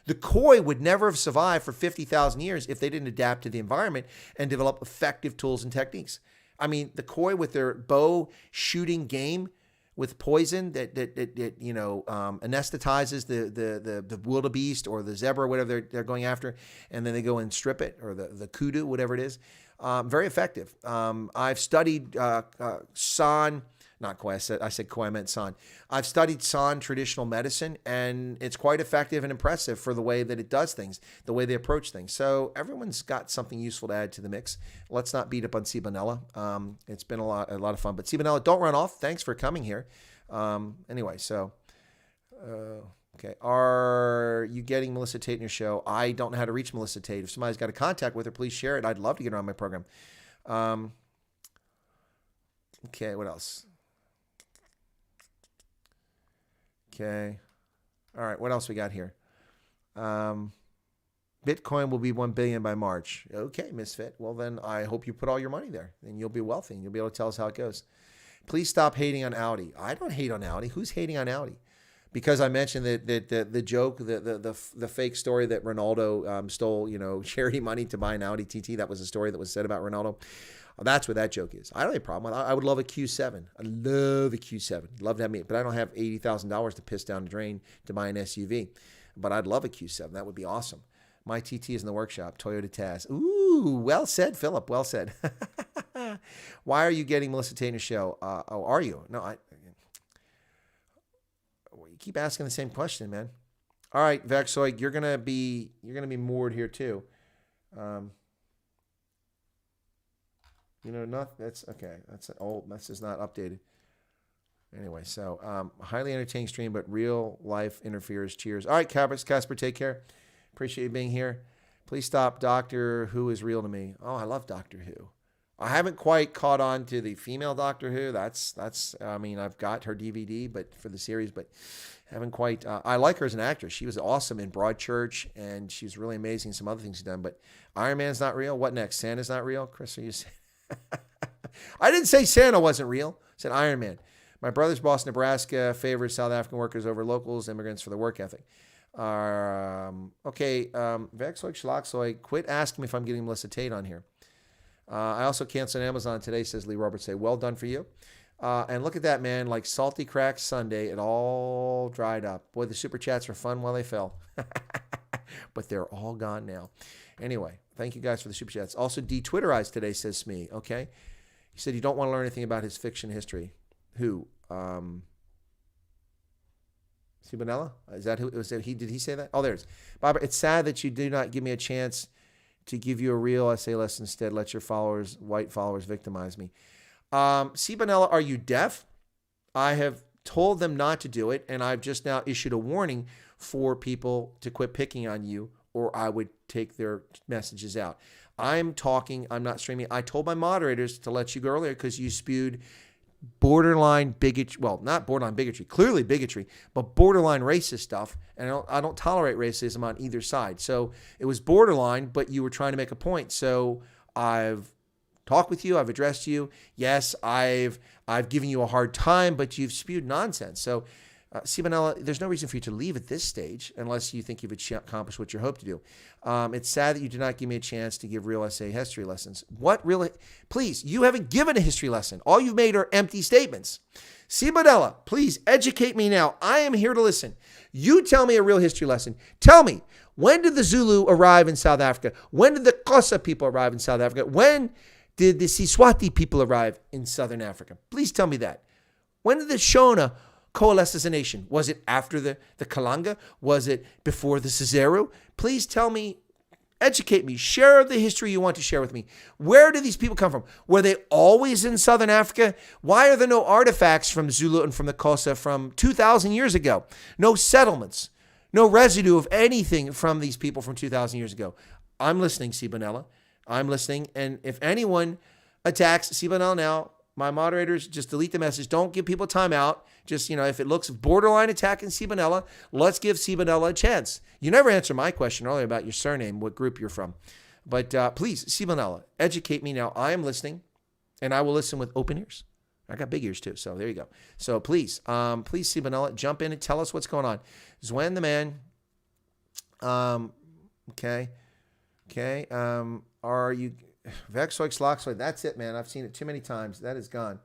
The Khoi would never have survived for 50,000 years if they didn't adapt to the environment and develop effective tools and techniques. I mean, the Khoi with their bow shooting game with poison that anesthetizes the wildebeest or the zebra or whatever they're going after, and then they go and strip it, or the kudu, whatever it is. Very effective. I've studied San, not Khoi, I said Khoi, I meant San. I've studied San traditional medicine, and it's quite effective and impressive for the way that it does things, the way they approach things. So everyone's got something useful to add to the mix. Let's not beat up on Sibanella. It's been a lot of fun. But Sibanella, don't run off. Thanks for coming here. Anyway, so... Okay. Are you getting Melissa Tate in your show? I don't know how to reach Melissa Tate. If somebody's got a contact with her, please share it. I'd love to get her on my program. Okay. What else? Okay. All right. What else we got here? Bitcoin will be 1 billion by March. Okay, Misfit. Well, then I hope you put all your money there, and you'll be wealthy, and you'll be able to tell us how it goes. Please stop hating on Audi. I don't hate on Audi. Who's hating on Audi? Because I mentioned that the joke, the fake story that Ronaldo stole, charity money to buy an Audi TT. That was a story that was said about Ronaldo. That's what that joke is. I don't have a problem with it. I would love a Q7. I love a Q7. Love to have me, but I don't have $80,000 to piss down the drain to buy an SUV. But I'd love a Q7. That would be awesome. My TT is in the workshop. Toyota Taz. Ooh, well said, Philip. Well said. Why are you getting Melissa Tate in your show? Are you? No, you keep asking the same question, man. All right, Vexoid, you're gonna be moored here too. That's okay. That's old. That's just not updated. Anyway, so highly entertaining stream, but real life interferes. Cheers. All right, Casper, take care. Appreciate you being here. Please stop. Doctor Who is real to me. Oh, I love Doctor Who. I haven't quite caught on to the female Doctor Who. That's. I mean, I've got her DVD, but for the series, but haven't quite. I like her as an actress. She was awesome in Broadchurch, and she's really amazing. Some other things she's done, but Iron Man's not real. What next? Santa's not real. Chris, are you saying? I didn't say Santa wasn't real. I said Iron Man. My brother's boss, Nebraska, favors South African workers over locals, immigrants for their work ethic. Okay, Vexoid Schlaxoid, quit asking me if I'm getting Melissa Tate on here. I also canceled Amazon today, says Lee Roberts. Say, well done for you. And look at that, man, like salty cracked Sunday, it all dried up. Boy, the super chats were fun while they fell. But they're all gone now. Anyway, thank you guys for the super chats. Also, de-Twitterized today, says Smee. Okay. He said you don't want to learn anything about his fiction history. Who? Sibanella? Is that who? Did he say that? Oh, there it is. Bob, it's sad that you do not give me a chance to give you a real essay lesson. Instead, let your followers, white followers, victimize me. Sibanella, are you deaf? I have told them not to do it, and I've just now issued a warning for people to quit picking on you, or I would take their messages out. I'm talking, I'm not streaming. I told my moderators to let you go earlier because you spewed borderline bigotry, well, not borderline bigotry, clearly bigotry, but borderline racist stuff. And I don't tolerate racism on either side. So it was borderline, but you were trying to make a point. So I've talked with you. I've addressed you. Yes, I've given you a hard time, but you've spewed nonsense. So Simonella, there's no reason for you to leave at this stage unless you think you've accomplished what you hope to do. It's sad that you did not give me a chance to give real essay history lessons. Please, you haven't given a history lesson. All you've made are empty statements. Simonella, please educate me now. I am here to listen. You tell me a real history lesson. Tell me, when did the Zulu arrive in South Africa? When did the Xhosa people arrive in South Africa? When did the Siswati people arrive in Southern Africa? Please tell me that. When did the Shona coalesce as a nation? Was it after the Kalanga? Was it before the Cesaro? Please tell me, educate me, share the history you want to share with me. Where do these people come from? Were they always in Southern Africa? Why are there no artifacts from Zulu and from the Xhosa from 2,000 years ago? No settlements, no residue of anything from these people from 2,000 years ago. I'm listening, Simonella. I'm listening. And if anyone attacks Simonella now, my moderators, just delete the message. Don't give people time out. Just, if it looks borderline attacking Simonella, let's give Simonella a chance. You never answered my question earlier about your surname, what group you're from. But please, Simonella, educate me now. I am listening, and I will listen with open ears. I got big ears too, so there you go. So please, Simonella, jump in and tell us what's going on. Zwen the man. Okay. Are you... Vexoix, Loxoid, that's it, man. I've seen it too many times. That is gone.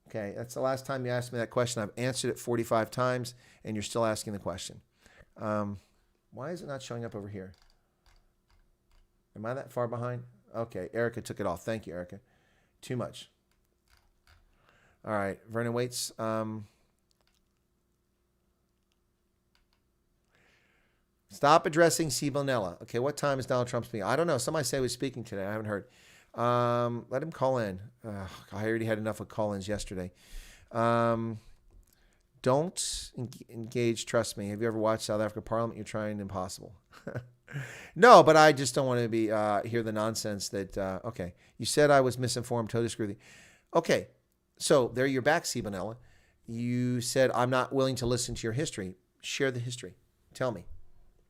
Okay, that's the last time you asked me that question. I've answered it 45 times, and you're still asking the question. Why is it not showing up over here? Am I that far behind? Okay, Erica took it off. Thank you, Erica. Too much. All right, Vernon waits. Stop addressing Simonella. Okay, what time is Donald Trump speaking? I don't know. Somebody said he was speaking today. I haven't heard. Let him call in. I already had enough of call-ins yesterday. Don't engage. Trust me. Have you ever watched South Africa Parliament? You're trying impossible. No, but I just don't want to be hear the nonsense that. Okay, you said I was misinformed. Totally screw you. Okay, so there you're back, Simonella. You said I'm not willing to listen to your history. Share the history. Tell me.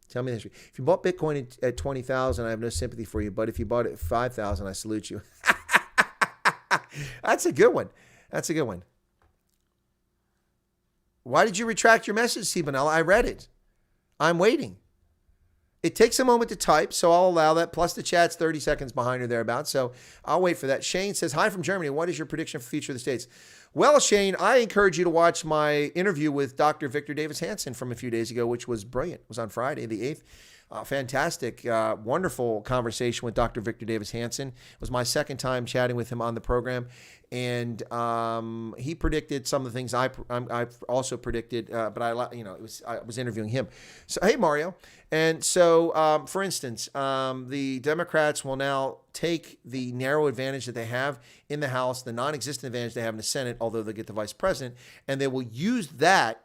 Tell me the history. If you bought Bitcoin at 20,000, I have no sympathy for you. But if you bought it at 5,000, I salute you. That's a good one. That's a good one. Why did you retract your message, Simonella? I read it. I'm waiting. It takes a moment to type, so I'll allow that. Plus the chat's 30 seconds behind or thereabouts, so I'll wait for that. Shane says, hi from Germany. What is your prediction for the future of the States? Well, Shane, I encourage you to watch my interview with Dr. Victor Davis Hanson from a few days ago, which was brilliant. It was on Friday, the 8th. Fantastic, wonderful conversation with Dr. Victor Davis Hanson. It was my second time chatting with him on the program. And he predicted some of the things I also predicted, but I was interviewing him. So, hey, Mario. And so, for instance, the Democrats will now take the narrow advantage that they have in the House, the non-existent advantage they have in the Senate, although they'll get the vice president, and they will use that.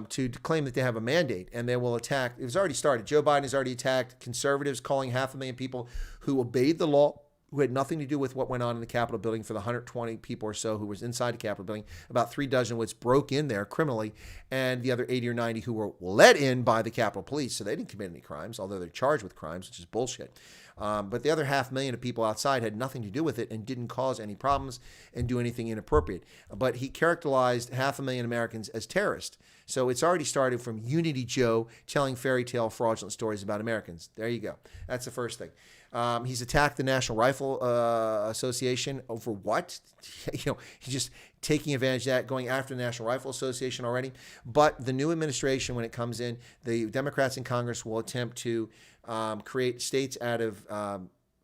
To claim that they have a mandate, and they will attack. It was already started. Joe Biden has already attacked conservatives, calling 500,000 people who obeyed the law, who had nothing to do with what went on in the Capitol building for the 120 people or so who was inside the Capitol building, about 3 dozen which broke in there criminally, and the other 80 or 90 who were let in by the Capitol Police. So they didn't commit any crimes, although they're charged with crimes, which is bullshit. But the other 500,000 of people outside had nothing to do with it and didn't cause any problems and do anything inappropriate. But he characterized 500,000 Americans as terrorists. So it's already started from Unity Joe telling fairy tale fraudulent stories about Americans. There you go. That's the first thing. He's attacked the National Rifle Association over what? He's just taking advantage of that, going after the National Rifle Association already. But the new administration, when it comes in, the Democrats in Congress will attempt to create states out of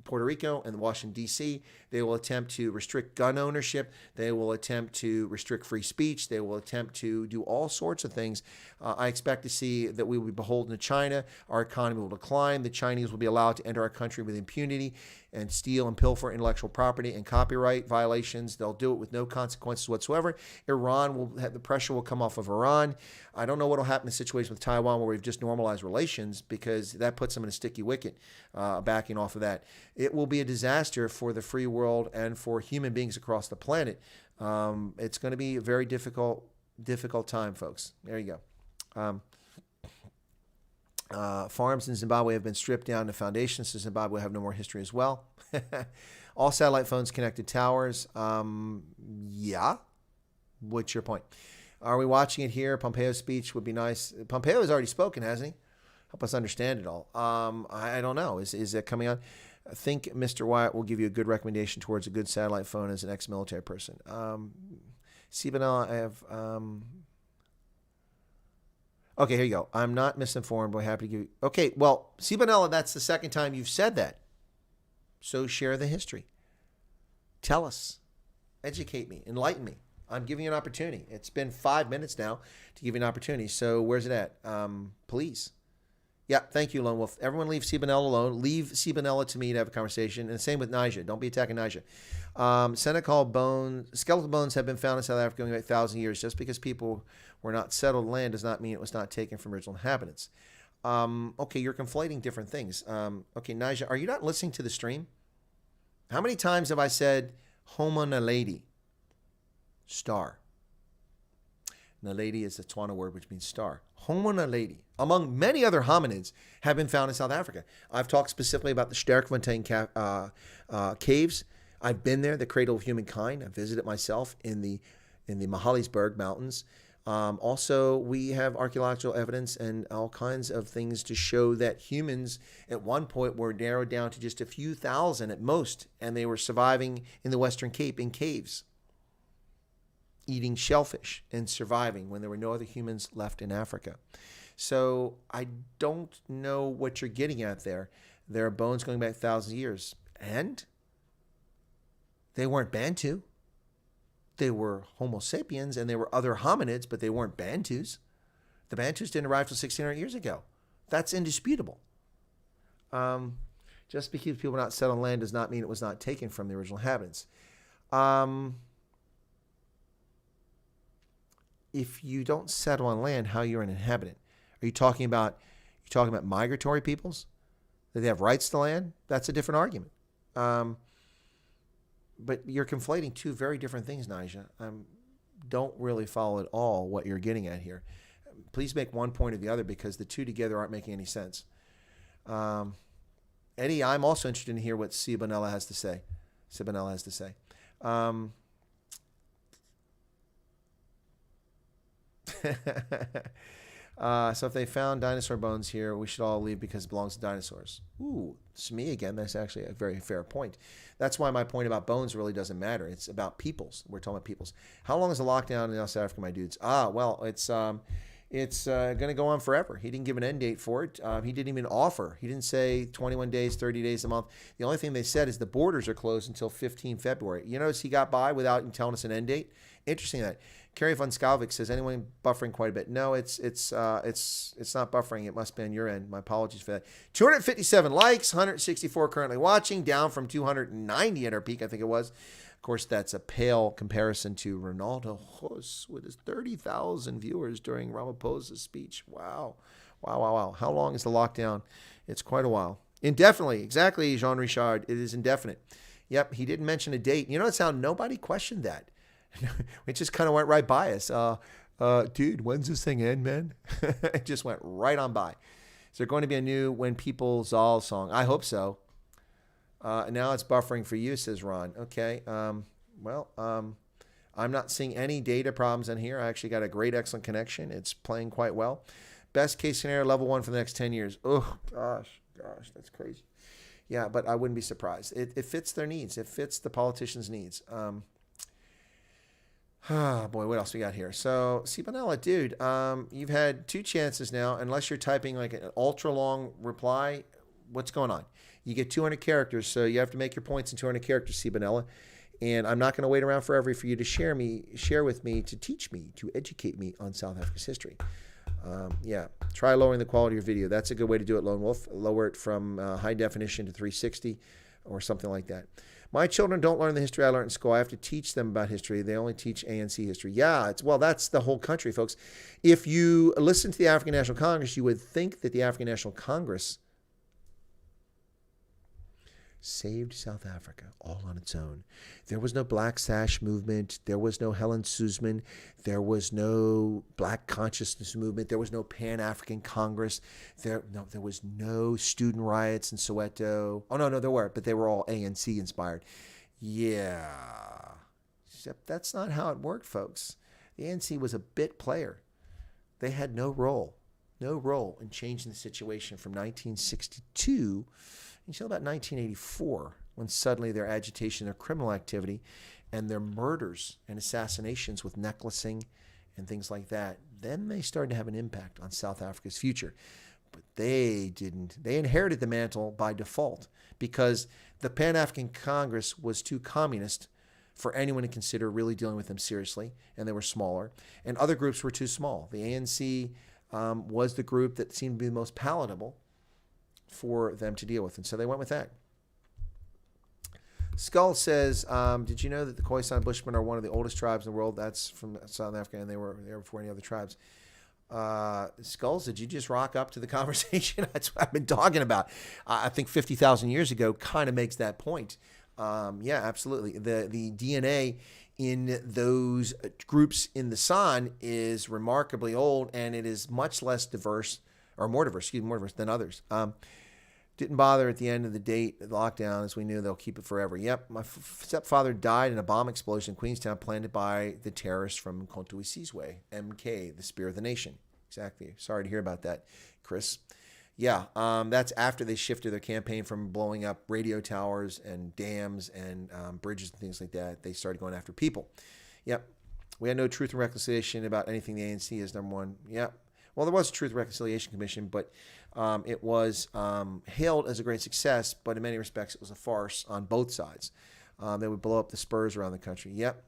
Puerto Rico and Washington, D.C. They will attempt to restrict gun ownership. They will attempt to restrict free speech. They will attempt to do all sorts of things. I expect to see that we will be beholden to China. Our economy will decline. The Chinese will be allowed to enter our country with impunity. and steal and pilfer intellectual property and copyright violations. They'll do it with no consequences whatsoever. Iran will have, the pressure will come off of Iran. I don't know what will happen in the situation with Taiwan where we've just normalized relations, because that puts them in a sticky wicket, backing off of that. It will be a disaster for the free world and for human beings across the planet. It's going to be a very difficult time, folks. There you go. Farms in Zimbabwe have been stripped down. The foundations to Zimbabwe have no more history as well. All satellite phones connected towers. Yeah. What's your point? Are we watching it here? Pompeo's speech would be nice. Pompeo has already spoken, hasn't he? Help us understand it all. I don't know. Is it coming on? I think Mr. Wyatt will give you a good recommendation towards a good satellite phone as an ex-military person. Sibanel, I have... Okay, here you go. I'm not misinformed, but I'm happy to give you... Okay, well, Sibanella, that's the second time you've said that. So share the history. Tell us. Educate me. Enlighten me. I'm giving you an opportunity. It's been 5 minutes now to give you an opportunity. So where's it at? Please. Yeah, thank you, Lone Wolf. Everyone leave Sibanella alone. Leave Sibanella to me to have a conversation. And same with Niger. Don't be attacking Niger. Senecal skeletal bones have been found in South Africa going back 1,000 years. Just because people were not settled land does not mean it was not taken from original inhabitants. Okay, you're conflating different things. Okay, Niger, are you not listening to the stream? How many times have I said homo naledi? Star. Naledi is the Tswana word which means star. Homo naledi, among many other hominids, have been found in South Africa. I've talked specifically about the Sterkfontein caves. I've been there, the cradle of humankind. I visited myself in the Mahalisburg Mountains. Also, we have archaeological evidence and all kinds of things to show that humans at one point were narrowed down to just a few thousand at most, and they were surviving in the Western Cape in caves, eating shellfish and surviving when there were no other humans left in Africa. So I don't know what you're getting at there. There are bones going back 1,000 years, and they weren't Bantu. They were Homo sapiens, and they were other hominids, but they weren't Bantus. The Bantus didn't arrive till 1,600 years ago. That's indisputable. Just because people were not settled on land does not mean it was not taken from the original inhabitants. If you don't settle on land, how you're an inhabitant? Are you talking about migratory peoples? That they have rights to land? That's a different argument. But you're conflating two very different things, Nija. Don't really follow at all what you're getting at here. Please make one point or the other, because the two together aren't making any sense. Eddie, I'm also interested in hear what Sibanella has to say. So if they found dinosaur bones here, we should all leave because it belongs to dinosaurs. Ooh, it's me again. That's actually a very fair point. That's why my point about bones really doesn't matter. It's about peoples. We're talking about peoples. How long is the lockdown in South Africa, my dudes? Well, it's going to go on forever. He didn't give an end date for it. He didn't even offer. He didn't say 21 days, 30 days, a month. The only thing they said is the borders are closed until 15 February. You notice he got by without even telling us an end date? Interesting that. Kerry von Skalvik says, anyone buffering quite a bit? No, it's not buffering. It must be on your end. My apologies for that. 257 likes, 164 currently watching, down from 290 at our peak, I think it was. Of course, that's a pale comparison to Ronaldo Hus with his 30,000 viewers during Ramaphosa's speech. Wow. How long is the lockdown? It's quite a while. Indefinitely. Exactly, Jean Richard. It is indefinite. Yep, he didn't mention a date. You know, it's how nobody questioned that. It just kind of went right by us. Dude, when's this thing end, man? It just went right on by. Is there going to be a new When People Zal song? I hope so. Now it's buffering for you, says Ron. Okay. I'm not seeing any data problems in here. I actually got a great, excellent connection. It's playing quite well. Best case scenario, level 1 for the next 10 years. Oh, gosh, that's crazy. Yeah, but I wouldn't be surprised. It fits their needs. It fits the politicians' needs. Boy, what else we got here? So, Sibanella, dude, you've had 2 chances now. Unless you're typing like an ultra-long reply, what's going on? You get 200 characters, so you have to make your points in 200 characters, Sibanella. And I'm not going to wait around forever for you to share with me, to teach me, to educate me on South Africa's history. Try lowering the quality of your video. That's a good way to do it, Lone Wolf. Lower it from high definition to 360 or something like that. My children don't learn the history I learned in school. I have to teach them about history. They only teach ANC history. Yeah, that's the whole country, folks. If you listen to the African National Congress, you would think that the African National Congress saved South Africa all on its own. There was no Black Sash movement. There was no Helen Suzman. There was no Black Consciousness movement. There was no Pan-African Congress. There was no student riots in Soweto. Oh, no, there were, but they were all ANC inspired. Yeah. Except that's not how it worked, folks. The ANC was a bit player. They had no role in changing the situation from 1962 until about 1984, when suddenly their agitation, their criminal activity, and their murders and assassinations with necklacing and things like that, then they started to have an impact on South Africa's future. But they didn't. They inherited the mantle by default because the Pan-African Congress was too communist for anyone to consider really dealing with them seriously, and they were smaller. And other groups were too small. The ANC was the group that seemed to be the most palatable for them to deal with, and so they went with that. Skull says, did you know that the Khoisan Bushmen are one of the oldest tribes in the world? That's from South Africa, and they were there before any other tribes. Skulls, did you just rock up to the conversation? That's what I've been talking about. I think 50,000 years ago kind of makes that point. Yeah, absolutely. The DNA in those groups in the San is remarkably old, and it is much less diverse, or more diverse than others. Didn't bother at the end of the lockdown, as we knew they'll keep it forever. Yep, my stepfather died in a bomb explosion in Queenstown planted by the terrorists from Kontuisizwe, MK, the Spear of the Nation. Exactly. Sorry to hear about that, Chris. Yeah, that's after they shifted their campaign from blowing up radio towers and dams and bridges and things like that. They started going after people. Yep. We had no Truth and Reconciliation about anything the ANC is, number one. Yep. Well, there was a Truth and Reconciliation Commission, but it was hailed as a great success, but in many respects it was a farce on both sides. They would blow up the spurs around the country. Yep.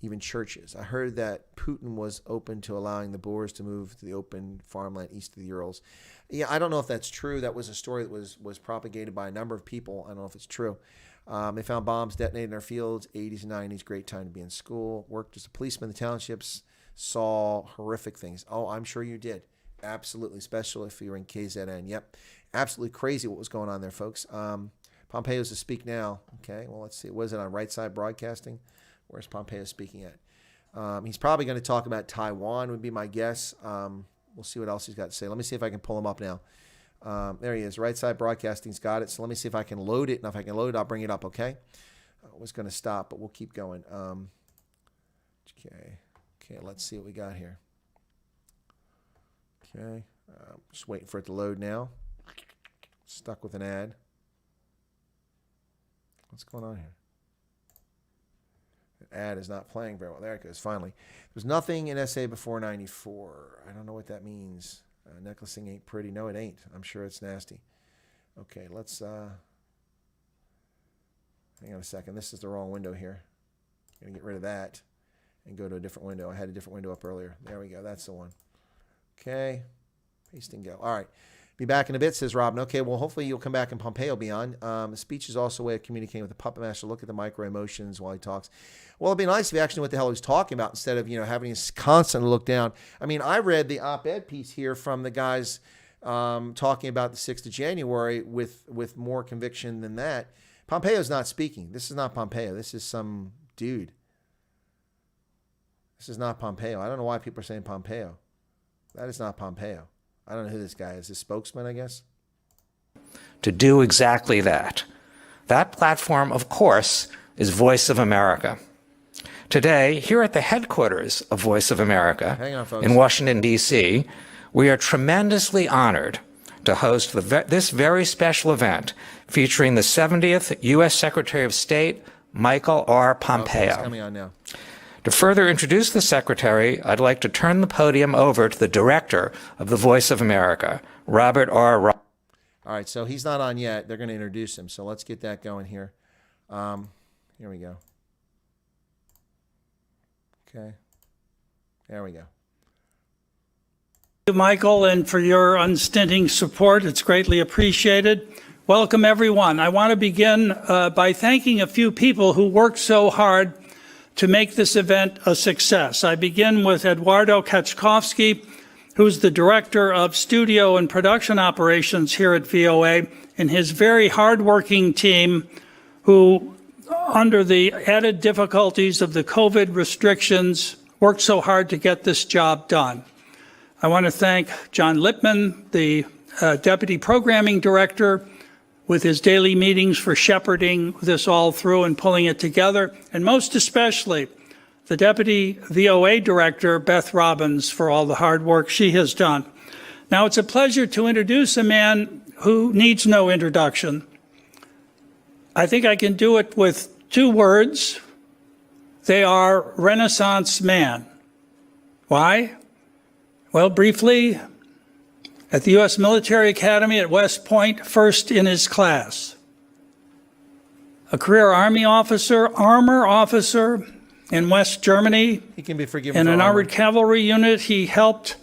Even churches. I heard that Putin was open to allowing the Boers to move to the open farmland east of the Urals. Yeah, I don't know if that's true. That was a story that was propagated by a number of people. I don't know if it's true. They found bombs detonated in our fields, 80s and 90s, great time to be in school. Worked as a policeman in the townships, saw horrific things. Oh, I'm sure you did. Absolutely, especially if you were in KZN. Yep, absolutely crazy what was going on there, folks. Pompeo's to speak now. Okay, well, let's see. Was it on Right Side Broadcasting? Where's Pompeo speaking at? He's probably going to talk about Taiwan, would be my guess. We'll see what else he's got to say. Let me see if I can pull him up now. There he is. Right Side Broadcasting's got it. So let me see if I can load it. And if I can load it, I'll bring it up, okay? I was going to stop, but we'll keep going. Okay, let's see what we got here. Okay, just waiting for it to load now. Stuck with an ad. What's going on here? The ad is not playing very well. There it goes, finally. There's nothing in SA before 94. I don't know what that means. Necklacing ain't pretty. No, it ain't. I'm sure it's nasty. Okay, let's hang on a second. This is the wrong window here. I'm going to get rid of that and go to a different window. I had a different window up earlier. There we go. That's the one. Okay. Paste and go. All right. Be back in a bit, says Robin. Okay, well, hopefully you'll come back and Pompeo will be on. A speech is also a way of communicating with the puppet master. Look at the micro emotions while he talks. Well, it'd be nice if you actually knew what the hell he's talking about instead of, having to constantly look down. I mean, I read the op-ed piece here from the guys talking about the 6th of January with more conviction than that. Pompeo's not speaking. This is not Pompeo. This is some dude. This is not Pompeo. I don't know why people are saying Pompeo. That is not Pompeo. I don't know who this guy is. His spokesman, I guess? To do exactly that. That platform, of course, is Voice of America. Today, here at the headquarters of Voice of America in Washington, D.C., we are tremendously honored to host this very special event featuring the 70th U.S. Secretary of State, Michael R. Pompeo. Okay, it's coming on now. To further introduce the Secretary, I'd like to turn the podium over to the Director of the Voice of America, Robert R. All right, so he's not on yet. They're going to introduce him, so let's get that going here. Here we go. Okay. There we go. Thank you, Michael, and for your unstinting support. It's greatly appreciated. welcome everyone. I want to begin by thanking a few people who worked so hard to make this event a success. I begin with Eduardo Kaczkowski, who's the Director of Studio and Production Operations here at VOA, and his very hardworking team who, under the added difficulties of the COVID restrictions, worked so hard to get this job done. I want to thank John Lippman, the Deputy Programming Director, with his daily meetings for shepherding this all through and pulling it together, and most especially the Deputy VOA Director, Beth Robbins, for all the hard work she has done. Now, it's a pleasure to introduce a man who needs no introduction. I think I can do it with two words. They are Renaissance man. Why? Well, briefly, at the U.S. Military Academy at West Point, first in his class. A career Army officer, armor officer in West Germany. He can be forgiven in for an armor. armored cavalry unit. He helped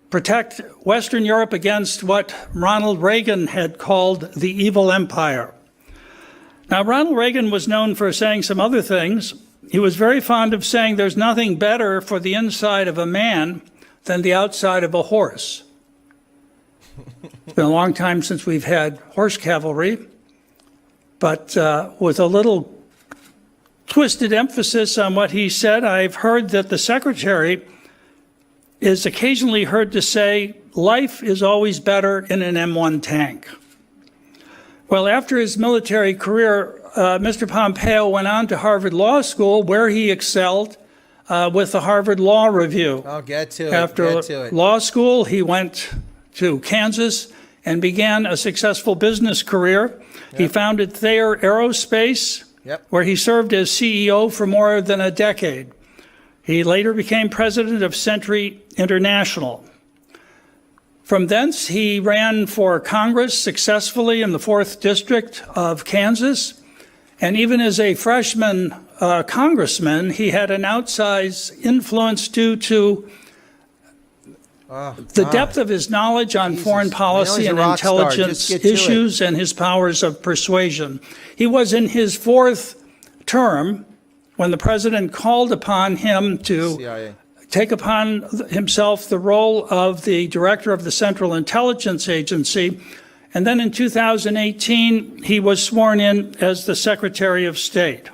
protect Western Europe against what Ronald Reagan had called the evil empire. Now, Ronald Reagan was known for saying some other things. He was very fond of saying there's nothing better for the inside of a man than the outside of a horse. It's been a long time since we've had horse cavalry, but with a little twisted emphasis on what he said, I've heard that the secretary is occasionally heard to say, life is always better in an M1 tank. Well, after his military career, Mr. Pompeo went on to Harvard Law School, where he excelled with the Harvard Law Review. Oh, get to it. After Get to it. law school, he went to Kansas and began a successful business career. He founded Thayer Aerospace, where he served as CEO for more than a decade. He later became president of Century International. From thence, he ran for Congress successfully in the 4th District of Kansas. And even as a freshman congressman, he had an outsized influence due to the depth of his knowledge on foreign policy and intelligence issues and his powers of persuasion. He was in his 4th term when the president called upon him to CIA. take upon himself the role of the director of the Central Intelligence Agency. And then in 2018, he was sworn in as the Secretary of State.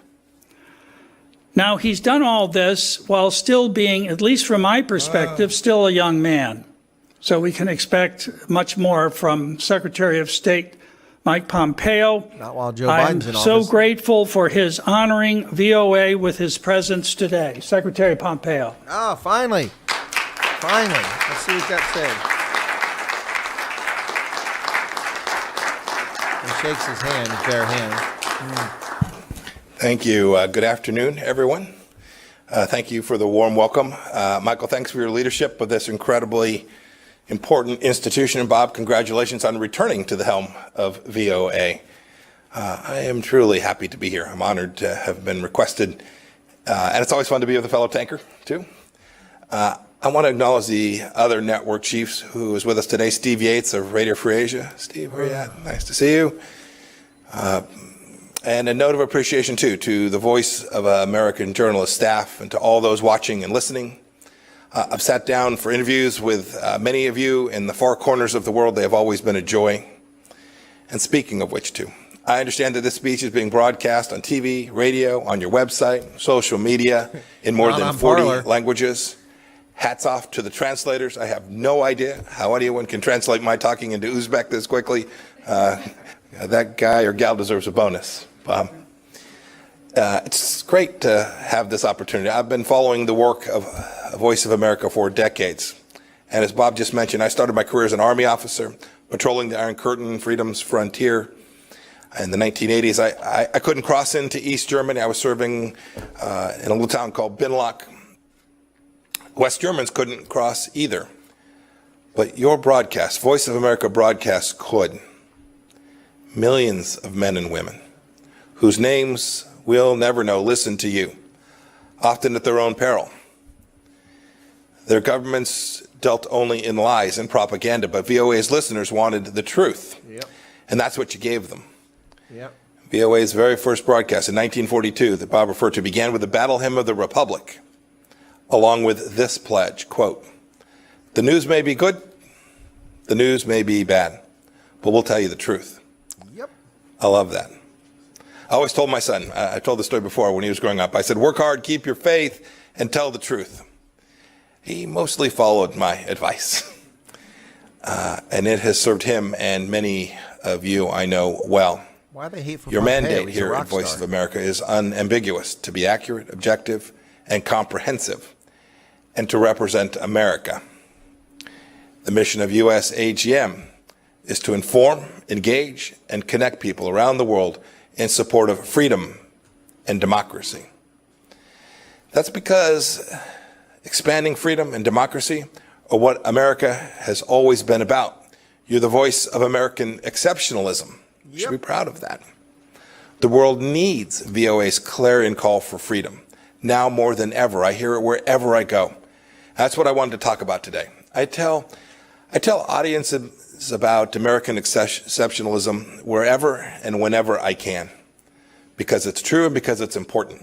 Now, he's done all this while still being, at least from my perspective, still a young man. So we can expect much more from Secretary of State Mike Pompeo. Not while Joe I'm Biden's in so office. grateful for his honoring VOA with his presence today. Secretary Pompeo. Ah, finally. Finally. Let's see what he's got to say. He shakes his hand, his bare hand. Thank you. Good afternoon, everyone. Thank you for the warm welcome. Michael, thanks for your leadership of this incredibly important institution. And Bob, congratulations on returning to the helm of VOA. I am truly happy to be here. I'm honored to have been requested. And it's always fun to be with a fellow tanker, too. I want to acknowledge the other network chiefs who is with us today. Steve Yates of Radio Free Asia. Steve, where are you at? Nice to see you. And a note of appreciation, too, to the Voice of American Journalist staff and to all those watching and listening. I've sat down for interviews with many of you in the far corners of the world. They have always been a joy. And speaking of which, too, I understand that this speech is being broadcast on TV, radio, on your website, social media, in more than 40 languages. Hats off to the translators. I have no idea how anyone can translate my talking into Uzbek this quickly. That guy or gal deserves a bonus. It's great to have this opportunity. I've been following the work of Voice of America for decades. And as Bob just mentioned, I started my career as an Army officer, patrolling the Iron Curtain, Freedom's Frontier. In the 1980s, I couldn't cross into East Germany. I was serving in a little town called Binlock. West Germans couldn't cross either. But your broadcast, Voice of America broadcast, could. Millions of men and women whose names we'll never know listen to you, often at their own peril. Their governments dealt only in lies and propaganda, but VOA's listeners wanted the truth. Yep. And that's what you gave them. Yep. VOA's very first broadcast in 1942 that Bob referred to began with the Battle Hymn of the Republic, along with this pledge, quote, "The news may be good, the news may be bad, but we'll tell you the truth." Yep. I love that. I always told my son, I told the story before when he was growing up, I said, work hard, keep your faith, and tell the truth. He mostly followed my advice. And it has served him and many of you I know well. Why are they hateful? Your Pompeo? mandate He's a here rock at Voice star. of America is unambiguous: to be accurate, objective, and comprehensive, and to represent America. The mission of US AGM is to inform, engage, and connect people around the world in support of freedom and democracy. That's because expanding freedom and democracy are what America has always been about. You're the voice of American exceptionalism. You should be proud of that. The world needs VOA's clarion call for freedom. Now more than ever, I hear it wherever I go. That's what I wanted to talk about today. I tell audiences about American exceptionalism wherever and whenever I can, because it's true and because it's important.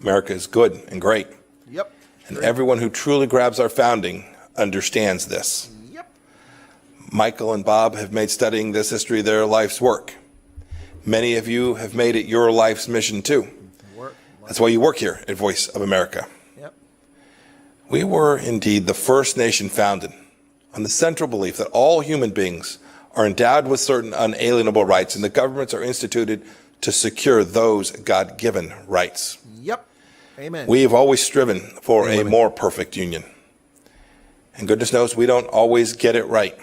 America is good and great. Yep. And everyone who truly grabs our founding understands this. Yep. Michael and Bob have made studying this history their life's work. Many of you have made it your life's mission too. That's why you work here at Voice of America. Yep. We were indeed the first nation founded on the central belief that all human beings are endowed with certain unalienable rights, and the governments are instituted to secure those God-given rights. Yep. Amen. We have always striven for a more perfect union. And goodness knows we don't always get it right.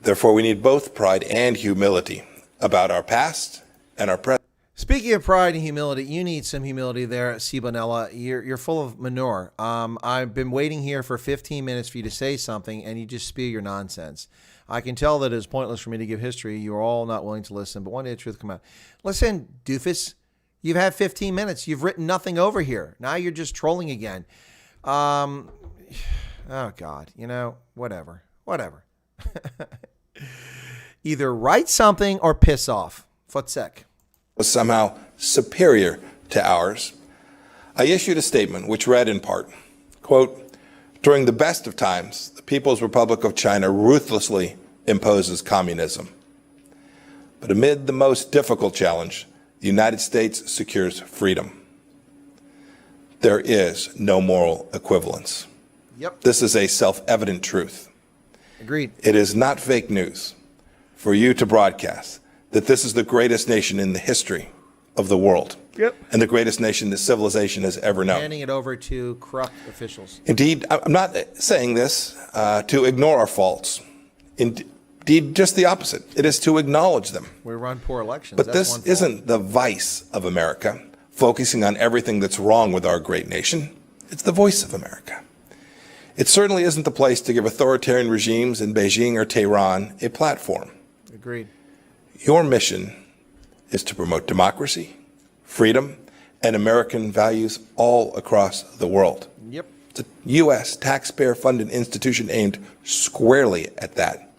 Therefore, we need both pride and humility about our past and our present. Speaking of pride and humility, you need some humility there, Sibonella. You're full of manure. I've been waiting here for 15 minutes for you to say something, and you just spew your nonsense. I can tell that it's pointless for me to give history. You're all not willing to listen, but one day the truth will come out. Listen, doofus, you've had 15 minutes. You've written nothing over here. Now you're just trolling again. Oh, God. You know, whatever. Either write something or piss off. Foot-sec. Was somehow superior to ours. I issued a statement which read in part, quote, "During the best of times, the People's Republic of China ruthlessly imposes communism. But amid the most difficult challenge, the United States secures freedom. There is no moral equivalence." Yep. This is a self-evident truth. Agreed. It is not fake news for you to broadcast that this is the greatest nation in the history of the world. Yep. And the greatest nation that civilization has ever known. Handing it over to corrupt officials. Indeed, I'm not saying this to ignore our faults. Indeed, just the opposite. It is to acknowledge them. We run poor elections. But That's this one fault. isn't the vice of America, focusing on everything that's wrong with our great nation. It's the voice of America. It certainly isn't the place to give authoritarian regimes in Beijing or Tehran a platform. Agreed. Your mission is to promote democracy, freedom, and American values all across the world. Yep. It's a U.S. taxpayer-funded institution aimed squarely at that.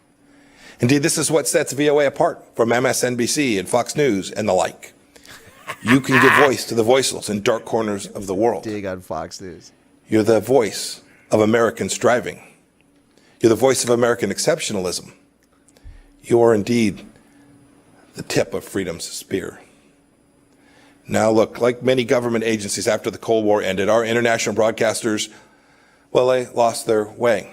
Indeed, this is what sets VOA apart from MSNBC and Fox News and the like. You can give voice to the voiceless in dark corners of the world. Dig on Fox News. You're the voice of American striving. You're the voice of American exceptionalism. You are indeed the tip of freedom's spear. Now look, like many government agencies after the Cold War ended, our international broadcasters, well, they lost their way.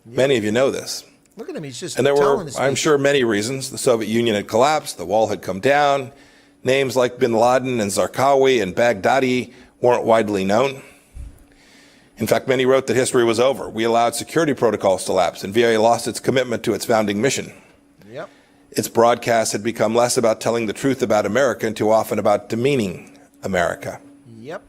Yep. Many of you know this. Look at him, he's just And there telling were, his I'm speech. sure, many reasons. The Soviet Union had collapsed, the wall had come down, names like bin Laden and Zarqawi and Baghdadi weren't widely known. In fact, many wrote that history was over. We allowed security protocols to lapse, and VOA lost its commitment to its founding mission. Yep. Its broadcasts had become less about telling the truth about America and too often about demeaning America. Yep.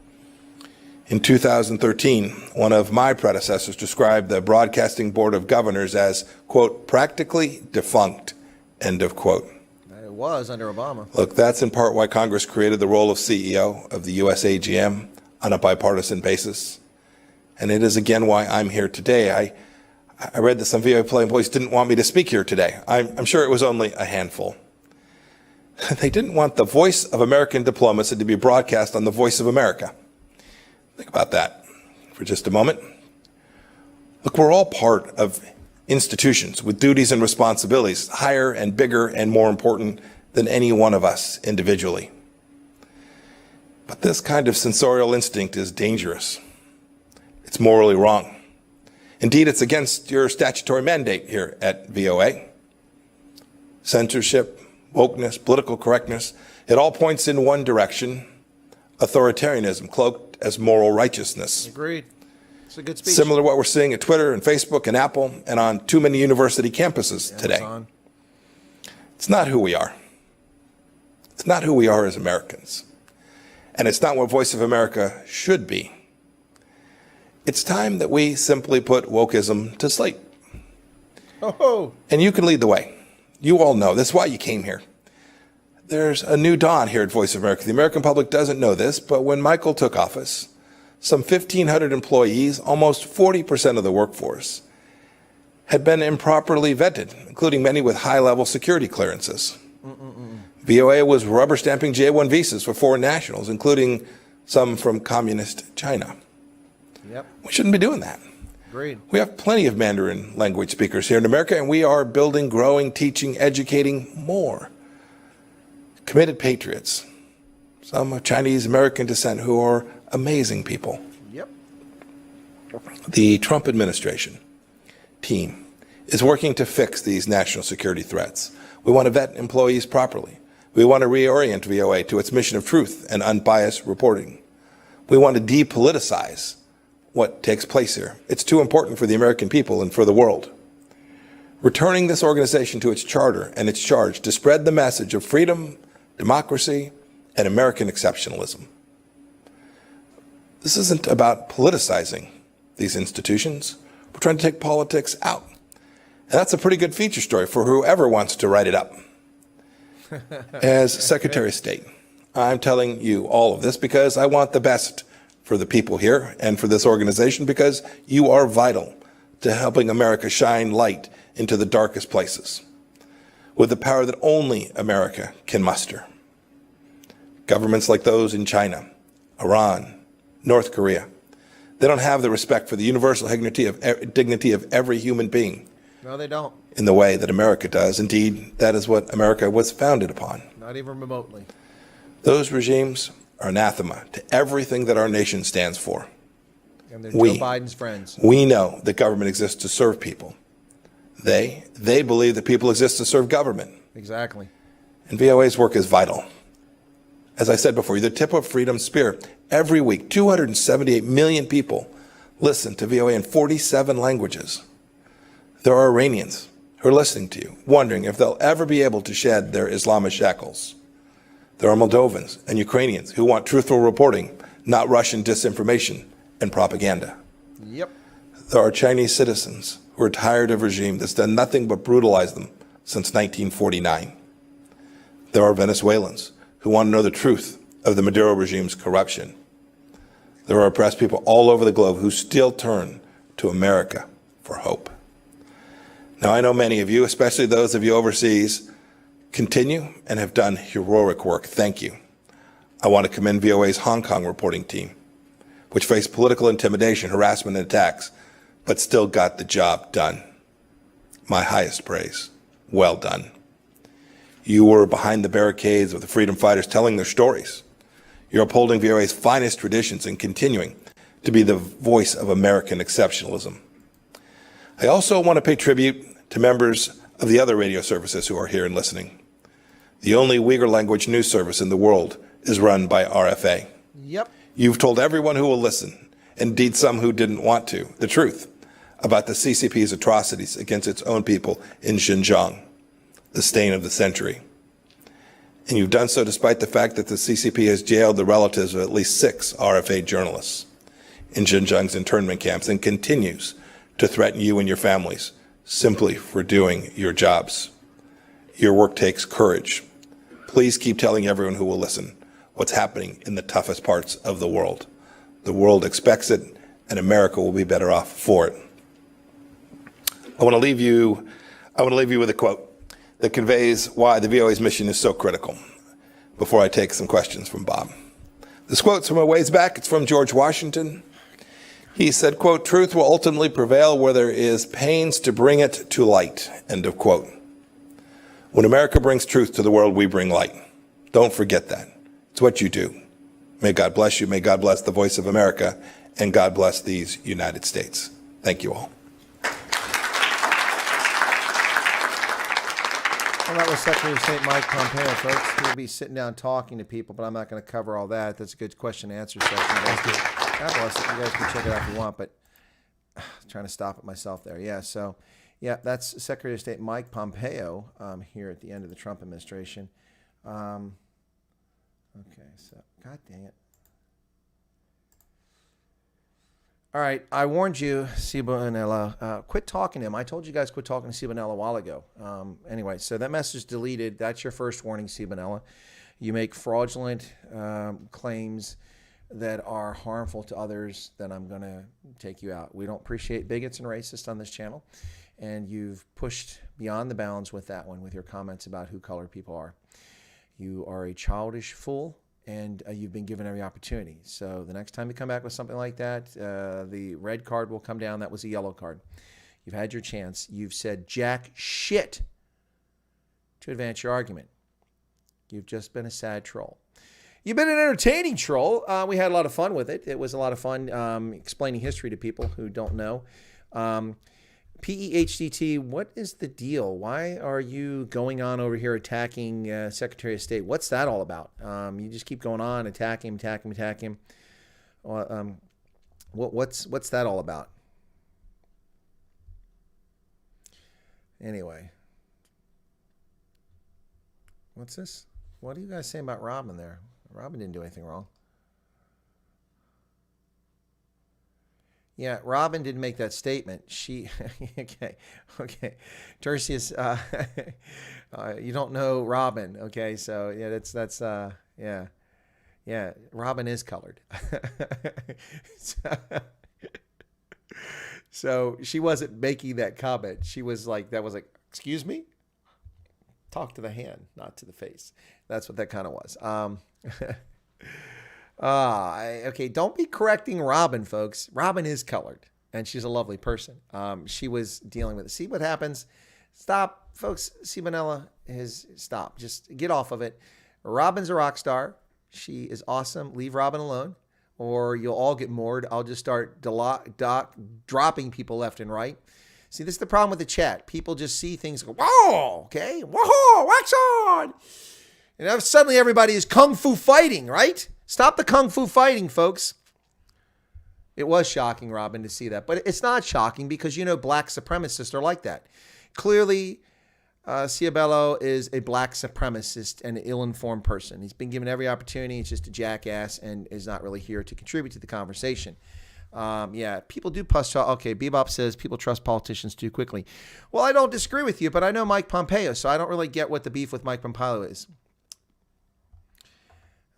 In 2013, one of my predecessors described the Broadcasting Board of Governors as, quote, practically defunct, end of quote. It was under Obama. Look, that's in part why Congress created the role of CEO of the US AGM on a bipartisan basis. And it is again why I'm here today. I read that some VOA employees didn't want me to speak here today. I'm sure it was only a handful. They didn't want the voice of American diplomacy to be broadcast on the Voice of America. Think about that for just a moment. Look, we're all part of institutions with duties and responsibilities higher and bigger and more important than any one of us individually. But this kind of censorial instinct is dangerous. It's morally wrong. Indeed, it's against your statutory mandate here at VOA. Censorship, wokeness, political correctness, it all points in one direction: authoritarianism cloaked as moral righteousness. Agreed. It's a good speech. Similar to what we're seeing at Twitter and Facebook and Apple and on too many university campuses today. Amazon. It's not who we are. It's not who we are as Americans. And it's not what Voice of America should be. It's time that we simply put wokeism to sleep. Oh, And you can lead the way. You all know. That's why you came here. There's a new dawn here at Voice of America. The American public doesn't know this, but when Michael took office, some 1,500 employees, almost 40% of the workforce, had been improperly vetted, including many with high-level security clearances. VOA was rubber stamping J-1 visas for foreign nationals, including some from communist China. yep. We shouldn't be doing that. Agreed. We have plenty of Mandarin language speakers here in America, and we are building, growing, teaching, educating more committed patriots, some of Chinese American descent who are amazing people. Yep. The Trump administration team is working to fix these national security threats. We want to vet employees properly. We want to reorient VOA to its mission of truth and unbiased reporting. We want to depoliticize what takes place here. It's too important for the American people and for the world. Returning this organization to its charter and its charge to spread the message of freedom, democracy, and American exceptionalism. This isn't about politicizing these institutions. We're trying to take politics out. And that's a pretty good feature story for whoever wants to write it up. As Secretary of State, I'm telling you all of this because I want the best for the people here and for this organization, because you are vital to helping America shine light into the darkest places with the power that only America can muster. Governments like those in China, Iran, North Korea, they don't have the respect for the universal dignity of every human being No, they don't. in the way that America does. Indeed, that is what America was founded upon. Not even remotely. Those regimes are anathema to everything that our nation stands for. And they're We- Joe Biden's friends. We know that government exists to serve people. They believe that people exist to serve government. Exactly. And VOA's work is vital. As I said before, you're the tip of freedom's spear. Every week, 278 million people listen to VOA in 47 languages. There are Iranians who are listening to you, wondering if they'll ever be able to shed their Islamic shackles. There are Moldovans and Ukrainians who want truthful reporting, not Russian disinformation and propaganda. Yep. There are Chinese citizens who are tired of a regime that's done nothing but brutalize them since 1949. There are Venezuelans who want to know the truth of the Maduro regime's corruption. There are oppressed people all over the globe who still turn to America for hope. Now, I know many of you, especially those of you overseas, continue and have done heroic work. Thank you. I want to commend VOA's Hong Kong reporting team, which faced political intimidation, harassment, and attacks, but still got the job done. My highest praise. Well done. You were behind the barricades of the freedom fighters telling their stories. You're upholding VOA's finest traditions and continuing to be the voice of American exceptionalism. I also want to pay tribute to members of the other radio services who are here and listening. The only Uyghur language news service in the world is run by RFA. Yep. You've told everyone who will listen, indeed some who didn't want to, the truth about the CCP's atrocities against its own people in Xinjiang, the stain of the century. And you've done so despite the fact that the CCP has jailed the relatives of at least 6 RFA journalists in Xinjiang's internment camps and continues to threaten you and your families simply for doing your jobs. Your work takes courage. Please keep telling everyone who will listen what's happening in the toughest parts of the world. The world expects it, and America will be better off for it. I want to leave you with a quote that conveys why the VOA's mission is so critical before I take some questions from Bob. This quote's from a ways back. It's from George Washington. He said, quote, "Truth will ultimately prevail where there is pains to bring it to light," end of quote. When America brings truth to the world, we bring light. Don't forget that. It's what you do. May God bless you. May God bless the voice of America, and God bless these United States. Thank you all. Well, that was Secretary of State Mike Pompeo, folks. He'll be sitting down talking to people, but I'm not going to cover all that. That's a good question and answer session. God bless it. You guys can check it out if you want, but trying to stop it myself there. Yeah, so, yeah, that's Secretary of State Mike Pompeo here at the end of the Trump administration. Okay, so, God dang it. All right, I warned you, Sibanella. Quit talking to him. I told you guys quit talking to Sibanella a while ago. Anyway, so that message deleted. That's your first warning, Sibanella. You make fraudulent claims that are harmful to others, then I'm going to take you out. We don't appreciate bigots and racists on this channel, and you've pushed beyond the bounds with that one with your comments about who colored people are. You are a childish fool, and you've been given every opportunity. So the next time you come back with something like that, the red card will come down. That was a yellow card. You've had your chance. You've said jack shit to advance your argument. You've just been a sad troll. You've been an entertaining troll. We had a lot of fun with it. It was a lot of fun explaining history to people who don't know. PEHDT, what is the deal? Why are you going on over here attacking Secretary of State? What's that all about? You just keep going on, attack him. What's that all about? Anyway. What's this? What are you guys saying about Robin there? Robin didn't do anything wrong. Yeah, Robin didn't make that statement. She, okay. Tertius, you don't know Robin, okay? So yeah, yeah. Robin is colored. So she wasn't making that comment. She was like, excuse me? Talk to the hand, not to the face. That's what that kind of was. Okay, don't be correcting Robin, folks. Robin is colored, and she's a lovely person. She was dealing with it. See what happens? Stop, folks. Sibanella stop. Just get off of it. Robin's a rock star. She is awesome. Leave Robin alone, or you'll all get moored. I'll just start dropping people left and right. See, this is the problem with the chat. People just see things and go, whoa, okay, whoa, wax on. And now suddenly everybody is kung fu fighting, right? Stop the kung fu fighting, folks. It was shocking, Robin, to see that. But it's not shocking because, black supremacists are like that. Clearly, Ciabello is a black supremacist and an ill-informed person. He's been given every opportunity. He's just a jackass and is not really here to contribute to the conversation. Yeah, people do okay, Bebop says people trust politicians too quickly. Well, I don't disagree with you, but I know Mike Pompeo, so I don't really get what the beef with Mike Pompeo is.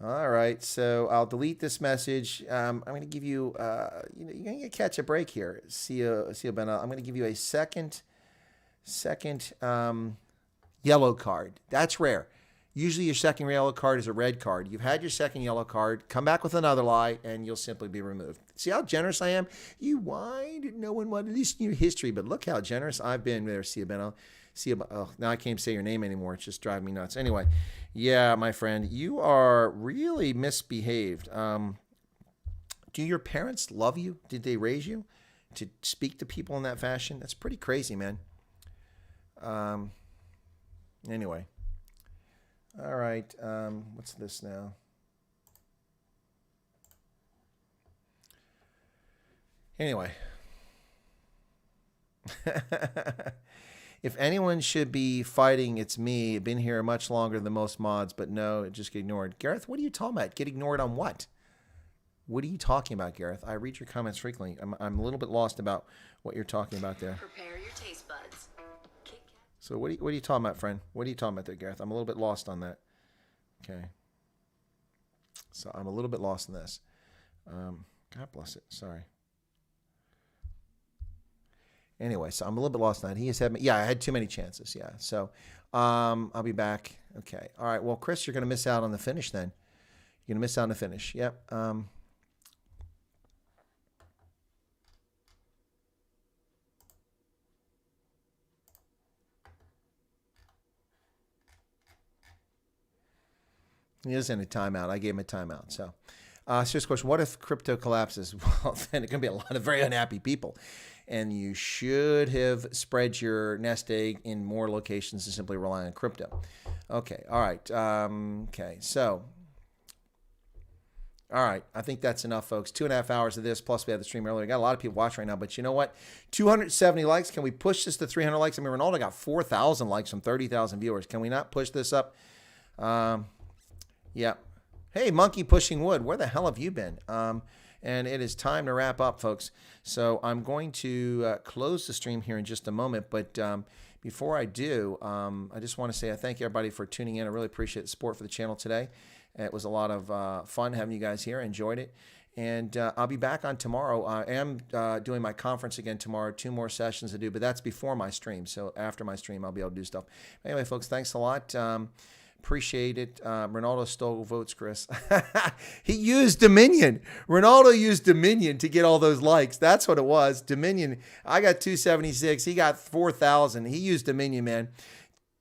All right, so I'll delete this message. I'm going to give you, you're going to catch a break here. I'm going to give you a second yellow card. That's rare. Usually your second yellow card is a red card. You've had your second yellow card. Come back with another lie, and you'll simply be removed. See how generous I am? Why did no one want to listen to your history? But look how generous I've been there, Ciabeno. Now I can't say your name anymore. It's just driving me nuts. Anyway, yeah, my friend, you are really misbehaved. Do your parents love you? Did they raise you to speak to people in that fashion? That's pretty crazy, man. Anyway. All right, what's this now? Anyway. If anyone should be fighting, it's me. I've been here much longer than most mods, but no, it just get ignored. Gareth, what are you talking about? Get ignored on what? What are you talking about, Gareth? I read your comments frequently. I'm a little bit lost about what you're talking about there. Prepare your taste buds. So what are you talking about, friend? What are you talking about there, Gareth? I'm a little bit lost on that. Okay. So I'm a little bit lost in this. God bless it. Sorry. Anyway, so I'm a little bit lost on that. He has had, yeah, I had too many chances. Yeah. So I'll be back. Okay. All right. Well, Chris, you're going to miss out on the finish then. You're going to miss out on the finish. Yep. He is in a timeout. I gave him a timeout. So, serious question. What if crypto collapses? Well, then it's going to be a lot of very unhappy people. And you should have spread your nest egg in more locations than simply relying on crypto. Okay. All right. Okay. So, all right. I think that's enough, folks. 2.5 hours of this, plus we had the stream earlier. We got a lot of people watching right now, but you know what? 270 likes. Can we push this to 300 likes? I mean, Ronaldo got 4,000 likes from 30,000 viewers. Can we not push this up? Yeah. Hey, monkey pushing wood. Where the hell have you been? And it is time to wrap up, folks. So I'm going to close the stream here in just a moment. But before I do, I just want to say I thank everybody for tuning in. I really appreciate the support for the channel today. It was a lot of fun having you guys here. I enjoyed it. And I'll be back on tomorrow. I am doing my conference again tomorrow. 2 more sessions to do, but that's before my stream. So after my stream, I'll be able to do stuff. Anyway, folks, thanks a lot. Appreciate it. Ronaldo stole votes, Chris. He used Dominion. Ronaldo used Dominion to get all those likes. That's what it was. Dominion. I got 276. He got 4,000. He used Dominion, man.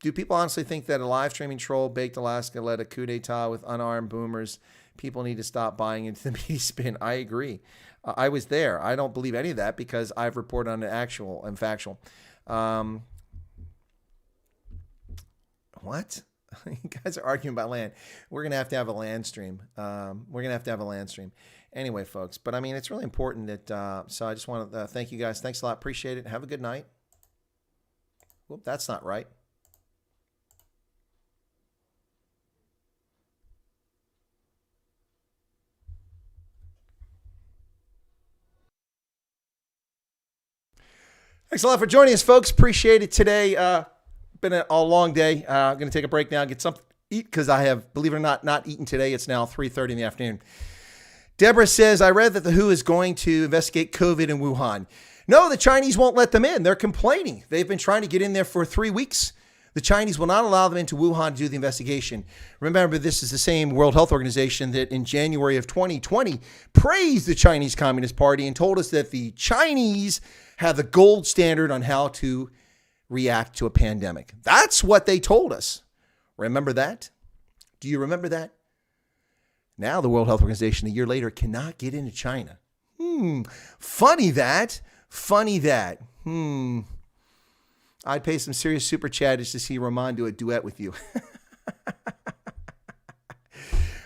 Do people honestly think that a live streaming troll baked Alaska led a coup d'etat with unarmed boomers? People need to stop buying into the media spin. I agree. I was there. I don't believe any of that because I've reported on the actual and factual. What? You guys are arguing about land. We're going to have a land stream. We're going to have a land stream. Anyway, folks, but I mean, it's really important that, so I just want to thank you guys. Thanks a lot. Appreciate it. Have a good night. Whoop, that's not right. Thanks a lot for joining us, folks. Appreciate it today. Been a long day. I'm going to take a break now, get something to eat because I have, believe it or not eaten today. It's now 3:30 in the afternoon. Deborah says, I read that the WHO is going to investigate COVID in Wuhan. No, the Chinese won't let them in. They're complaining. They've been trying to get in there for 3 weeks. The Chinese will not allow them into Wuhan to do the investigation. Remember, this is the same World Health Organization that in January of 2020 praised the Chinese Communist Party and told us that the Chinese have the gold standard on how to react to a pandemic. That's what they told us. Remember that? Do you remember that? Now the World Health Organization a year later cannot get into China. Funny that. I'd pay some serious super chatters to see Roman do a duet with you.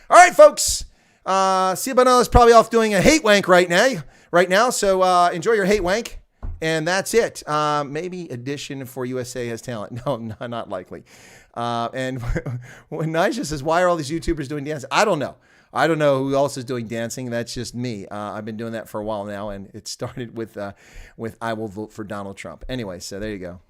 All right, folks. Ciabano is probably off doing a hate wank right now. So enjoy your hate wank. And that's it. Maybe Edition for USA has talent. No, not likely. And when Nisha says, why are all these YouTubers doing dancing? I don't know. I don't know who else is doing dancing. That's just me. I've been doing that for a while now, and it started with I will vote for Donald Trump. Anyway, so there you go.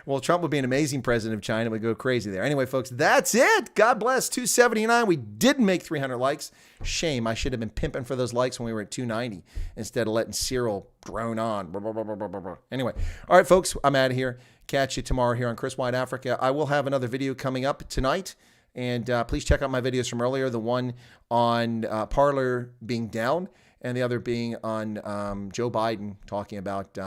Well, Trump would be an amazing president of China. We'd go crazy there. Anyway, folks, that's it. God bless. 279. We didn't make 300 likes. Shame. I should have been pimping for those likes when we were at 290 instead of letting Cyril drone on. Blah, blah, blah, blah, blah, blah. Anyway, all right, folks, I'm out of here. Catch you tomorrow here on Chris White Africa. I will have another video coming up tonight. And please check out my videos from earlier. The one on Parler being down and the other being on Joe Biden talking about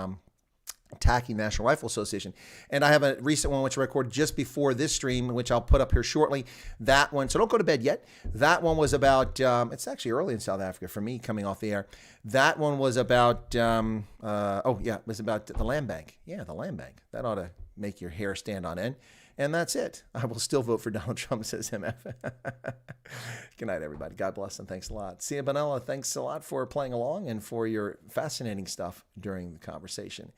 attacking the National Rifle Association. And I have a recent one which I recorded just before this stream, which I'll put up here shortly. That one, so don't go to bed yet. That one was about, it's actually early in South Africa for me coming off the air. That one was about, it was about the land bank. Yeah, the land bank. That ought to make your hair stand on end. And that's it. I will still vote for Donald Trump, says MF. Good night, everybody. God bless and thanks a lot. Sia Bonella, thanks a lot for playing along and for your fascinating stuff during the conversation.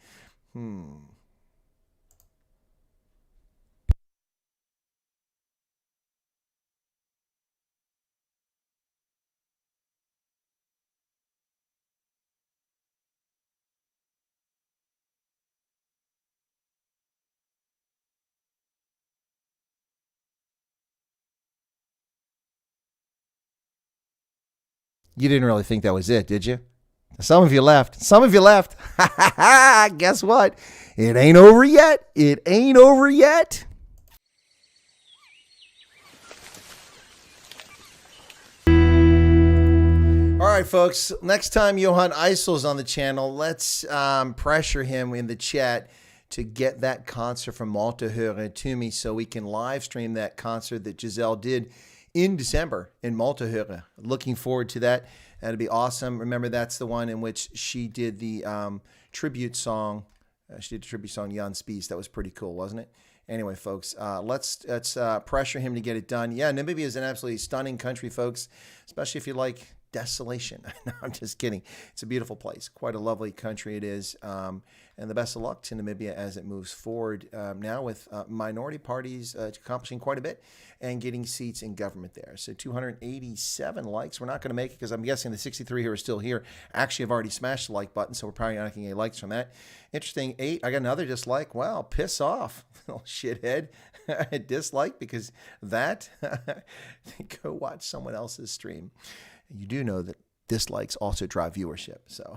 You didn't really think that was it, did you? Some of you left. Some of you left. Guess what? It ain't over yet. It ain't over yet. All right, folks. Next time Johan Eisel's on the channel, let's pressure him in the chat to get that concert from Malta to me so we can live stream that concert that Giselle did in December in Malta. Looking forward to that. That'd be awesome. Remember, that's the one in which she did the tribute song. She did a tribute song, Jan Spies. That was pretty cool, wasn't it? Anyway, folks, let's pressure him to get it done. Yeah, Namibia is an absolutely stunning country, folks, especially if you like desolation. No, I'm just kidding. It's a beautiful place. Quite a lovely country it is. And the best of luck to Namibia as it moves forward now with minority parties accomplishing quite a bit and getting seats in government there. So 287 likes. We're not going to make it because I'm guessing the 63 who are still here actually have already smashed the like button, so we're probably not getting any likes from that. Interesting. 8. I got another dislike. Wow, piss off, little shithead. Dislike because that. Go watch someone else's stream. You do know that dislikes also drive viewership. So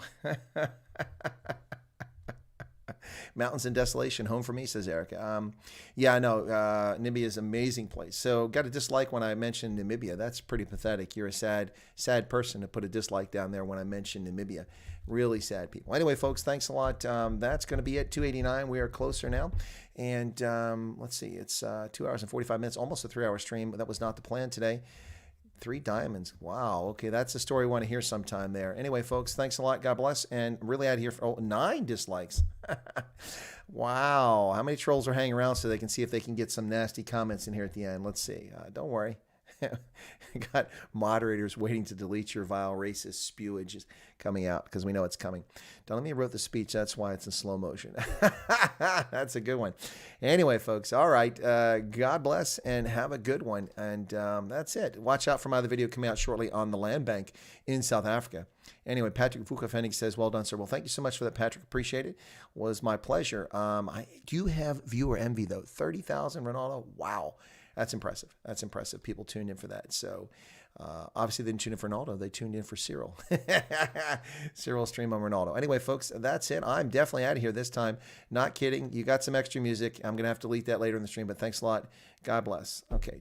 mountains and desolation, home for me, says Erica. Yeah, I know. Namibia is an amazing place. So got a dislike when I mentioned Namibia. That's pretty pathetic. You're a sad person to put a dislike down there when I mentioned Namibia. Really sad people. Anyway, folks, thanks a lot. That's going to be it. 289. We are closer now. And let's see. It's 2 hours and 45 minutes, almost a 3-hour stream. That was not the plan today. 3 diamonds. Wow. Okay, that's a story we want to hear sometime there. Anyway, folks, thanks a lot. God bless. And really out here for 9 dislikes. Wow. How many trolls are hanging around so they can see if they can get some nasty comments in here at the end? Let's see. Don't worry. Got moderators waiting to delete your vile racist spewage is coming out because we know it's coming. Don't let me wrote the speech. That's why it's in slow motion. That's a good one. Anyway, folks. All right. God bless and have a good one. And that's it. Watch out for my other video coming out shortly on the land bank in South Africa. Anyway, Patrick Fukafenig says, well done, sir. Well, thank you so much for that, Patrick. Appreciate it. Was my pleasure. I do have viewer envy, though. 30,000, Ronaldo. Wow. That's impressive. That's impressive. People tuned in for that. So obviously they didn't tune in for Ronaldo. They tuned in for Cyril. Cyril stream on Ronaldo. Anyway, folks, that's it. I'm definitely out of here this time. Not kidding. You got some extra music. I'm going to have to delete that later in the stream, but thanks a lot. God bless. Okay.